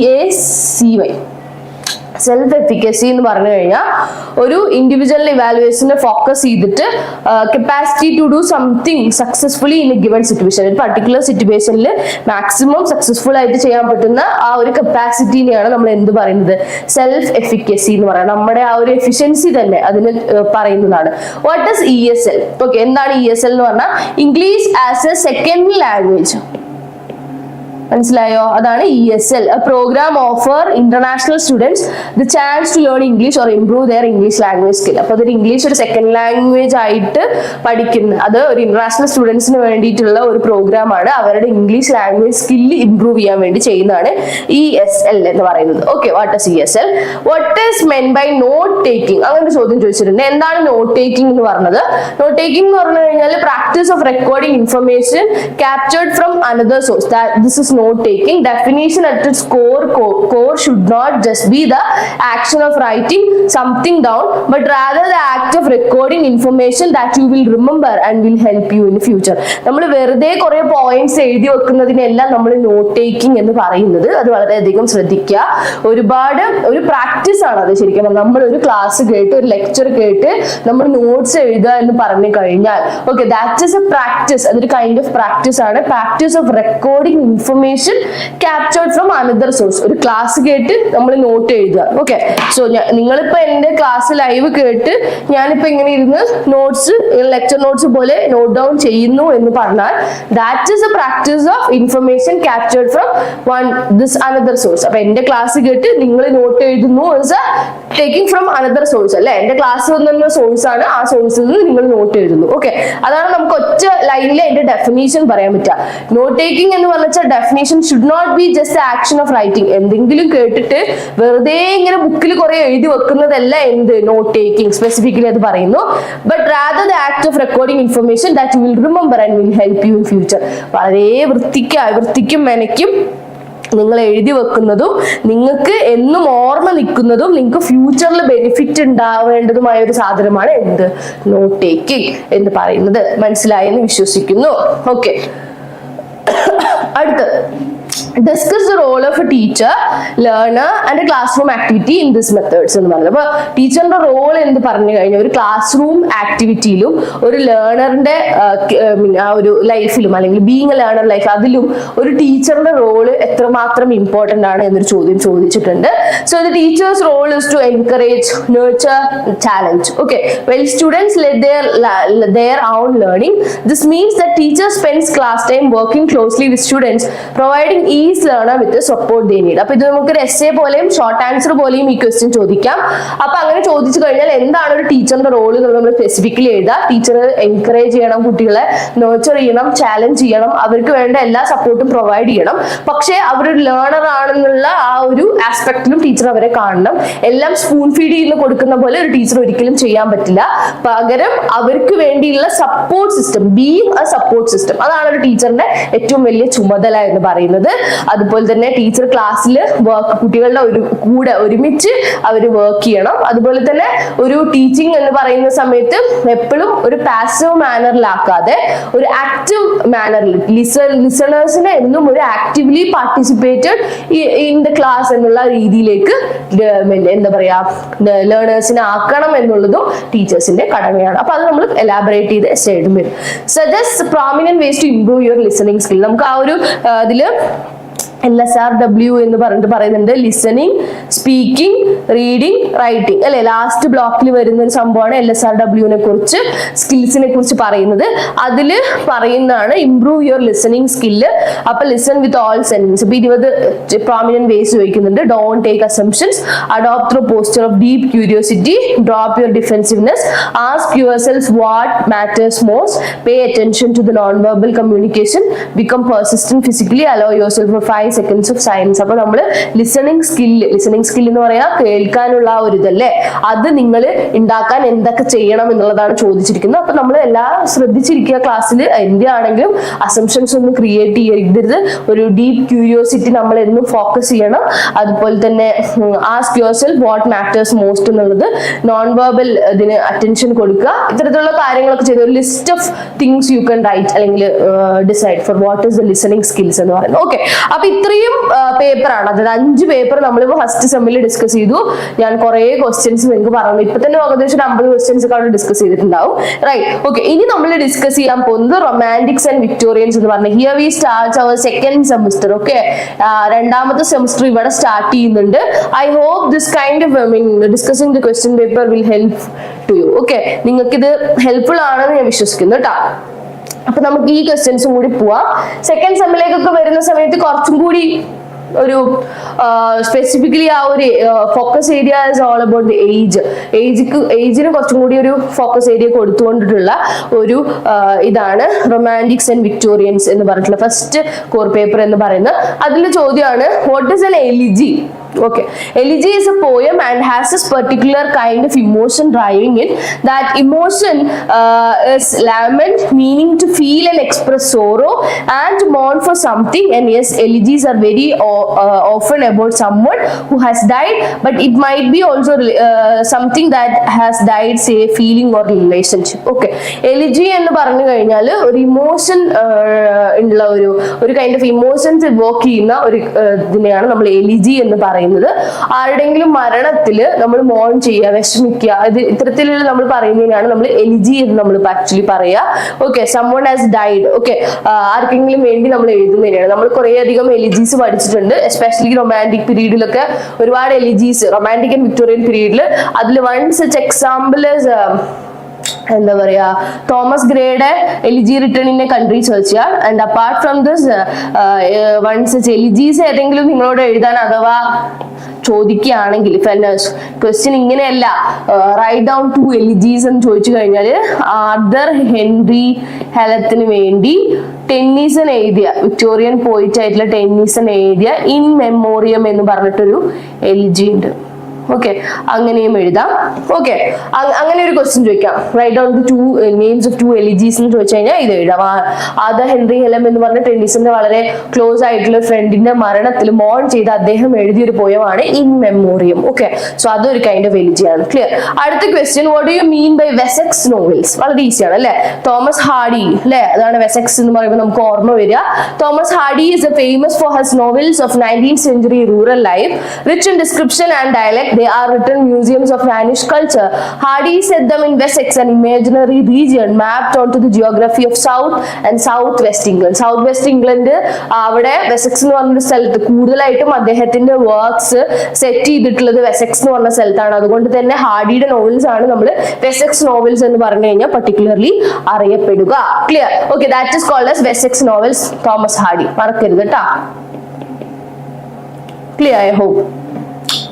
EFFICACY. സെൽഫ് എഫിക്കസി എന്ന് പറഞ്ഞു കഴിഞ്ഞാൽ ഒരു ഇൻഡിവിജ്വൽ ഇവാലുവേഷനെ ഫോക്കസ് ചെയ്തിട്ട് capacity to do something successfully in a given situation, ഒരു പർട്ടിക്കുലർ സിറ്റുവേഷനിൽ മാക്സിമം സക്സസ്ഫുൾ ആയിട്ട് ചെയ്യാൻ പറ്റുന്ന ആ ഒരു കപ്പാസിറ്റിനെയാണ് നമ്മൾ എന്ത് പറയുന്നത്, സെൽഫ് എഫിക്കസി എന്ന് പറയുന്നത്. നമ്മുടെ ആ ഒരു എഫിഷ്യൻസി തന്നെ അതിന് പറയുന്നതാണ്. What is ESL? ഓക്കെ, എന്താണ് ESL എന്ന് പറഞ്ഞാൽ English as A second language. മനസ്സിലായോ? അതാണ് ESL. A program offer international students the chance to learn English or improve their English language skill. അപ്പോൾ അതൊരു ഇംഗ്ലീഷ് ഒരു സെക്കൻഡ് ലാംഗ്വേജ് ആയിട്ട് പഠിക്കുന്ന അത് ഒരു ഇന്റർനാഷണൽ സ്റ്റുഡൻസിന് വേണ്ടിയിട്ടുള്ള ഒരു പ്രോഗ്രാം ആണ്. അവരുടെ ഇംഗ്ലീഷ് ലാംഗ്വേജ് സ്കില്ല് ഇംപ്രൂവ് ചെയ്യാൻ വേണ്ടി ചെയ്യുന്നതാണ് ESL എന്ന് പറയുന്നത്. Okay, what is ESL? What is meant by note taking? അങ്ങനെ ചോദ്യം ചോദിച്ചിട്ടുണ്ട്. എന്താണ് നോട്ട് ടേക്കിംഗ് എന്ന് പറഞ്ഞത്? നോട്ട് ടേക്കിംഗ് എന്ന് പറഞ്ഞു കഴിഞ്ഞാൽ practice of recording information captured from another source. This is note taking. Definition at its core should not just be the action of writing something down, but rather the act of recording information that you will remember and will help you in the future. നമ്മൾ വെറുതെ കുറെ പോയിന്റ്സ് എഴുതി വെക്കുന്നതിനെല്ലാം നമ്മൾ നോട്ട് ടേക്കിംഗ് എന്ന് പറയുന്നത്. അത് വളരെയധികം ശ്രദ്ധിക്കുക. ഒരുപാട് ഒരു പ്രാക്ടീസ് ആണ് അത്. ശരിക്കും നമ്മൾ ഒരു ക്ലാസ് കേട്ട് ഒരു ലെക്ചർ കേട്ട് നമ്മൾ നോട്ട്സ് എഴുതുക എന്ന് പറഞ്ഞു കഴിഞ്ഞാൽ okay, that is A practice. അതൊരു കൈൻഡ് ഓഫ് പ്രാക്ടീസ് ആണ്. Practice of recording information captured from another source. ഒരു ക്ലാസ് കേട്ട് നമ്മൾ നോട്ട് എഴുതുക. ഓക്കെ, സോ നിങ്ങളിപ്പോ എന്റെ ക്ലാസ് ലൈവ് കേട്ട് ഞാനിപ്പോ ഇങ്ങനെ ഇരുന്ന് നോട്ട്സ് ലെക്ചർ നോട്ട്സ് പോലെ നോട്ട് ഡൗൺ ചെയ്യുന്നു എന്ന് പറഞ്ഞാൽ that is A practice of information captured from this another source. അപ്പൊ എന്റെ ക്ലാസ് കേട്ട് നിങ്ങൾ നോട്ട് എഴുതുന്നു is a taking from another source അല്ലെ. എന്റെ ക്ലാസ് വന്ന സോഴ്സ് ആണ്, ആ സോഴ്സിൽ നിന്ന് നിങ്ങൾ നോട്ട് എഴുതുന്നു. ഓക്കെ, അതാണ് നമുക്ക് ഒറ്റ ലൈനിൽ എന്റെ ഡെഫിനേഷൻ പറയാൻ പറ്റുക. നോട്ട് ടേക്കിംഗ് എന്ന് പറഞ്ഞാൽ definition should not be just action of writing. എന്തെങ്കിലും കേട്ടിട്ട് വെറുതെ ഇങ്ങനെ ബുക്കിൽ കുറെ എഴുതി വെക്കുന്നതല്ല എന്ത് നോട്ട് ടേക്കിംഗ് സ്പെസിഫിക്കലി അത് പറയുന്നു. But rather the act of recording information that you will remember and will help you in future. വളരെ വൃത്തിക്കും മെനയ്ക്കും നിങ്ങൾ എഴുതി വെക്കുന്നതും നിങ്ങൾക്ക് എന്നും ഓർമ്മ നിൽക്കുന്നതും നിങ്ങൾക്ക് ഫ്യൂച്ചറിൽ ബെനിഫിറ്റ് ഉണ്ടാവേണ്ടതുമായ ഒരു സാധനമാണ് എന്ത്, നോട്ട് ടേക്കിംഗ് എന്ന് പറയുന്നത്. മനസ്സിലായെന്ന് വിശ്വസിക്കുന്നു. ഓക്കെ, അടുത്ത് discuss the role of a teacher, learner and a classroom activity in this methods എന്ന് പറയുന്നത്. അപ്പൊ ടീച്ചറിന്റെ റോൾ എന്ന് പറഞ്ഞു കഴിഞ്ഞാൽ ഒരു ക്ലാസ് റൂം ആക്ടിവിറ്റിയിലും ഒരു ലേണറിന്റെ ആ ഒരു ലൈഫിലും അല്ലെങ്കിൽ ബീങ് എ ലേണർ ലൈഫ് അതിലും ഒരു ടീച്ചറിന്റെ റോള് എത്രമാത്രം ഇമ്പോർട്ടന്റ് ആണ് എന്നൊരു ചോദ്യം ചോദിച്ചിട്ടുണ്ട്. So the teacher's role is to encourage, nurture, challenge. Okay, while students let their own learning, this means that teacher spends class time working closely with students, providing each learner with the support they need. അപ്പൊ ഇത് നമുക്ക് ഒരു എസ്സേ പോലെയും ഷോർട്ട് ആൻസർ പോലെയും ഈ ക്വസ്റ്റ്യൻ ചോദിക്കാം. അപ്പൊ അങ്ങനെ ചോദിച്ചു കഴിഞ്ഞാൽ എന്താണ് ഒരു ടീച്ചറിന്റെ റോൾ എന്നുള്ളത് നമ്മൾ സ്പെസിഫിക്കലി എഴുതാം. ടീച്ചർ എൻകറേജ് ചെയ്യണം, കുട്ടികളെ നർച്ചർ ചെയ്യണം, ചാലഞ്ച് ചെയ്യണം, അവർക്ക് വേണ്ട എല്ലാ സപ്പോർട്ടും പ്രൊവൈഡ് ചെയ്യണം. പക്ഷേ അവരൊരു ലേണർ ആണെന്നുള്ള ആ ഒരു ആസ്പെക്റ്റിലും ടീച്ചർ അവരെ കാണണം. എല്ലാം സ്പൂൺ ഫീഡ് ചെയ്ത് കൊടുക്കുന്ന പോലെ ഒരു ടീച്ചർ ഒരിക്കലും ചെയ്യാൻ പറ്റില്ല. പകരം അവർക്ക് വേണ്ടിയുള്ള support system, being A support system, അതാണ് ഒരു ടീച്ചറിന്റെ ഏറ്റവും വലിയ ചുമതല എന്ന് പറയുന്നത്. അതുപോലെ തന്നെ ടീച്ചർ ക്ലാസ്സിൽ കുട്ടികളുടെ കൂടെ ഒരുമിച്ച് അവർ വർക്ക് ചെയ്യണം. അതുപോലെ തന്നെ ഒരു ടീച്ചിങ് എന്ന് പറയുന്ന സമയത്ത് എപ്പോഴും ഒരു പാസീവ് മാനറിലാക്കാതെ ഒരു ആക്റ്റീവ് മാനറിൽ ലിസണേഴ്സിനെ എന്നും ഒരു actively participated in the class എന്നുള്ള രീതിയിലേക്ക് എന്താ പറയാ ലേണേഴ്സിനെ ആക്കണം എന്നുള്ളതും ടീച്ചേഴ്സിന്റെ കടമയാണ്. അപ്പൊ അത് നമ്മൾ എലാബറേറ്റ് ചെയ്ത് എസ്സേ എഴുതും വരും. Suggest prominent ways to improve your listening skill. നമുക്ക് ആ ഒരു ഇതില് LSRW എന്ന് പറഞ്ഞിട്ട് പറയുന്നുണ്ട്. ലിസണിങ്, സ്പീക്കിംഗ്, റീഡിങ്, റൈറ്റിംഗ് അല്ലെ. ലാസ്റ്റ് ബ്ലോക്കിൽ വരുന്ന ഒരു സംഭവമാണ് LSRWനെ കുറിച്ച്, സ്കിൽസിനെ കുറിച്ച് പറയുന്നത്. അതില് പറയുന്നതാണ് ഇംപ്രൂവ് യുവർ ലിസണിങ് സ്കില്ല്. അപ്പൊ ലിസൺ വിത്ത് ഓൾ സെന്റൻസ്. ഇപ്പൊ 20 പ്രോമിനന്റ് വേസ് ചോദിക്കുന്നുണ്ട്. Don't take assumptions, adopt the posture of deep curiosity, drop your defensiveness, ask yourself what matters most, pay attention to the non verbal communication, become persistent physically, allow yourself for 5 seconds of silence. അപ്പൊ നമ്മള് ലിസണിങ് സ്കിൽ എന്ന് പറയാ കേൾക്കാനുള്ള ഒരു ഇതല്ലേ, അത് നിങ്ങൾ ഉണ്ടാക്കാൻ എന്തൊക്കെ ചെയ്യണം എന്നുള്ളതാണ് ചോദിച്ചിരിക്കുന്നത്. അപ്പൊ നമ്മൾ എല്ലാം ശ്രദ്ധിച്ചിരിക്കുക ക്ലാസ്സിൽ. എന്തിനാണെങ്കിലും അസംപ്ഷൻസ് ഒന്നും ക്രിയേറ്റ് ചെയ്യരുത്. ഒരു ഡീപ് ക്യൂരിയോസിറ്റി നമ്മൾ എന്നും ഫോക്കസ് ചെയ്യണം. അതുപോലെ തന്നെ ask yourself what matters most എന്നുള്ളത്, നോൺ വെർബൽ ഇതിന് അറ്റൻഷൻ കൊടുക്കുക. ഇത്തരത്തിലുള്ള കാര്യങ്ങളൊക്കെ ചെയ്ത് ഒരു list of things you can write അല്ലെങ്കിൽ decide for what is the listening skills എന്ന് പറയുന്നത്. ഓക്കെ, അപ്പൊ ഇത്രയും പേപ്പറാണ്, അതായത് 5 പേപ്പർ നമ്മൾ ഫസ്റ്റ് സെമ്മിൽ ഡിസ്കസ് ചെയ്തു. ഞാൻ കുറെ ക്വസ്റ്റ്യൻസ് നിങ്ങൾക്ക് പറഞ്ഞു, ഇപ്പൊ തന്നെ ഏകദേശം 50 ക്വസ്റ്റ്യൻസ് ഒക്കെ ഡിസ്കസ് ചെയ്തിട്ടുണ്ടാവും. Right, okay. ഇനി നമ്മൾ ഡിസ്കസ് ചെയ്യാൻ പോകുന്നത് റൊമാൻറ്റിക്സ് ആൻഡ് വിക്ടോറിയൻസ് എന്ന് പറഞ്ഞ here we start our second semester. Okay, രണ്ടാമത്തെ സെമിസ്റ്റർ ഇവിടെ സ്റ്റാർട്ട് ചെയ്യുന്നുണ്ട്. I hope this kind of discussing the question paper will help to you. Okay, നിങ്ങൾക്ക് ഇത് ഹെൽപ്ഫുൾ ആണെന്ന് ഞാൻ വിശ്വസിക്കുന്നു കേട്ടോ. അപ്പൊ നമുക്ക് ഈ ക്വസ്റ്റ്യൻസും കൂടി പോവാം. സെക്കൻഡ് സെമ്മിലേക്കൊക്കെ വരുന്ന സമയത്ത് കുറച്ചും കൂടി ഒരു സ്പെസിഫിക്കലി ആ ഒരു focus area is all about ഏജിന് കുറച്ചും കൂടി ഒരു ഫോക്കസ് ഏരിയ കൊടുത്തുകൊണ്ടിട്ടുള്ള ഒരു ഇതാണ് റൊമാൻറ്റിക്സ് ആൻഡ് വിക്ടോറിയൻസ് എന്ന് പറഞ്ഞിട്ടുള്ള ഫസ്റ്റ് കോർ പേപ്പർ എന്ന് പറയുന്നത്. അതിൽ ചോദ്യമാണ് what is an elegy? Okay, elegy is a poem and has this particular kind of emotion driving it. That emotion is lament, meaning to feel and express sorrow and to mourn for something. And yes, elegies are very often about someone who has died, but it might be also something that has died, say feeling or relationship. Okay, elegy എന്ന് പറഞ്ഞു കഴിഞ്ഞാൽ ഒരു ഇമോഷൻ ഉള്ള ഒരു കൈൻഡ് ഓഫ് ഇമോഷൻസ് ഇവോക്ക് ചെയ്യുന്ന ഒരു ഇതിനെയാണ് നമ്മൾ എലിജി എന്ന് പറയുന്നത്. ആരുടെങ്കിലും മരണത്തിൽ നമ്മൾ മോൺ ചെയ്യുക, വിഷമിക്കുക, ഇത് ഇത്തരത്തിലുള്ള നമ്മൾ പറയുന്നതിനാണ് നമ്മൾ എലിജി എന്ന് നമ്മൾ ആക്ച്വലി പറയാ. Okay, someone has died. Okay, ആർക്കെങ്കിലും വേണ്ടി നമ്മൾ എഴുതുന്നതിനാണ്. നമ്മൾ കുറെ അധികം എലിജീസ് പഠിച്ചിട്ടുണ്ട്, എസ്പെഷ്യലി റൊമാൻറ്റിക് പീരീഡിലൊക്കെ ഒരുപാട് എലിജീസ്, റൊമാൻറ്റിക് ആൻഡ് വിക്ടോറിയൻ പീരീഡിൽ. അതിൽ വൺ സച്ച് എക്സാമ്പിൾ എന്താ പറയാ, തോമസ് ഗ്രേയുടെ elegy written in a country search ചെയ്യാം. And apart from this one such elegies ഏതെങ്കിലും നിങ്ങളോട് എഴുതാൻ അഥവാ ചോദിക്കുകയാണെങ്കിൽ, ക്വസ്റ്റ്യൻ ഇങ്ങനെയല്ല, റൈറ്റ് ഡൗൺ 2 എലിജീസ് എന്ന് ചോദിച്ചു കഴിഞ്ഞാൽ ആർതർ ഹെൻറി ഹെലത്തിന് വേണ്ടി ടെന്നീസൺ എഴുതിയ, വിക്ടോറിയൻ പോയിറ്റ് ആയിട്ടുള്ള ടെന്നീസൺ എഴുതിയ ഇൻ മെമ്മോറിയം എന്ന് പറഞ്ഞിട്ടൊരു എലിജി ഉണ്ട്. ഓക്കെ, അങ്ങനെയും എഴുതാം. ഓക്കെ, അങ്ങനെ ഒരു ക്വസ്റ്റ്യൻ ചോദിക്കാം, write down the 2 names of 2 elegies എന്ന് ചോദിച്ചു കഴിഞ്ഞാൽ ഇത് എഴുതാം. ആദർ ഹെൻറി ഹെലം എന്ന് പറഞ്ഞ ടെന്നീസന്റെ വളരെ ക്ലോസ് ആയിട്ടുള്ള ഫ്രണ്ടിന്റെ മരണത്തിൽ മോൺ ചെയ്ത് അദ്ദേഹം എഴുതിയൊരു പോയമാണ് ഇൻ മെമ്മോറിയം. ഓക്കെ, സോ അതൊരു കൈൻഡ് ഓഫ് എലിജിയാണ്. ക്ലിയർ. അടുത്ത question, what do you mean by Wessex novels? വളരെ ഈസിയാണ് അല്ലെ. തോമസ് ഹാർഡി അല്ലെ, അതാണ് വെസെക്സ് എന്ന് പറയുമ്പോൾ നമുക്ക് ഓർമ്മ വരിക. Thomas Hardy is famous for his novels of 19th century rural life, rich in description and dialect. They are written museums of vanished culture. Hardy set them in Wessex, an imaginary region mapped onto the geography of South and Southwest England. Southwest England, അവിടെ വെസെക്സ് എന്ന് പറഞ്ഞൊരു സ്ഥലത്ത് കൂടുതലായിട്ടും അദ്ദേഹത്തിന്റെ വർക്ക്സ് സെറ്റ് ചെയ്തിട്ടുള്ളത് വെസെക്സ് എന്ന് പറഞ്ഞ സ്ഥലത്താണ്. അതുകൊണ്ട് തന്നെ ഹാർഡിയുടെ നോവൽസ് ആണ് നമ്മൾ വെസെക്സ് നോവൽസ് എന്ന് പറഞ്ഞു കഴിഞ്ഞാൽ പർട്ടിക്കുലർലി അറിയപ്പെടുക. Clear. Okay, that is called as Wessex novels, Thomas Hardy. മറക്കരുത് കേട്ടോ. Clear, I hope.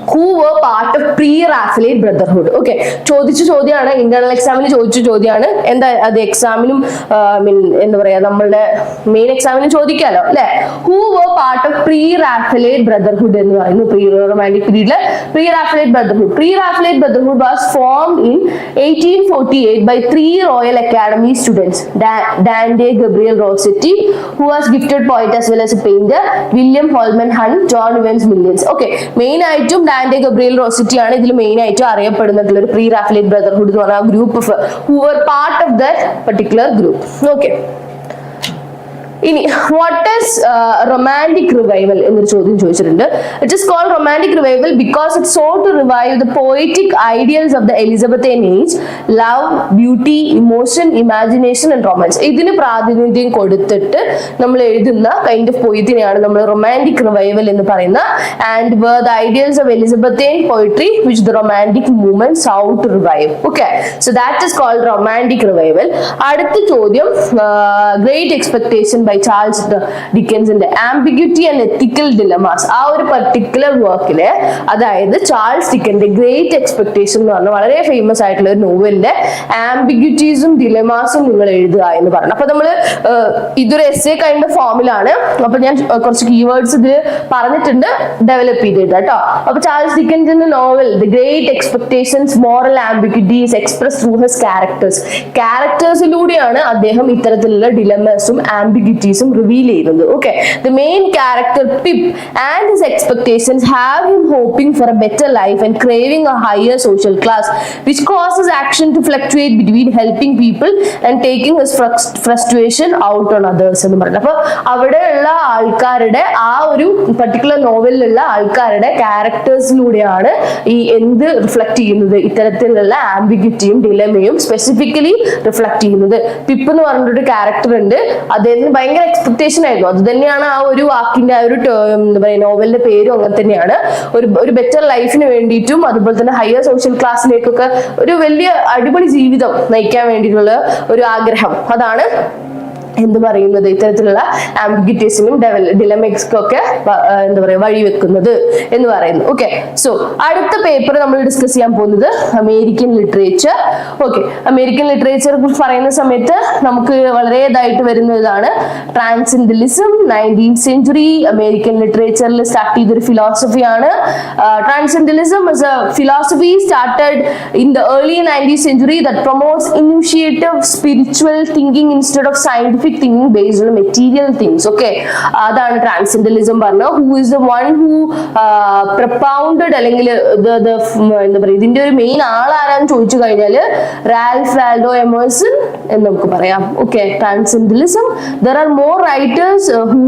Who were part of pre-Raphaelite brotherhood? Okay, ചോദിച്ച ചോദ്യമാണ്, ഇന്റേണൽ എക്സാമിന് ചോദിച്ച ചോദ്യമാണ്. എന്താ അത് എക്സാമിനും എന്താ പറയാ നമ്മളുടെ മെയിൻ എക്സാമിനും ചോദിക്കാലോ അല്ലെ. Who were part of pre-Raphaelite brotherhood എന്ന് പറയുന്നു. പ്രീ റൊമാൻറ്റിക് പീരീഡില് pre-Raphaelite brotherhood. Pre-Raphaelite brotherhood was formed in 1848 by 3 Royal Academy students, Dante Gabriel Rossetti, who was gifted poet as well as a painter, William Holman Hunt, John Evans Millions. Okay, main ആയിട്ടും ഡാൻഡെ ഗബ്രിയൽ റോസിറ്റി ആണ് ഇതിൽ മെയിൻ ആയിട്ട് അറിയപ്പെടുന്നിട്ടുള്ള ഒരു പ്രീ റാഫലേറ്റ് ബ്രദർഹുഡ് എന്ന് പറഞ്ഞ group of who were part of that particular group. Okay, ഇനി വാട്ട് ഈസ് റൊമാൻറ്റിക് റിവൈവൽ എന്നൊരു ചോദ്യം ചോദിച്ചിട്ടുണ്ട്. It is called romantic revival because it sought to revive the poetic ideals of the Elizabethan age, love, beauty, emotion, imagination and romance. ഇതിന് പ്രാതിനിധ്യം കൊടുത്തിട്ട് നമ്മൾ എഴുതുന്ന കൈൻഡ് ഓഫ് പോയത്തിനെയാണ് നമ്മൾ റൊമാൻറ്റിക് റിവൈവൽ എന്ന് പറയുന്നത്. And were the ideals of Elizabethan poetry which the romantic movement sought to revive. Okay, so that is called romantic revival. അടുത്ത ചോദ്യം, great expectation by ചാൾസ് ഡിക്കൻസിന്റെ ആംബിഗ്യൂറ്റി ആൻഡ് എത്തിക്കൽ ഡിലമാസ്. ആ ഒരു പർട്ടിക്കുലർ വർക്കില്, അതായത് ചാൾസ് ഡിക്കന്റെ ഗ്രേറ്റ് എക്സ്പെക്ടേഷൻ എന്ന് പറഞ്ഞ വളരെ ഫേമസ് ആയിട്ടുള്ള ഒരു നോവലിന്റെ ആംബിഗ്യൂറ്റീസും ഡിലമാസും നിങ്ങൾ എഴുതുക എന്ന് പറഞ്ഞു. അപ്പൊ നമ്മള് ഇതൊരു എസ്സേ കൈൻഡ് ഓഫ് ഫോമിലാണ്. അപ്പൊ ഞാൻ കുറച്ച് കീവേഡ്സ് ഇതിൽ പറഞ്ഞിട്ടുണ്ട്, ഡെവലപ്പ് ചെയ്തിട്ട് കേട്ടോ. അപ്പൊ ചാൾസ് ഡിക്കൻസിന്റെ novel the great expectations, moral ambiguities express through his characters. ക്യാരക്ടേഴ്സിലൂടെയാണ് അദ്ദേഹം ഇത്തരത്തിലുള്ള ഡിലമാസും ആംബിഗ്യൂറ്റി ആംബിഗ്യൂറ്റീസും റിവീൽ ചെയ്യുന്നത്. Okay, the main character Pip and his expectations have him hoping for a better life and craving a higher social class which causes action to fluctuate between helping people and taking his frustration out on others എന്ന് പറഞ്ഞു. അപ്പൊ അവിടെയുള്ള ആൾക്കാരുടെ ആ ഒരു പർട്ടിക്കുലർ നോവലിലുള്ള ആൾക്കാരുടെ ക്യാരക്ടേഴ്സിലൂടെയാണ് ഈ എന്ത് റിഫ്ലക്ട് ചെയ്യുന്നത്, ഇത്തരത്തിലുള്ള ആംബിഗ്യൂറ്റിയും ഡിലമയും സ്പെസിഫിക്കലി റിഫ്ലക്ട് ചെയ്യുന്നത്. പിപ്പ് എന്ന് പറഞ്ഞൊരു ക്യാരക്ടർ ഉണ്ട്, അദ്ദേഹത്തിന് ഭയങ്കര എക്സ്പെക്ടേഷൻ ആയിരുന്നു. അത് തന്നെയാണ് ആ ഒരു വാക്കിന്റെ ആ ഒരു എന്താ പറയുക നോവലിന്റെ പേരും അങ്ങനെ തന്നെയാണ്. ഒരു ബെറ്റർ ലൈഫിന് വേണ്ടിയിട്ടും അതുപോലെ തന്നെ ഹയർ സോഷ്യൽ ക്ലാസ്സിലേക്കൊക്കെ ഒരു വലിയ അടിപൊളി ജീവിതം നയിക്കാൻ വേണ്ടിയിട്ടുള്ള ഒരു ആഗ്രഹം, അതാണ് എന്ത് പറയുന്നത് ഇത്തരത്തിലുള്ള ആംബിഗ്യൂറ്റീസിനും ഡിലമിക്സ്ക്കും ഒക്കെ എന്താ പറയുക വഴിവെക്കുന്നത് എന്ന് പറയുന്നു. ഓക്കെ, സോ അടുത്ത പേപ്പർ നമ്മൾ ഡിസ്കസ് ചെയ്യാൻ പോകുന്നത് അമേരിക്കൻ ലിറ്ററേച്ചർ. ഓക്കെ, അമേരിക്കൻ ലിറ്ററേച്ചറെ കുറിച്ച് പറയുന്ന സമയത്ത് നമുക്ക് വളരെ ഇതായിട്ട് വരുന്നതാണ് ട്രാൻസെൻഡലിസം. 19th century അമേരിക്കൻ ലിറ്ററേച്ചറിൽ സ്റ്റാർട്ട് ചെയ്തൊരു ഫിലോസഫിയാണ്. Transcendentalism is a philosophy started in the early 19th century that promotes initiative spiritual thinking instead of scientific thinking based on material things. Okay, അതാണ് ട്രാൻസെൻഡലിസം പറഞ്ഞത്. Who is the one who propounded അല്ലെങ്കിൽ എന്താ പറയുക ഇതിന്റെ ഒരു മെയിൻ ആളാരാന്ന് ചോദിച്ചു കഴിഞ്ഞാൽ റാൽഫ് വാൽഡോ എമേഴ്സൺ എന്ന് നമുക്ക് പറയാം. Okay, transcendentalism there are more writers who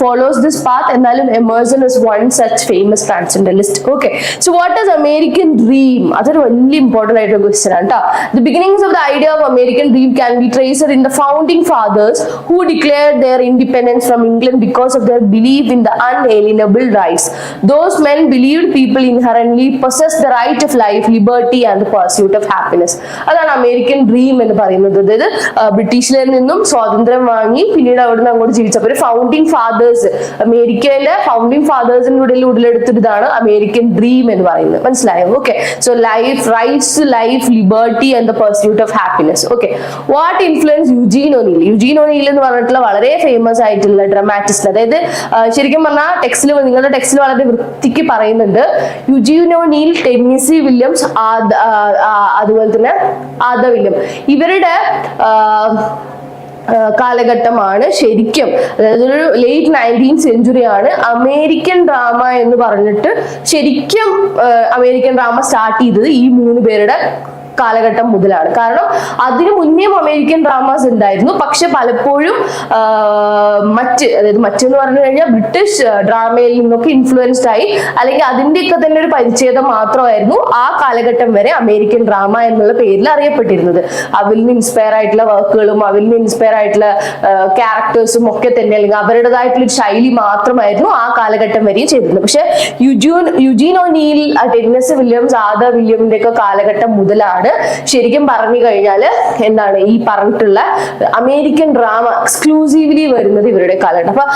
follows this path, എന്നാലും Emerson is one such famous transcendentalist. Okay, so what is American dream? അതൊരു വലിയ ഇമ്പോർട്ടന്റ് ആയിട്ടുള്ള ക്വസ്റ്റ്യൻ ആണ് കേട്ടോ. The beginnings of the idea of American dream can be traced in the founding fathers who declared their independence from England because of their belief in the unalienable rights. Those men believed people inherently possess the right of life, liberty and the pursuit of happiness. അതാണ് അമേരിക്കൻ ഡ്രീം എന്ന് പറയുന്നത്. അതായത് ബ്രിട്ടീഷിൽ നിന്നും സ്വാതന്ത്ര്യം വാങ്ങി പിന്നീട് അവിടുന്ന് അങ്ങോട്ട് ജീവിച്ചപ്പോൾ ഫൗണ്ടിങ് ഫാദേഴ്സ്, അമേരിക്കയിലെ ഫൗണ്ടിങ് ഫാദേഴ്സിന്റെ ഉടലെടുത്തിട്ടാണ് അമേരിക്കൻ ഡ്രീം എന്ന് പറയുന്നത്. മനസ്സിലായോ? Okay, so life, rights to life, liberty and the pursuit of happiness. Okay, what influence Eugene O'Neill? Eugene O'Neill എന്ന് പറഞ്ഞിട്ടുള്ള വളരെ ഫേമസ് ആയിട്ടുള്ള ഡ്രമാറ്റിസ്റ്റ്, അതായത് ശരിക്കും പറഞ്ഞാൽ ടെക്സ്റ്റിൽ, നിങ്ങളുടെ ടെക്സ്റ്റിൽ വളരെ വൃത്തിക്ക് പറയുന്നുണ്ട്. യൂജീൻ ഒനീൽ, ടെന്നസി വില്യംസ്, അതുപോലെ തന്നെ ആദ വില്യം, ഇവരുടെ കാലഘട്ടമാണ് ശരിക്കും, അതായത് ഒരു ലേറ്റ് 19th century ആണ് അമേരിക്കൻ ഡ്രാമ എന്ന് പറഞ്ഞിട്ട് ശരിക്കും അമേരിക്കൻ ഡ്രാമ സ്റ്റാർട്ട് ചെയ്തത് ഈ 3 പേരുടെ കാലഘട്ടം മുതലാണ്. കാരണം അതിനു മുന്നേയും അമേരിക്കൻ ഡ്രാമാസ് ഉണ്ടായിരുന്നു, പക്ഷെ പലപ്പോഴും അതായത് മറ്റെന്ന് പറഞ്ഞു കഴിഞ്ഞാൽ ബ്രിട്ടീഷ് ഡ്രാമയിൽ നിന്നൊക്കെ ഇൻഫ്ലുവൻസ്ഡ് ആയി, അല്ലെങ്കിൽ അതിന്റെയൊക്കെ തന്നെ ഒരു പരിച്ഛേദം മാത്രമായിരുന്നു ആ കാലഘട്ടം വരെ അമേരിക്കൻ ഡ്രാമ എന്നുള്ള പേരിൽ അറിയപ്പെട്ടിരുന്നത്. അതിൽ നിന്ന് ഇൻസ്പയർ ആയിട്ടുള്ള വർക്കുകളും അതിൽ നിന്ന് ഇൻസ്പയർ ആയിട്ടുള്ള ക്യാരക്ടേഴ്സും ഒക്കെ തന്നെ, അല്ലെങ്കിൽ അവരുടേതായിട്ടുള്ള ഒരു ശൈലി മാത്രമായിരുന്നു ആ കാലഘട്ടം വരെയും ചെയ്തിരുന്നത്. പക്ഷെ യുജീൻ ഒനീൽ, ടെന്നസി വില്യംസ്, ആദ വില്യമിന്റെ ഒക്കെ കാലഘട്ടം മുതലാണ് ശരിക്കും പറഞ്ഞു കഴിഞ്ഞാൽ എന്താണ് ഈ പറഞ്ഞിട്ടുള്ള അമേരിക്കൻ ഡ്രാമ എക്സ്ക്ലൂസീവ്ലി വരുന്നത് ഇവരുടെ കാലഘട്ടം. അപ്പൊ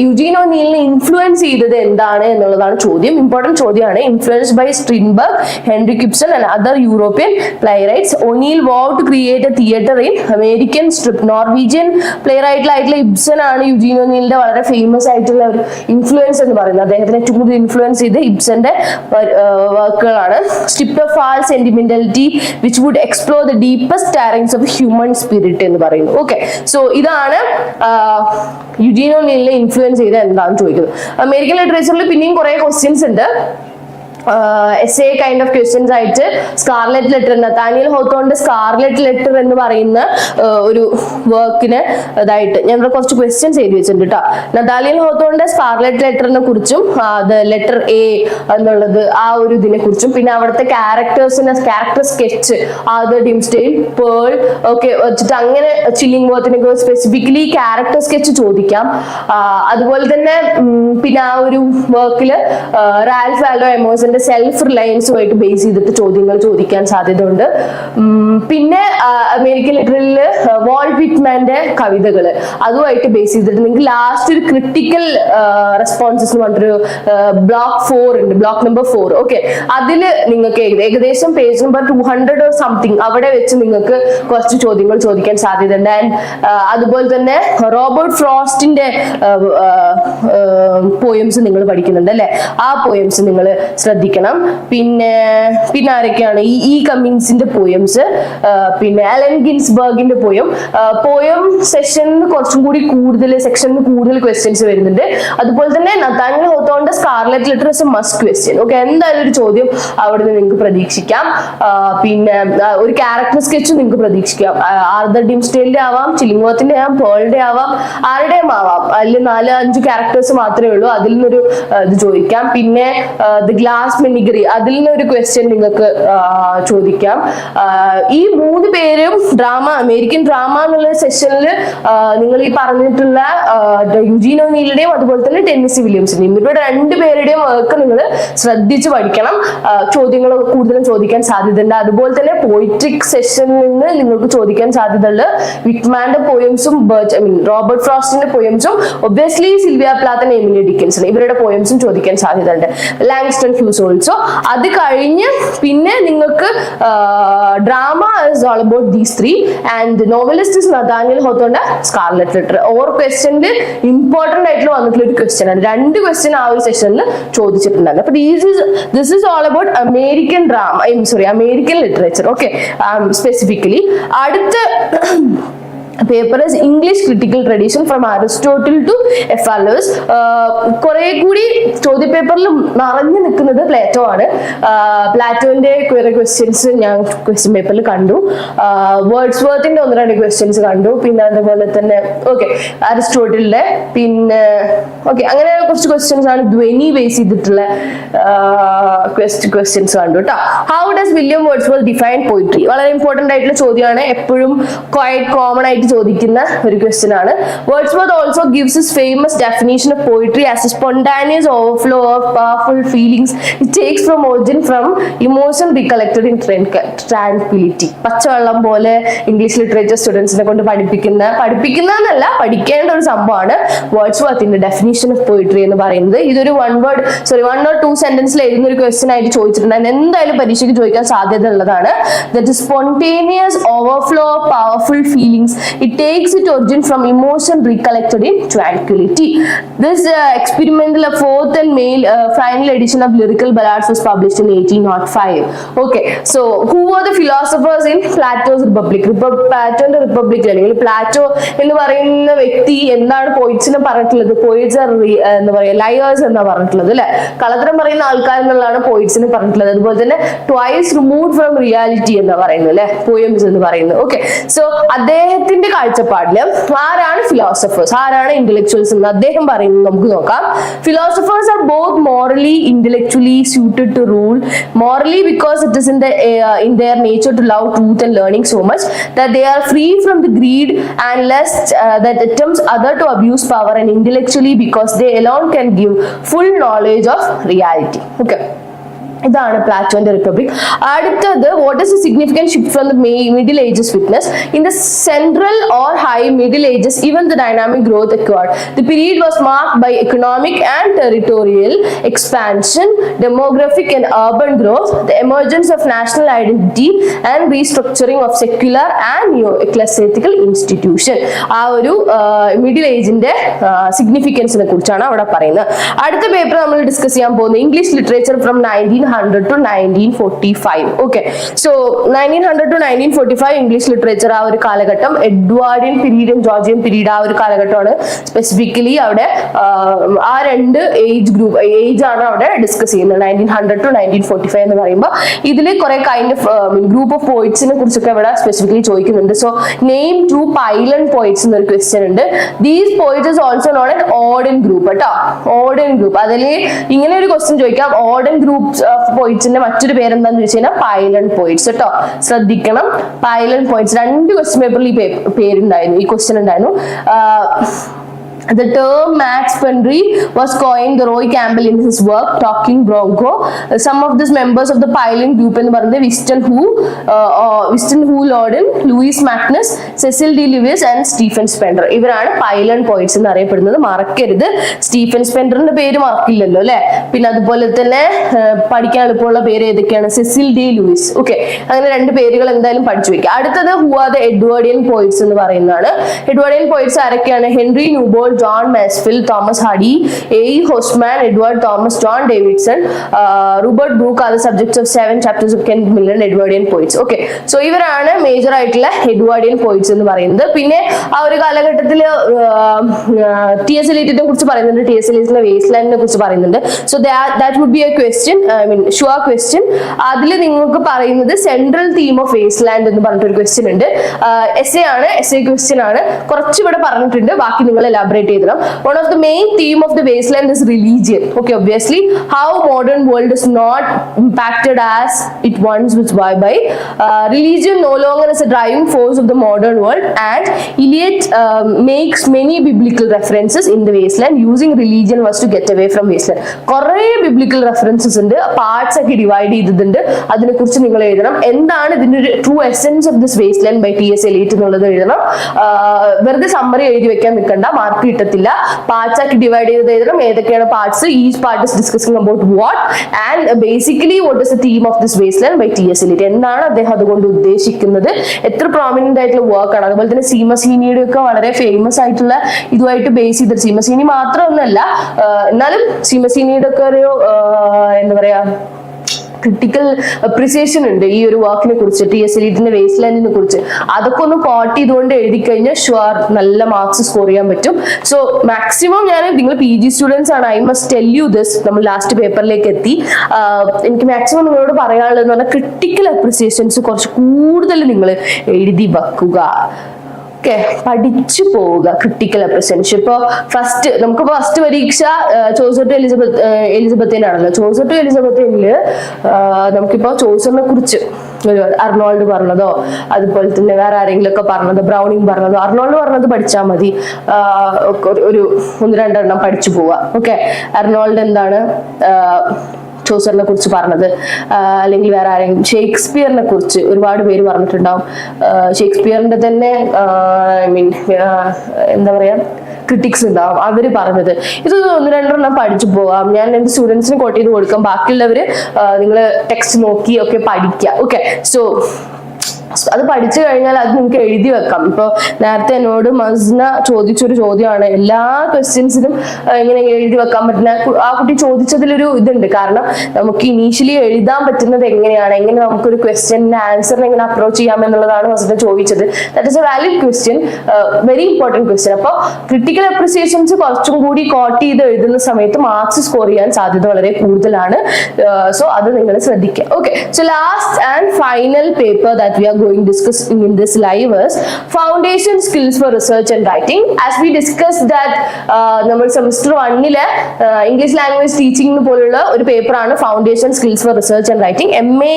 യുജീൻ ഒനീലിനെ ഇൻഫ്ലുവൻസ് ചെയ്തത് എന്താണ് എന്നുള്ളതാണ് ചോദ്യം. ഇമ്പോർട്ടന്റ് ചോദ്യമാണ്. Influenced by Strindberg, Henrik Ibsen and other European playwrights. O'Neill vow to create a theatre in American strip. Norwegian പ്ലേറൈറ്റിലായിട്ടുള്ള ഇബ്സൺ ആണ് യുജീൻ ഒനീലിന്റെ വളരെ ഫേമസ് ആയിട്ടുള്ള ഒരു ഇൻഫ്ലുവൻസ് എന്ന് പറയുന്നത്. അദ്ദേഹത്തിനെ ഏറ്റവും കൂടുതൽ ഇൻഫ്ലുവൻസ് ചെയ്ത് ഇബ്സന്റെ വർക്കുകളാണ്. Stripped of all sentimentality which would explore the deepest stirrings of human spirit എന്ന് പറയുന്നു. ഓക്കെ, സോ ഇതാണ് യുജീൻ ഒനീലിനെ ഇൻഫ്ലുവൻസ് ചെയ്ത് എന്താണെന്ന് ചോദിക്കുന്നത്. അമേരിക്കൻ ലിറ്ററേച്ചറിൽ പിന്നെയും കുറെ ക്വസ്റ്റ്യൻസ് ഉണ്ട്. എസ്സേ കൈൻഡ് ഓഫ് ക്വസ്റ്റ്യൻസ് ആയിട്ട് സ്കാർലെറ്റ് ലെറ്റർ, നഥാനിയൽ ഹോത്തോണിന്റെ സ്കാർലെറ്റ് ലെറ്റർ എന്ന് പറയുന്ന ഒരു വർക്കിന് ഇതായിട്ട് ഞാൻ കുറച്ച് ക്വസ്റ്റ്യൻസ് എഴുതി വെച്ചിട്ടുണ്ട് കേട്ടോ. നഥാനിയൽ ഹോത്തോണിന്റെ സ്കാർലെറ്റ് ലെറ്ററിനെ കുറിച്ചും ലെറ്റർ എ എന്നുള്ളത് ആ ഒരു ഇതിനെ കുറിച്ചും, പിന്നെ അവിടുത്തെ ക്യാരക്ടർ സ്കെച്ച്, ആദർ ഡിംസ്ഡെയിൽ, പേൾ ഒക്കെ വെച്ചിട്ട് അങ്ങനെ ചില്ലിംഗ് ബോത്തിനൊക്കെ സ്പെസിഫിക്കലി ക്യാരക്ടർ സ്കെച്ച് ചോദിക്കാം. അതുപോലെ തന്നെ പിന്നെ ആ ഒരു വർക്കില് റാൽഫ് വാൽഡോ എമേഴ്സൺ സെൽഫ് റിലയൻസുമായിട്ട് ബേസ് ചെയ്തിട്ട് ചോദ്യങ്ങൾ ചോദിക്കാൻ സാധ്യതയുണ്ട്. പിന്നെ അമേരിക്കൻ ലിറ്റററിയില് വാൾട്ട് വിറ്റ്മാന്റെ കവിതകള് അതുമായിട്ട് ബേസ് ചെയ്തിട്ട് നിങ്ങൾക്ക് ലാസ്റ്റ് ഒരു ക്രിട്ടിക്കൽ റെസ്പോൺസസ് എന്ന് പറഞ്ഞൊരു ബ്ലോക്ക് നമ്പർ 4. ഓക്കെ, അതില് നിങ്ങൾക്ക് ഏകദേശം പേജ് നമ്പർ 200 or something അവിടെ വെച്ച് നിങ്ങൾക്ക് കുറച്ച് ചോദ്യങ്ങൾ ചോദിക്കാൻ സാധ്യതയുണ്ട്. ആൻഡ് അതുപോലെ തന്നെ റോബർട്ട് ഫ്രോസ്റ്റിന്റെ പോയംസ് നിങ്ങൾ പഠിക്കുന്നുണ്ട് അല്ലെ, ആ പോയംസ് നിങ്ങൾ ശ്രദ്ധിക്കുക. ശ്രദ്ധിക്കണം. പിന്നെ ആരൊക്കെയാണ് ഈ കമ്മിങ്സിന്റെ പോയംസ്, പിന്നെ അലൻ ഗിൻസ്ബർഗിന്റെ പോയം സെക്ഷനിൽ കുറച്ചും കൂടി സെക്ഷനിൽ കൂടുതൽ ക്വസ്റ്റ്യൻസ് വരുന്നുണ്ട്. അതുപോലെ തന്നെ നഥാനിയൽ ഹോത്തോണിന്റെ Scarlet Letter is a must question. Okay, എന്തായാലും ഒരു ചോദ്യം അവിടെ നിന്ന് നിങ്ങൾക്ക് പ്രതീക്ഷിക്കാം. പിന്നെ ഒരു ക്യാരക്ടർ സ്കെച്ച് നിങ്ങൾക്ക് പ്രതീക്ഷിക്കാം. ആർതർ ഡിംസ്ഡെയിലിന്റെ ആവാം, ചില്ലിംഗ്വർത്തിന്റെ ആവാം, പേളിന്റെ ആവാം, ആരുടെയും ആവാം. അതിൽ 4-5 ക്യാരക്ടേഴ്സ് മാത്രമേ ഉള്ളൂ. അതിൽ നിന്നൊരു ഇത് ചോദിക്കാം. പിന്നെ ദി ഗ്ലാസ് മെനിഗറി, അതിൽ നിന്നൊരു ക്വസ്റ്റ്യൻ നിങ്ങൾക്ക് ചോദിക്കാം. ഈ 3 പേരും അമേരിക്കൻ ഡ്രാമ എന്നുള്ള സെഷനിൽ നിങ്ങൾ ഈ പറഞ്ഞിട്ടുള്ള യുജീൻ ഒനീലിന്റെയും അതുപോലെ തന്നെ ടെന്നസി വില്യംസിന്റെയും ഇവരുടെ 2 പേരുടെയും വർക്ക് നിങ്ങൾ ശ്രദ്ധിച്ച് പഠിക്കണം. ചോദ്യങ്ങൾ കൂടുതലും ചോദിക്കാൻ സാധ്യതയുണ്ട്. അതുപോലെ തന്നെ പോയിട്രിക് സെഷനിൽ നിന്ന് നിങ്ങൾക്ക് ചോദിക്കാൻ സാധ്യതയുള്ളത് വിറ്റ്മാന്റെ പോയംസും റോബർട്ട് ഫ്രോസ്റ്റിന്റെ പോയംസും obviously Sylvia Plath, Emily Dickinson ഇവരുടെ പോയംസും ചോദിക്കാൻ സാധ്യതയുണ്ട്. Langston Hughes also. അത് കഴിഞ്ഞ് പിന്നെ നിങ്ങൾക്ക് drama is all about these 3 and novelist is Nathaniel ഹോത്തോണിന്റെ സ്കാർലെറ്റ് ലെറ്റർ. ഓർ ക്വസ്റ്റ്യനിൽ ഇമ്പോർട്ടന്റ് ആയിട്ടുള്ള വന്നിട്ടുള്ള ഒരു ക്വസ്റ്റ്യൻ ആണ്. 2 ക്വസ്റ്റ്യൻ ആ ഒരു സെഷനിൽ ചോദിച്ചിട്ടുണ്ടായിരുന്നു. അപ്പൊ this is all about American American literature. Okay, specifically അടുത്ത paper is English critical tradition from Aristotle to എഫാലോസ്. കുറെ കൂടി ചോദ്യ പേപ്പറിൽ നിറഞ്ഞു നിൽക്കുന്നത് പ്ലേറ്റോ ആണ്. പ്ലാറ്റോന്റെ കുറെ ക്വസ്റ്റ്യൻസ് ഞാൻ ക്വസ്റ്റ്യൻ പേപ്പറിൽ കണ്ടു. വേർഡ്സ്വർത്തിന്റെ 1-2 ക്വസ്റ്റ്യൻസ് കണ്ടു. പിന്നെ അതുപോലെ തന്നെ അരിസ്റ്റോട്ടിലിന്റെ പിന്നെ അങ്ങനെ കുറച്ച് ക്വസ്റ്റ്യൻസ് ആണ് ധ്വനി ബേസ് ചെയ്തിട്ടുള്ള ക്വസ്റ്റ്യൻസ് കണ്ടു കേട്ടോ. How does William Wordsworth define poetry? വളരെ ഇമ്പോർട്ടന്റ് ആയിട്ടുള്ള ചോദ്യമാണ്. എപ്പോഴും ക്വൈറ്റ് കോമൺ ആയിട്ട് ചോദിക്കുന്ന ഒരു ക്വസ്റ്റ്യൻ ആണ്. Wordsworth also gives his famous definition of poetry as a spontaneous overflow of powerful feelings it takes from origin from emotion recollected in tranquillity. പച്ചവെള്ളം പോലെ ഇംഗ്ലീഷ് ലിറ്ററേച്ചർ സ്റ്റുഡൻസിനെ കൊണ്ട് പഠിപ്പിക്കുന്നതല്ല, പഠിക്കേണ്ട ഒരു സംഭവമാണ് വേർഡ്സ്വർത്തിന്റെ ഡെഫിനിഷൻ ഓഫ് പോയിട്രി എന്ന് പറയുന്നത്. ഇതൊരു 1 or 2 സെന്റൻസിൽ എഴുതുന്ന ഒരു ക്വസ്റ്റ്യൻ ആയിട്ട് ചോദിച്ചിട്ടുണ്ടായിരുന്നു. എന്തായാലും പരീക്ഷയ്ക്ക് ചോദിക്കാൻ സാധ്യത ഉള്ളതാണ്. That is spontaneous overflow of powerful feelings. It takes its origin from emotion recollected in tranquility. This experimental 4th and final edition of Lyrical Ballads was published in 1805. Okay, so who were the philosophers in Plato's Republic? Plato's Republic അല്ലെങ്കിൽ പ്ലാറ്റോ എന്ന് പറയുന്ന വ്യക്തി എന്താണ് പോയിറ്റ്സിനെ പറഞ്ഞിട്ടുള്ളത്? പോയിറ്റ്സ് എന്താ പറയുക, ലയേഴ്സ് എന്നാ പറഞ്ഞിട്ടുള്ളത് അല്ലെ. കളത്രം പറയുന്ന ആൾക്കാർ എന്നുള്ളതാണ് പോയിറ്റ്സിനെ പറഞ്ഞിട്ടുള്ളത്. അതുപോലെ തന്നെ ട്വൈസ് റിമൂവ്ഡ് ഫ്രം റിയാലിറ്റി എന്ന് പറയുന്നത് അല്ലെ, പോയംസ് എന്ന് പറയുന്നത്. ഓക്കെ, സോ അദ്ദേഹത്തിന്റെ കാഴ്ചപ്പാടില് ആരാണ് ഫിലോസഫേഴ്സ്, ആരാണ് ഇന്റലക്ച്വൽസ് എന്ന് അദ്ദേഹം പറയുന്നത് നമുക്ക് നോക്കാം. Philosophers are both morally intellectually suited to rule. Morally because it is in their nature to love truth and learning so much that they are free from the greed and lust that attempts other to abuse power, and intellectually because they alone can give full knowledge of reality. Okay, ഇതാണ് പ്ലാറ്റോന്റെ റിപ്പബ്ലിക്. അടുത്തത് what is the significant shift from the middle ages witness in the central or high middle ages even the dynamic growth acquired. The period was marked by economic and territorial expansion, demographic and urban growth, the emergence of national identity and restructuring of secular and ecclesiastical institution. ആ ഒരു മിഡിൽ ഏജിന്റെ സിഗ്നിഫിക്കൻസിനെ കുറിച്ചാണ് അവിടെ പറയുന്നത്. അടുത്ത പേപ്പർ നമ്മൾ ഡിസ്കസ് ചെയ്യാൻ പോകുന്നത് English literature from 1900 to 1945. Okay, so 1900 to 1945 English literature ആ ഒരു കാലഘട്ടം എഡ്വാർഡിയൻ പീരീഡും ജോർജിയൻ പീരീഡ് ആ ഒരു കാലഘട്ടമാണ്. സ്പെസിഫിക്കലി അവിടെ ആ 2 ഏജ് ആണ് അവിടെ ഡിസ്കസ് ചെയ്യുന്നത്. 1900 to 1945 എന്ന് പറയുമ്പോൾ ഇതിൽ കുറെ കൈൻഡ് ഓഫ് ഗ്രൂപ്പ് ഓഫ് പോയിറ്റ്സിനെ കുറിച്ചൊക്കെ ഇവിടെ സ്പെസിഫിക്കലി ചോദിക്കുന്നുണ്ട്. സോ നെയിം 2 പൈലൻ പോയിറ്റ്സ് എന്നൊരു ക്വസ്റ്റ്യൻ ഉണ്ട്. These poets is also known as Odean group കേട്ടോ. ഓഡൻ ഗ്രൂപ്പ്, അതിൽ ഇങ്ങനെ ഒരു ക്വസ്റ്റ്യൻ ചോദിക്കാം. ഓഡൻ ഗ്രൂപ്പ്സ് പോയിറ്റ്സിന്റെ മറ്റൊരു പേരെന്താന്ന് ചോദിച്ചു കഴിഞ്ഞാൽ പൈലൻ പോയിറ്റ്സ് കേട്ടോ. ശ്രദ്ധിക്കണം, പൈലൻ പോയിറ്റ്സ്. 2 ക്വസ്റ്റ്യൻ പേപ്പറിൽ ഈ പേരുണ്ടായിരുന്നു, ഈ ക്വസ്റ്റ്യൻ ഉണ്ടായിരുന്നു. The term Max Penry was coined the Roy Campbell in his work Talking Bronco. Some of these members of the Pylon group എന്ന് പറയുന്നത് Wystan Hugh Auden, Louis Magnus, Cecil Day Lewis and Stephen Spender. ഇവരാണ് പൈലൺ പോയിറ്റ്സ് എന്ന് അറിയപ്പെടുന്നത്. മറക്കരുത്, സ്റ്റീഫൻ സ്പെൻഡറിന്റെ പേര് മറക്കില്ലല്ലോ അല്ലെ. പിന്നെ അതുപോലെ തന്നെ പഠിക്കാൻ എളുപ്പമുള്ള പേര് ഏതൊക്കെയാണ്? സെസിൽ ഡി ലൂയിസ്. ഓക്കെ, അങ്ങനെ 2 പേരുകൾ എന്തായാലും പഠിച്ചു വെക്കുക. അടുത്തത് who are the Edwardian poets എന്ന് പറയുന്നതാണ്. എഡ്വേർഡിയൻ പോയിറ്റ്സ് ആരൊക്കെയാണ്? Henry new ball, Enroll, John Masefield, Thomas Hardy, A.E. Hostman, Edward Thomas, John Davidson, Rupert Brooke are the subjects of 7 chapters of Kent Milner Edwardian poets. Okay, so ഇവരാണ് മേജർ ആയിട്ടുള്ള എഡ്വേർഡിയൻ പോയിറ്റ്സ് എന്ന് പറയുന്നത്. പിന്നെ ആ ഒരു കാലഘട്ടത്തിൽ ടി.എസ്. എലീറ്റിനെ കുറിച്ച് പറയുന്നുണ്ട്, ടി.എസ്. എലീറ്റിന്റെ വേസ്റ്റ്ലാൻഡിനെ കുറിച്ച് പറയുന്നുണ്ട്. So that would be a question, I mean sure question. അതിൽ നിങ്ങൾക്ക് പറയുന്നത് സെൻട്രൽ തീം ഓഫ് വേസ്റ്റ്ലാൻഡ് എന്ന് പറഞ്ഞിട്ടൊരു ക്വസ്റ്റ്യൻ ഉണ്ട്. എസ്സേ ആണ്, എസ്സേ ക്വസ്റ്റ്യൻ ആണ്. കുറച്ച് ഇവിടെ പറഞ്ഞിട്ടുണ്ട്, ബാക്കി നിങ്ങൾ എലാബറേറ്റ് ചെയ്തണം. One of the main theme of the Waste Land is religion. Okay, obviously how modern world is not impacted as it once was by religion no longer is a driving force of the modern world, and Eliot makes many biblical references in the wasteland. Using religion was to get away from wasteland. കുറേ biblical references ഉണ്ട്, പാർട്സ് ഒക്കെ ഡിവൈഡ് ചെയ്തിട്ടുണ്ട്. അതിനെ കുറിച്ച് നിങ്ങൾ എഴുതണം. എന്താണ് ഇതിന്റെ ഒരു true essence of this Wasteland by T S. Eliot എന്നുള്ളത് എഴുതണം. വെറുതെ സമ്മറി എഴുതി വെക്കാൻ നിൽക്കണ്ട, മാർക്ക് കിട്ടത്തില്ല. പാർട്സ് ആക്കി ഡിവൈഡ് ചെയ്ത് എഴുതണം. ഏതൊക്കെയാണ് parts, each part is discussing about what, and basically what is the theme of this Wasteland by T S. Eliot. എന്താണ് അദ്ദേഹം അതുകൊണ്ട് ഉദ്ദേശിക്കുന്നത്, എത്ര പ്രോമിനന്റ് ആയിട്ടുള്ള വർക്ക് ആണ്. അതുപോലെ തന്നെ സീമസീനിയുടെ ഒക്കെ വളരെ ഫേമസ് ആയിട്ടുള്ള ഇതുമായിട്ട് ബേസ് ചെയ്തിട്ട്, സീമസീനി മാത്രമൊന്നുമല്ല എന്നാലും സീമസീനിയുടെ ഒക്കെ ഒരു എന്താ പറയാ ക്രിട്ടിക്കൽ അപ്രിസിയേഷൻ ഉണ്ട് ഈ ഒരു വർക്കിനെ കുറിച്ച്, ടി.എസ്. എലീറ്റിന്റെ വേസ്റ്റ്ലാൻഡിനെ കുറിച്ച്. അതൊക്കെ ഒന്ന് കോട്ട് ചെയ്തുകൊണ്ട് എഴുതി കഴിഞ്ഞാൽ ഷുവർ നല്ല മാർക്സ് സ്കോർ ചെയ്യാൻ പറ്റും. സോ മാക്സിമം നിങ്ങൾ PG സ്റ്റുഡൻസ് ആണ്, I must tell you this. നമ്മൾ ലാസ്റ്റ് പേപ്പറിലേക്ക് എത്തി. എനിക്ക് മാക്സിമം നിങ്ങളോട് പറയാനുള്ളതെന്ന് പറഞ്ഞാൽ ക്രിട്ടിക്കൽ അപ്രിസിയേഷൻസ് കുറച്ച് കൂടുതൽ നിങ്ങൾ എഴുതി വെക്കുക. ഓക്കെ, പഠിച്ചു പോവുക. ക്രിട്ടിക്കൽ അപ്രിസിയേഷൻ ഇപ്പൊ നമുക്ക് ഫസ്റ്റ് പരീക്ഷ ചോസർ ടു എലിസബത്തേനാണല്ലോ. ചോസർ ടു എലിസബത്തേനില് നമുക്കിപ്പോ ചോസറിനെ കുറിച്ച് അർണോൾഡ് പറഞ്ഞതോ അതുപോലെ തന്നെ വേറെ ആരെങ്കിലും ഒക്കെ പറഞ്ഞതോ, ബ്രൗണിങ് പറഞ്ഞതോ, അർണോൾഡ് പറഞ്ഞത് പഠിച്ചാൽ മതി. ഒരു 1-2 പഠിച്ചു പോവുക. ഓക്കെ, അർണോൾഡ് എന്താണ് ചോസറിനെ കുറിച്ച് പറഞ്ഞത്, അല്ലെങ്കിൽ വേറെ ആരെങ്കിലും ഷേക്സ്പിയറിനെ കുറിച്ച് ഒരുപാട് പേര് പറഞ്ഞിട്ടുണ്ടാവും. ഷേക്സ്പിയറിന്റെ തന്നെ ഐ മീൻ എന്താ പറയാ ക്രിറ്റിക്സ് ഉണ്ടാവും, അവര് പറഞ്ഞത്. ഇത് 1-2 പഠിച്ചു പോവാം. ഞാൻ എന്റെ സ്റ്റുഡൻസിന് കോട്ട് ചെയ്ത് കൊടുക്കാം. ബാക്കിയുള്ളവര് നിങ്ങൾ ടെക്സ്റ്റ് നോക്കി ഒക്കെ പഠിക്കാം. ഓക്കെ, സോ അത് പഠിച്ചു കഴിഞ്ഞാൽ അത് നിങ്ങൾക്ക് എഴുതി വെക്കാം. ഇപ്പൊ നേരത്തെ എന്നോട് മസ്ന ചോദിച്ചൊരു ചോദ്യമാണ്, എല്ലാ ക്വസ്റ്റ്യൻസിനും ഇങ്ങനെ എഴുതി വെക്കാൻ പറ്റുന്ന. ആ കുട്ടി ചോദിച്ചതിലൊരു ഇതുണ്ട്, കാരണം നമുക്ക് ഇനീഷ്യലി എഴുതാൻ പറ്റുന്നത് എങ്ങനെയാണ്, എങ്ങനെ നമുക്കൊരു ക്വസ്റ്റ്യന്റെ ആൻസറിനെ എങ്ങനെ അപ്രോച്ച് ചെയ്യാം എന്നുള്ളതാണ് മസ്ന ചോദിച്ചത്. That is A valid question, very important question. അപ്പൊ ക്രിട്ടിക്കൽ അപ്രിസിയേഷൻസ് കുറച്ചും കൂടി കോട്ട് ചെയ്ത് എഴുതുന്ന സമയത്ത് മാർക്സ് സ്കോർ ചെയ്യാൻ സാധ്യത വളരെ കൂടുതലാണ്. സോ അത് നിങ്ങൾ ശ്രദ്ധിക്കുക. Okay, so last and final paper that we are going discussing in this live is foundation skills for research and writing. As we discussed that നമ്മൾ semester 1 ഇംഗ്ലീഷ് ലാംഗ്വേജ് ടീച്ചിങ് പോലുള്ള ഒരു പേപ്പർ ആണ് foundation skills for research and writing. MA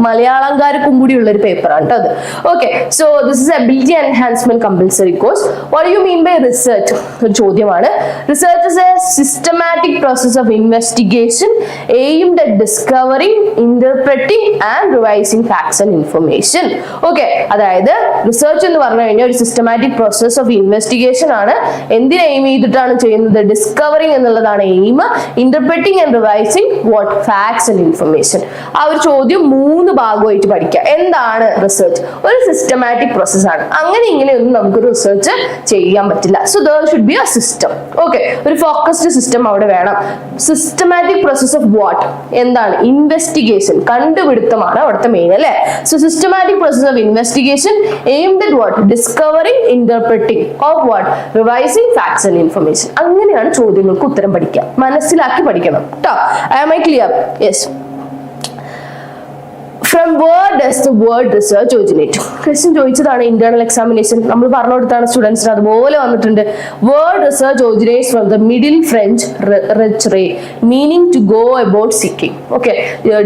മലയാളംകാർക്കും കൂടി ഉള്ള ഒരു പേപ്പർ ആണ് കേട്ടോ അത്. Okay, so this is ability enhancement compulsory course. What do you mean by research? ഒരു ചോദ്യമാണ്. Research is a systematic process of investigation aimed at discovering, interpreting and revising facts and information. Okay, അതായത് റിസർച്ച് എന്ന് പറഞ്ഞു കഴിഞ്ഞാൽ ഒരു സിസ്റ്റമാറ്റിക് പ്രോസസ് ഓഫ് ഇൻവെസ്റ്റിഗേഷൻ ആണ്. എന്തിനെ എയിം ചെയ്തിട്ടാണ് ചെയ്യുന്നത്? ഡിസ്കവറിംഗ് എന്നുള്ളതാണ് aim. Interpreting and revising what facts and information. ആ ഒരു ചോദ്യം 3 ഭാഗമായിട്ട് പഠിക്കുക. എന്താണ് റിസർച്ച്? ഒരു സിസ്റ്റമാറ്റിക് പ്രോസസ് ആണ്. അങ്ങനെ ഇങ്ങനെയൊന്നും നമുക്ക് റിസർച്ച് ചെയ്യാൻ പറ്റില്ല. So there should be A system. Okay, ഒരു ഫോക്കസ്ഡ് സിസ്റ്റം അവിടെ വേണം. Systematic process of what? എന്താണ്? ഇൻവെസ്റ്റിഗേഷൻ, കണ്ടുപിടുത്തമാണ് അവിടുത്തെ മെയിൻ അല്ലേ. So systematic process of investigation aimed at what? Discovering, interpreting of what? Revising facts and information. അങ്ങനെയാണ് ചോദ്യങ്ങൾക്ക് ഉത്തരം പഠിക്കുക. മനസ്സിലാക്കി പഠിക്കണം ട്ടോ. Am I clear? Yes. From where does the word research originate? Question ചോദിച്ചതാണ് ഇന്റേണൽ എക്സാമിനേഷൻ. നമ്മൾ പറഞ്ഞു കൊടുത്താണ് സ്റ്റുഡൻസിന്, അതുപോലെ വന്നിട്ടുണ്ട്. Word research originates from the Middle French recherche, meaning to go about seeking. Okay,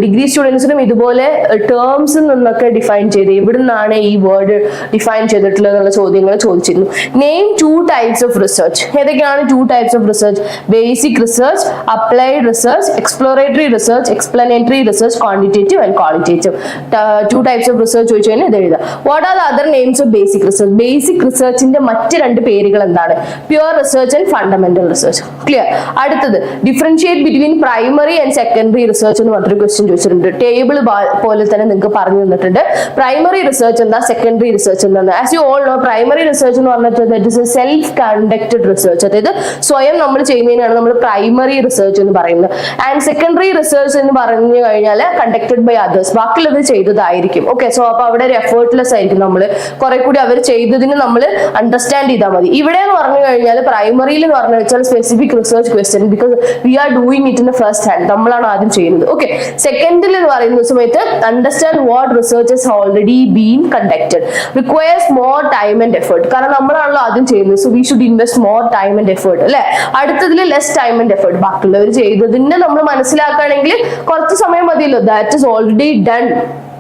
degree സ്റ്റുഡൻസിനും ഇതുപോലെ ടേംസിൽ നിന്നൊക്കെ ഡിഫൈൻ ചെയ്ത് എവിടുന്നാണ് ഈ വേർഡ് ഡിഫൈൻ ചെയ്തിട്ടുള്ളത് എന്നുള്ള ചോദ്യങ്ങൾ ചോദിച്ചിരുന്നു. Name 2 types of research. ഏതൊക്കെയാണ് 2 types of research? Basic research, applied research, exploratory research, explanatory research, quantitative and qualitative. പറ്റും. 2 types of research ചോദിച്ചു കഴിഞ്ഞാൽ ഇത് എഴുതാം. What are the other names of basic research? Basic റിസർച്ചിന്റെ മറ്റ് 2 പേരുകൾ എന്താണ്? Pure research and fundamental research. Clear? അടുത്തത് differentiate between primary and secondary research എന്ന് പറഞ്ഞൊരു ക്വസ്റ്റ്യൻ ചോദിച്ചിട്ടുണ്ട്. ടേബിൾ പോലെ തന്നെ നിങ്ങൾക്ക് പറഞ്ഞു തന്നിട്ടുണ്ട്. പ്രൈമറി റിസർച്ച് എന്താ, സെക്കൻഡറി റിസർച്ച് എന്താണ്? As you all no, primary research എന്ന് പറഞ്ഞിട്ട് that is A self conducted research. അതായത് സ്വയം നമ്മൾ ചെയ്യുന്നതിനാണ് നമ്മൾ പ്രൈമറി റിസർച്ച് എന്ന് പറയുന്നത്. ആൻഡ് സെക്കൻഡറി റിസർച്ച് എന്ന് പറഞ്ഞു കഴിഞ്ഞാൽ കണ്ടക്റ്റഡ് ബൈ അതേഴ്സ്, ബാക്കിയുള്ളവർ ചെയ്തതായിരിക്കും. ഓക്കെ, സോ അപ്പൊ അവിടെ ഒരു എഫേർട്ട്ലെസ് ആയിരിക്കും. നമ്മൾ കുറെ കൂടി അവർ ചെയ്തതിന് നമ്മൾ അണ്ടർസ്റ്റാൻഡ് ചെയ്താൽ മതി. ഇവിടെ എന്ന് പറഞ്ഞു കഴിഞ്ഞാൽ പ്രൈമറിയിൽ എന്ന് പറഞ്ഞു വെച്ചാൽ specific research question, because we are doing it in the first hand, നമ്മളാണ് ആദ്യം ചെയ്യുന്നത്. ഓക്കെ, സെക്കൻഡിൽ എന്ന് പറയുന്ന സമയത്ത് understand what research has already been conducted, requires more time and effort. കാരണം നമ്മളാണല്ലോ ആദ്യം ചെയ്യുന്നത്, so we should invest more time and effort അല്ലെ. അടുത്തതിൽ ലെസ് ടൈം ആൻഡ് എഫേർട്ട്, ബാക്കിയുള്ളവർ ചെയ്തതിനെ നമ്മൾ മനസ്സിലാക്കുകയാണെങ്കിൽ കുറച്ച് സമയം മതിയല്ലോ, ദാറ്റ് ഇസ് ഓൾറെഡി ഡൺ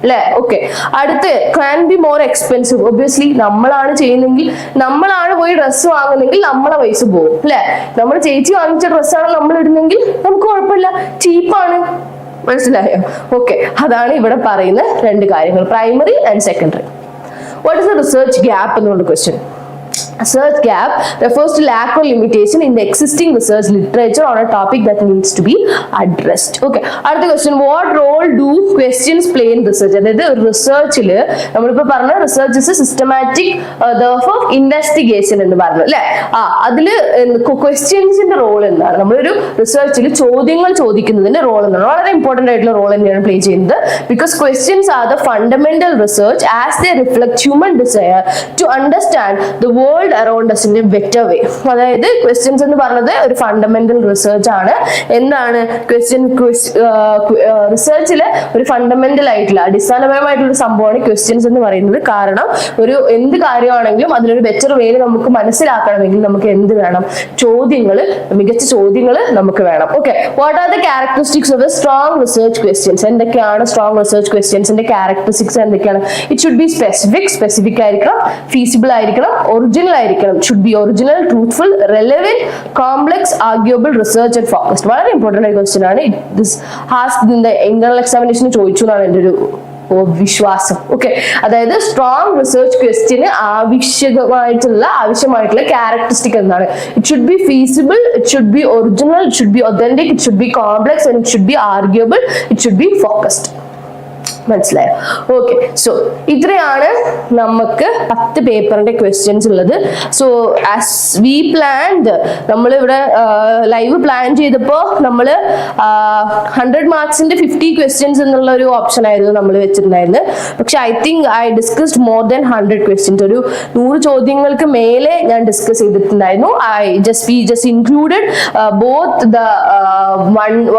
അല്ലെ. ഓക്കെ, അടുത്ത് can be more expensive. Obviously നമ്മളാണ് ചെയ്യുന്നെങ്കിൽ, നമ്മളാണ് പോയി ഡ്രസ്സ് വാങ്ങുന്നെങ്കിൽ നമ്മളെ പൈസ പോകും അല്ലെ. നമ്മൾ ചേച്ചി വാങ്ങിച്ച ഡ്രസ്സാണ് നമ്മൾ ഇടുന്നെങ്കിൽ നമുക്ക് കുഴപ്പമില്ല, ചീപ്പാണ്. മനസ്സിലായോ? ഓക്കെ, അതാണ് ഇവിടെ പറയുന്ന 2 കാര്യങ്ങൾ, primary and secondary. What is the research gap എന്നുള്ള question. Research gap refers to lack or limitation in the existing research literature on a topic that needs to be addressed. Okay, അടുത്ത question, what role do questions play in research? അതായത് റിസർച്ചിൽ നമ്മളിപ്പോ പറഞ്ഞ research is systematic of investigation എന്ന് പറഞ്ഞു അല്ലെ. അതില് ക്വസ്റ്റ്യൻസിന്റെ റോൾ എന്താണ്? നമ്മളൊരു റിസർച്ചിൽ ചോദ്യങ്ങൾ ചോദിക്കുന്നതിന്റെ റോൾ എന്താണ്? വളരെ ഇമ്പോർട്ടന്റ് ആയിട്ടുള്ള റോൾ തന്നെയാണ് പ്ലേ ചെയ്യുന്നത്. Because questions are the fundamental research as they reflect human desire to understand the world around us in a better way. അതായത് ക്വസ്റ്റ്യൻസ് എന്ന് പറഞ്ഞത് ഒരു ഫണ്ടമെന്റൽ റിസർച്ച് ആണ്. എന്താണ് റിസർച്ചിലെ ഒരു ഫണ്ടമെന്റൽ ആയിട്ടുള്ള അടിസ്ഥാനപരമായിട്ടുള്ള സംഭവമാണ് ക്വസ്റ്റ്യൻസ് എന്ന് പറയുന്നത്. കാരണം ഒരു എന്ത് കാര്യമാണെങ്കിലും അതിലൊരു ബെറ്റർ വേയിൽ നമുക്ക് മനസ്സിലാക്കണമെങ്കിൽ നമുക്ക് എന്ത് വേണം? മികച്ച ചോദ്യങ്ങൾ നമുക്ക് വേണം. Okay, what are the characteristics of a strong research questions? എന്തൊക്കെയാണ് സ്ട്രോങ് റിസർച്ച് ക്വസ്റ്റ്യൻസിന്റെ ക്യാരക്ടറിസ്റ്റിക്സ്? എന്തൊക്കെയാണ്? ഇറ്റ് ഷുഡ് ബി സ്പെസിഫിക് ആയിരിക്കണം, ഫീസിബിൾ ആയിരിക്കണം, ഒറിജിനൽ ആയിരിക്കണം. Should be original, truthful, relevant, complex, arguable, research and focused. വളരെ ഇമ്പോർട്ടന്റ് ആയ ക്വസ്റ്റ്യൻ ആണ്. ദിസ് ഹാസ് ഇന്റർണൽ എക്സാമിനേഷന് ചോദിച്ചു എന്നാണ് എൻ്റെ ഒരു വിശ്വാസം. ഓക്കെ, അതായത് സ്ട്രോങ് റിസർച്ച് ക്വസ്റ്റ്യന് ആവശ്യമായിട്ടുള്ള ക്യാരക്ടറിസ്റ്റിക് എന്താണ്? It should be feasible, it should be original, it should be authentic, it should be complex, and it should be arguable, it should be focused. മനസ്സിലായോ? ഓക്കെ, സോ ഇത്രയാണ് നമുക്ക് 10 പേപ്പറിന്റെ ക്വസ്റ്റ്യൻസ് ഉള്ളത്. സോ ആസ് വി പ്ലാൻഡ്, നമ്മളിവിടെ ലൈവ് പ്ലാൻ ചെയ്തപ്പോ നമ്മള് 100 മാർക്സിന്റെ 50 ക്വസ്റ്റ്യൻസ് എന്നുള്ള ഒരു ഓപ്ഷൻ ആയിരുന്നു നമ്മൾ വെച്ചിട്ടുണ്ടായിരുന്നത്. പക്ഷെ I think I discussed more than 100 questions. ഒരു 100 ചോദ്യങ്ങൾക്ക് മേലെ ഞാൻ ഡിസ്കസ് ചെയ്തിട്ടുണ്ടായിരുന്നു. We just included both the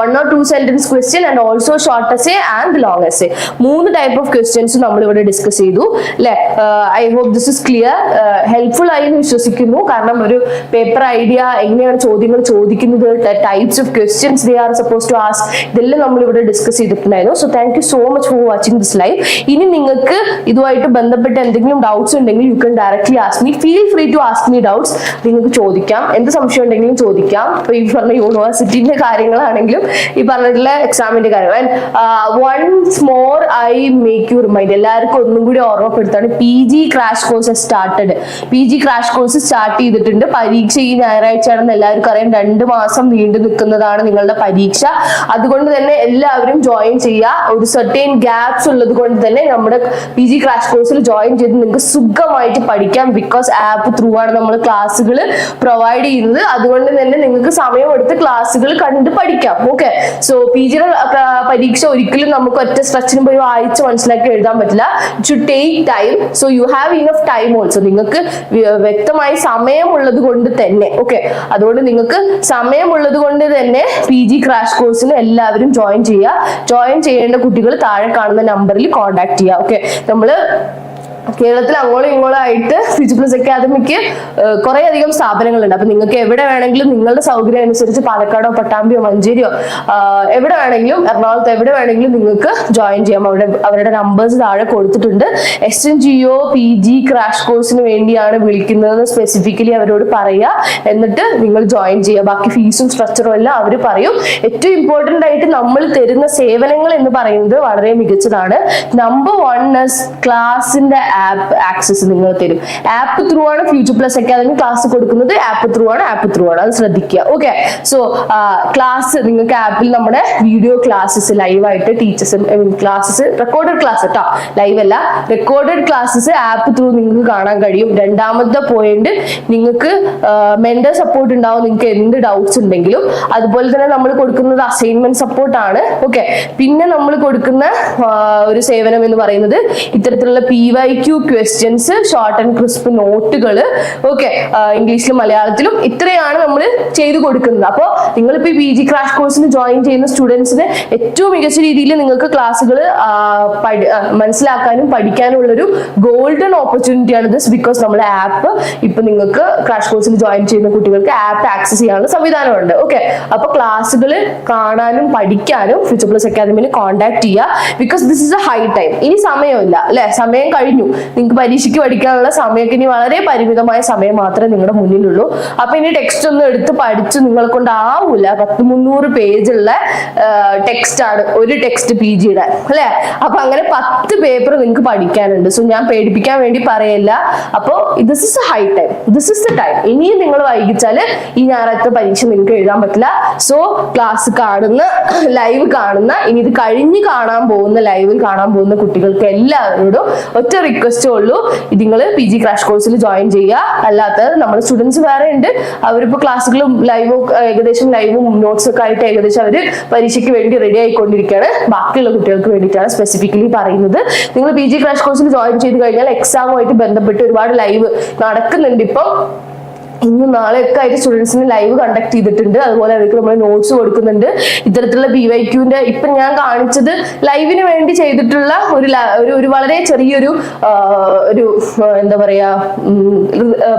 one or two sentence question and also short essay and long essay. 3 type of questions നമ്മൾ ഇവിടെ ഡിസ്കസ് ചെയ്തു അല്ലെ. I hope this is clear, helpful ആയി എന്ന് വിശ്വസിക്കുന്നു. കാരണം ഒരു പേപ്പർ ഐഡിയ, എങ്ങനെയാണ് ചോദ്യങ്ങൾ ചോദിക്കുന്നത്, types of questions they are suppose to ask, ഇതെല്ലാം നമ്മൾ ഇവിടെ ഡിസ്കസ് ചെയ്തിട്ടുണ്ടായിരുന്നു. So thank you so much for watching this live. ഇനി നിങ്ങൾക്ക് ഇതുമായിട്ട് ബന്ധപ്പെട്ട എന്തെങ്കിലും ഡൗട്ട്സ് ഉണ്ടെങ്കിൽ you can directly ask me. Feel free to ask me doubts. നിങ്ങൾക്ക് ചോദിക്കാം, എന്ത് സംശയം ഉണ്ടെങ്കിലും ചോദിക്കാം. ഇപ്പൊ ഈ പറഞ്ഞ യൂണിവേഴ്സിറ്റിന്റെ കാര്യങ്ങളാണെങ്കിലും ഈ പറഞ്ഞിട്ടുള്ള എക്സാമിന്റെ കാര്യങ്ങൾ. And once more I make you remind, എല്ലാവർക്കും ഒന്നും കൂടി ഓർമ്മപ്പെടുത്താണ്, PG crash course started. PG crash course start ചെയ്തിട്ടുണ്ട്. പരീക്ഷ ഈ ഞായറാഴ്ചയാണെന്ന് എല്ലാവർക്കും അറിയാം. 2 മാസം നീണ്ടു നിൽക്കുന്നതാണ് നിങ്ങളുടെ പരീക്ഷ. അതുകൊണ്ട് തന്നെ എല്ലാവരും ജോയിൻ ചെയ്യുക. ഒരു സർട്ടേൺ ഗ്യാപ്സ് ഉള്ളത് കൊണ്ട് തന്നെ നമ്മുടെ PG ക്രാഷ് കോഴ്സിൽ ജോയിൻ ചെയ്ത് നിങ്ങൾക്ക് സുഖമായിട്ട് പഠിക്കാം. ബിക്കോസ് ആപ്പ് ത്രൂ ആണ് നമ്മൾ ക്ലാസ്സുകൾ പ്രൊവൈഡ് ചെയ്യുന്നത്. അതുകൊണ്ട് തന്നെ നിങ്ങൾക്ക് സമയമെടുത്ത് ക്ലാസ്സുകൾ കണ്ട് പഠിക്കാം. ഓക്കെ, സോ PG പരീക്ഷ ഒരിക്കലും നമുക്ക് ഒറ്റ സ്ട്രെച്ചിന് പോയി വായിച്ച് മനസ്സിലാക്കി എഴുതാൻ പറ്റില്ല. It should take time. So you have enough time also. നിങ്ങൾക്ക് വ്യക്തമായി സമയമുള്ളത് കൊണ്ട് തന്നെ, ഓക്കെ, അതുകൊണ്ട് നിങ്ങൾക്ക് സമയമുള്ളത് കൊണ്ട് തന്നെ PG ക്രാഷ് കോഴ്സിന് എല്ലാവരും ജോയിൻ ചെയ്യുക. ജോയിൻ ചെയ്യേണ്ട കുട്ടികൾ താഴെ കാണുന്ന നമ്പറിൽ കോൺടാക്ട് ചെയ്യുക. ഓക്കെ, നമ്മള് കേരളത്തിൽ അങ്ങോളം ഇങ്ങോളം ആയിട്ട് ഫ്യൂച്ചർ പ്ലസ് അക്കാദമിക്ക് കുറെ അധികം സ്ഥാപനങ്ങളുണ്ട്. അപ്പൊ നിങ്ങൾക്ക് എവിടെ വേണമെങ്കിലും നിങ്ങളുടെ സൗകര്യം അനുസരിച്ച് പാലക്കാടോ പട്ടാമ്പിയോ മഞ്ചേരിയോ എവിടെ വേണമെങ്കിലും എറണാകുളത്ത് എവിടെ വേണമെങ്കിലും നിങ്ങൾക്ക് ജോയിൻ ചെയ്യാം. അവരുടെ നമ്പേഴ്സ് താഴെ കൊടുത്തിട്ടുണ്ട്. SNGO PG ക്രാഷ് കോഴ്സിന് വേണ്ടിയാണ് വിളിക്കുന്നതെന്ന് സ്പെസിഫിക്കലി അവരോട് പറയുക. എന്നിട്ട് നിങ്ങൾ ജോയിൻ ചെയ്യുക. ബാക്കി ഫീസും സ്ട്രക്ചറും എല്ലാം അവർ പറയും. ഏറ്റവും ഇമ്പോർട്ടന്റ് ആയിട്ട് നമ്മൾ തരുന്ന സേവനങ്ങൾ എന്ന് പറയുന്നത് വളരെ മികച്ചതാണ്. നമ്പർ 1 ക്ലാസിന്റെ ആപ്പ് ആക്സസ് നിങ്ങൾ തരും. ആപ്പ് ത്രൂ ആണ് ഫ്യൂച്ചർ പ്ലസ് അക്കാദമി ക്ലാസ് കൊടുക്കുന്നത്. ആപ്പ് ത്രൂ ആണ് അത് ശ്രദ്ധിക്കുക. ഓക്കെ, സോ ക്ലാസ് നിങ്ങൾക്ക് ആപ്പിൽ നമ്മുടെ വീഡിയോ ക്ലാസ്സസ് ലൈവായിട്ട് ടീച്ചേഴ്സ് ക്ലാസ്സസ് റെക്കോർഡഡ് ക്ലാസ് കേട്ടോ, ലൈവ് അല്ല, റെക്കോർഡഡ് ക്ലാസ്സസ് ആപ്പ് ത്രൂ നിങ്ങൾക്ക് കാണാൻ കഴിയും. രണ്ടാമത്തെ പോയിന്റ്, നിങ്ങൾക്ക് മെന്റർ സപ്പോർട്ട് ഉണ്ടാവും നിങ്ങൾക്ക് എന്ത് ഡൗട്ട്സ് ഉണ്ടെങ്കിലും. അതുപോലെ തന്നെ നമ്മൾ കൊടുക്കുന്നത് അസൈൻമെന്റ് സപ്പോർട്ട് ആണ്. ഓക്കെ, പിന്നെ നമ്മൾ കൊടുക്കുന്ന ഒരു സേവനം എന്ന് പറയുന്നത് ഇത്തരത്തിലുള്ള PYQ questions, short and crisp നോട്ടുകൾ, ഓക്കെ, ഇംഗ്ലീഷിലും മലയാളത്തിലും ഇത്രയാണ് നമ്മൾ ചെയ്തു കൊടുക്കുന്നത്. അപ്പോൾ നിങ്ങളിപ്പോ PG ക്രാഷ് കോഴ്സിന് ജോയിൻ ചെയ്യുന്ന സ്റ്റുഡൻസിന് ഏറ്റവും മികച്ച രീതിയിൽ നിങ്ങൾക്ക് ക്ലാസ്സുകൾ മനസ്സിലാക്കാനും പഠിക്കാനും ഉള്ളൊരു ഗോൾഡൻ ഓപ്പർച്യൂണിറ്റി ആണ് ദിസ്. ബിക്കോസ് നമ്മുടെ ആപ്പ് ഇപ്പൊ നിങ്ങൾക്ക് ക്രാഷ് കോഴ്സിൽ ജോയിൻ ചെയ്യുന്ന കുട്ടികൾക്ക് ആപ്പ് ആക്സസ് ചെയ്യാനുള്ള സംവിധാനമുണ്ട്. ഓക്കെ, അപ്പൊ ക്ലാസ്സുകൾ കാണാനും പഠിക്കാനും ഫ്യൂച്ചർ പ്ലസ് അക്കാദമിയിൽ കോൺടാക്ട് ചെയ്യുക. Because this is A high time. ഇനി സമയമില്ല അല്ലെ, സമയം കഴിഞ്ഞു. നിങ്ങൾക്ക് പരീക്ഷയ്ക്ക് പഠിക്കാനുള്ള സമയമൊക്കെ ഇനി വളരെ പരിമിതമായ സമയം മാത്രമേ നിങ്ങളുടെ മുന്നിലുള്ളൂ. അപ്പൊ ഇനി ടെക്സ്റ്റ് ഒന്നും എടുത്ത് പഠിച്ച് നിങ്ങളെ കൊണ്ടാവൂല. 300 പേജുള്ള ടെക്സ്റ്റ് ആണ് ഒരു ടെക്സ്റ്റ് PGയുടെ അല്ലെ. അപ്പൊ അങ്ങനെ 10 പേപ്പർ നിങ്ങൾക്ക് പഠിക്കാനുണ്ട്. സോ ഞാൻ പേടിപ്പിക്കാൻ വേണ്ടി പറയല്ല. അപ്പോ this is A high time, this is the time. ഇനിയും നിങ്ങൾ വൈകിച്ചാല് ഈ ഞായറാഴ്ച പരീക്ഷ നിങ്ങൾക്ക് എഴുതാൻ പറ്റില്ല. സോ ക്ലാസ് കാണുന്ന, ലൈവ് കാണുന്ന, ഇനി ഇത് കഴിഞ്ഞ് കാണാൻ പോകുന്ന, ലൈവിൽ കാണാൻ പോകുന്ന കുട്ടികൾക്ക് എല്ലാവരോടും ഒറ്റ റിക്വസ്റ്റേ ഉള്ളൂ, നിങ്ങൾ PG ക്രാഷ് കോഴ്സിൽ ജോയിൻ ചെയ്യുക. അല്ലാത്തത് നമ്മുടെ സ്റ്റുഡൻസ് വേറെ ഉണ്ട്, അവരിപ്പോ ക്ലാസ്സുകളും ലൈവും ഏകദേശം ലൈവും നോട്ട്സ് ഒക്കെ ആയിട്ട് ഏകദേശം അവര് പരീക്ഷയ്ക്ക് വേണ്ടി റെഡി ആയിക്കൊണ്ടിരിക്കുകയാണ്. ബാക്കിയുള്ള കുട്ടികൾക്ക് വേണ്ടിയിട്ടാണ് സ്പെസിഫിക്കലി പറയുന്നത്. നിങ്ങൾ PG ക്രാഷ് കോഴ്സിൽ ജോയിൻ ചെയ്ത് കഴിഞ്ഞാൽ എക്സാമുമായിട്ട് ബന്ധപ്പെട്ട് ഒരുപാട് ലൈവ് നടക്കുന്നുണ്ട്. ഇപ്പം ഇന്നും നാളെയൊക്കെ ആയിട്ട് സ്റ്റുഡൻസിന് ലൈവ് കണ്ടക്ട് ചെയ്തിട്ടുണ്ട്. അതുപോലെ അവർക്ക് നമ്മൾ നോട്ട്സ് കൊടുക്കുന്നുണ്ട്. ഇത്തരത്തിലുള്ള PYQന്റെ ഇപ്പൊ ഞാൻ കാണിച്ചത് ലൈവിന് വേണ്ടി ചെയ്തിട്ടുള്ള ഒരു വളരെ ചെറിയൊരു എന്താ പറയാ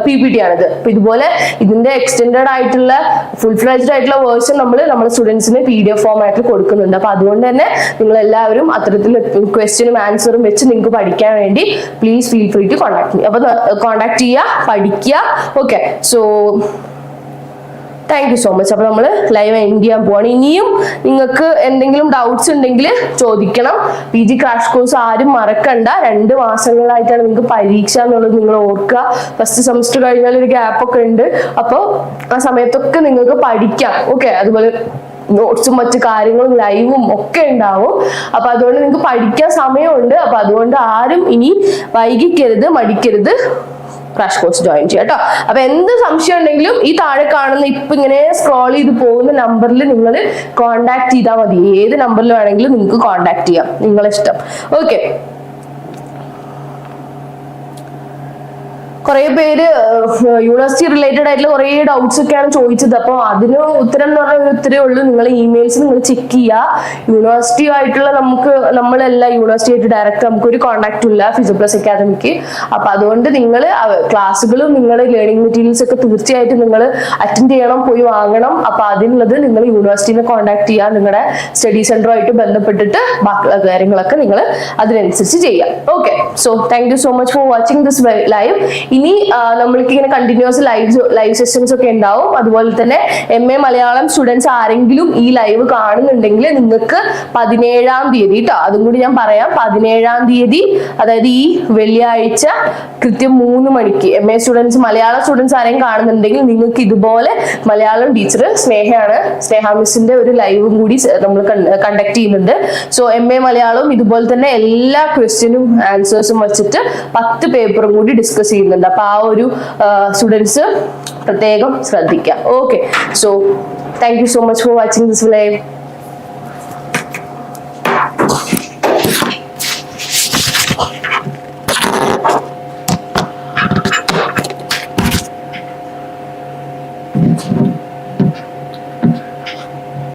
PPT ആണിത്. അപ്പൊ ഇതുപോലെ ഇതിന്റെ എക്സ്റ്റെൻഡഡ് ആയിട്ടുള്ള ഫുൾ ഫ്ലെജ്ഡ് ആയിട്ടുള്ള വേർഷൻ നമ്മുടെ സ്റ്റുഡൻസിന് PDF ഫോമായിട്ട് കൊടുക്കുന്നുണ്ട്. അപ്പൊ അതുകൊണ്ട് തന്നെ നിങ്ങൾ എല്ലാവരും അത്തരത്തിൽ ക്വസ്റ്റ്യനും ആൻസറും വെച്ച് നിങ്ങൾക്ക് പഠിക്കാൻ വേണ്ടി please feel free to contact me. അപ്പൊ കോൺടാക്ട് ചെയ്യുക, പഠിക്കുക. Okay, so thank you so much. അപ്പൊ നമ്മൾ ലൈവ് എൻഡ് ചെയ്യാൻ പോവാണ്. ഇനിയും നിങ്ങൾക്ക് എന്തെങ്കിലും ഡൗട്ട്സ് ഉണ്ടെങ്കിൽ ചോദിക്കണം. PG ക്രാഷ് കോഴ്സ് ആരും മറക്കണ്ട. 2 മാസങ്ങളായിട്ടാണ് നിങ്ങൾക്ക് പരീക്ഷ എന്നുള്ളത് നിങ്ങൾ ഓർക്കുക. ഫസ്റ്റ് സെമസ്റ്റർ കഴിഞ്ഞാൽ ഒരു ഗ്യാപ്പ് ഒക്കെ ഉണ്ട്. അപ്പോൾ ആ സമയത്തൊക്കെ നിങ്ങൾക്ക് പഠിക്കാം. ഓക്കെ, അതുപോലെ നോട്ട്സും മറ്റു കാര്യങ്ങളും ലൈവും ഒക്കെ ഉണ്ടാവും. അപ്പൊ അതുകൊണ്ട് നിങ്ങൾക്ക് പഠിക്കാൻ സമയമുണ്ട്. അപ്പൊ അതുകൊണ്ട് ആരും ഇനി വൈകിക്കരുത്, മടിക്കരുത്, ക്രാഷ് കോഴ്സ് ജോയിൻ ചെയ്യാം കേട്ടോ. അപ്പൊ എന്ത് സംശയം ഉണ്ടെങ്കിലും ഈ താഴെ കാണുന്ന ഇപ്പൊ ഇങ്ങനെ സ്ക്രോൾ ചെയ്ത് പോകുന്ന നമ്പറിൽ നിങ്ങൾ കോൺടാക്ട് ചെയ്താൽ മതി. ഏത് നമ്പറിൽ വേണമെങ്കിലും നിങ്ങൾക്ക് കോൺടാക്ട് ചെയ്യാം, നിങ്ങളെ ഇഷ്ടം. ഓക്കെ, കുറെ പേര് യൂണിവേഴ്സിറ്റി റിലേറ്റഡ് ആയിട്ടുള്ള കുറെ ഡൗട്ട്സ് ഒക്കെയാണ് ചോദിച്ചത്. അപ്പോൾ അതിന് ഉത്തരം എന്ന് പറഞ്ഞാൽ ഉത്തരേ ഉള്ളൂ. നിങ്ങൾ ഇമെയിൽസ് നിങ്ങൾ ചെക്ക് ചെയ്യുക. യൂണിവേഴ്സിറ്റി ആയിട്ടുള്ള നമ്മളെല്ലാം യൂണിവേഴ്സിറ്റി ആയിട്ട് ഡയറക്റ്റ് നമുക്കൊരു കോൺടാക്റ്റും ഇല്ല ഫ്യൂച്ചർ പ്ലസ് അക്കാദമിക്ക്. അപ്പൊ അതുകൊണ്ട് നിങ്ങൾ ക്ലാസ്സുകളും നിങ്ങൾ ലേണിംഗ് മെറ്റീരിയൽസ് ഒക്കെ തീർച്ചയായിട്ടും നിങ്ങൾ അറ്റൻഡ് ചെയ്യണം, പോയി വാങ്ങണം. അപ്പൊ അതിനുള്ളത് നിങ്ങൾ യൂണിവേഴ്സിറ്റിനെ കോൺടാക്ട് ചെയ്യുക. നിങ്ങളുടെ സ്റ്റഡി സെന്ററുമായിട്ട് ബന്ധപ്പെട്ടിട്ട് ബാക്കിയുള്ള കാര്യങ്ങളൊക്കെ നിങ്ങൾ അതിനനുസരിച്ച് ചെയ്യാം. Okay, so thank you so much for watching this live. ഇനി നമ്മൾക്ക് ഇങ്ങനെ കണ്ടിന്യൂസ് ലൈവ് സെഷൻസ് ഒക്കെ ഉണ്ടാവും. അതുപോലെ തന്നെ MA മലയാളം സ്റ്റുഡൻസ് ആരെങ്കിലും ഈ ലൈവ് കാണുന്നുണ്ടെങ്കിൽ നിങ്ങൾക്ക് 17-ാം തീയതി കേട്ടോ, അതും കൂടി ഞാൻ പറയാം, 17-ാം തീയതി അതായത് ഈ വെള്ളിയാഴ്ച കൃത്യം 3 മണിക്ക് MA സ്റ്റുഡൻസ് മലയാളം സ്റ്റുഡൻസ് ആരെയും കാണുന്നുണ്ടെങ്കിൽ നിങ്ങൾക്ക് ഇതുപോലെ മലയാളം ടീച്ചർ സ്നേഹ മിസ്സിന്റെ ഒരു ലൈവും കൂടി നമ്മൾ കണ്ടക്ട് ചെയ്യുന്നുണ്ട്. സോ MA മലയാളം ഇതുപോലെ തന്നെ എല്ലാ ക്വസ്റ്റ്യനും ആൻസേഴ്സും വെച്ചിട്ട് 10 പേപ്പറും കൂടി ഡിസ്കസ് ചെയ്യുന്നുണ്ട്. അപ്പൊ ആ ഒരു സ്റ്റുഡൻസ് പ്രത്യേകം ശ്രദ്ധിക്കാം. Okay, so thank you so much for watching this live.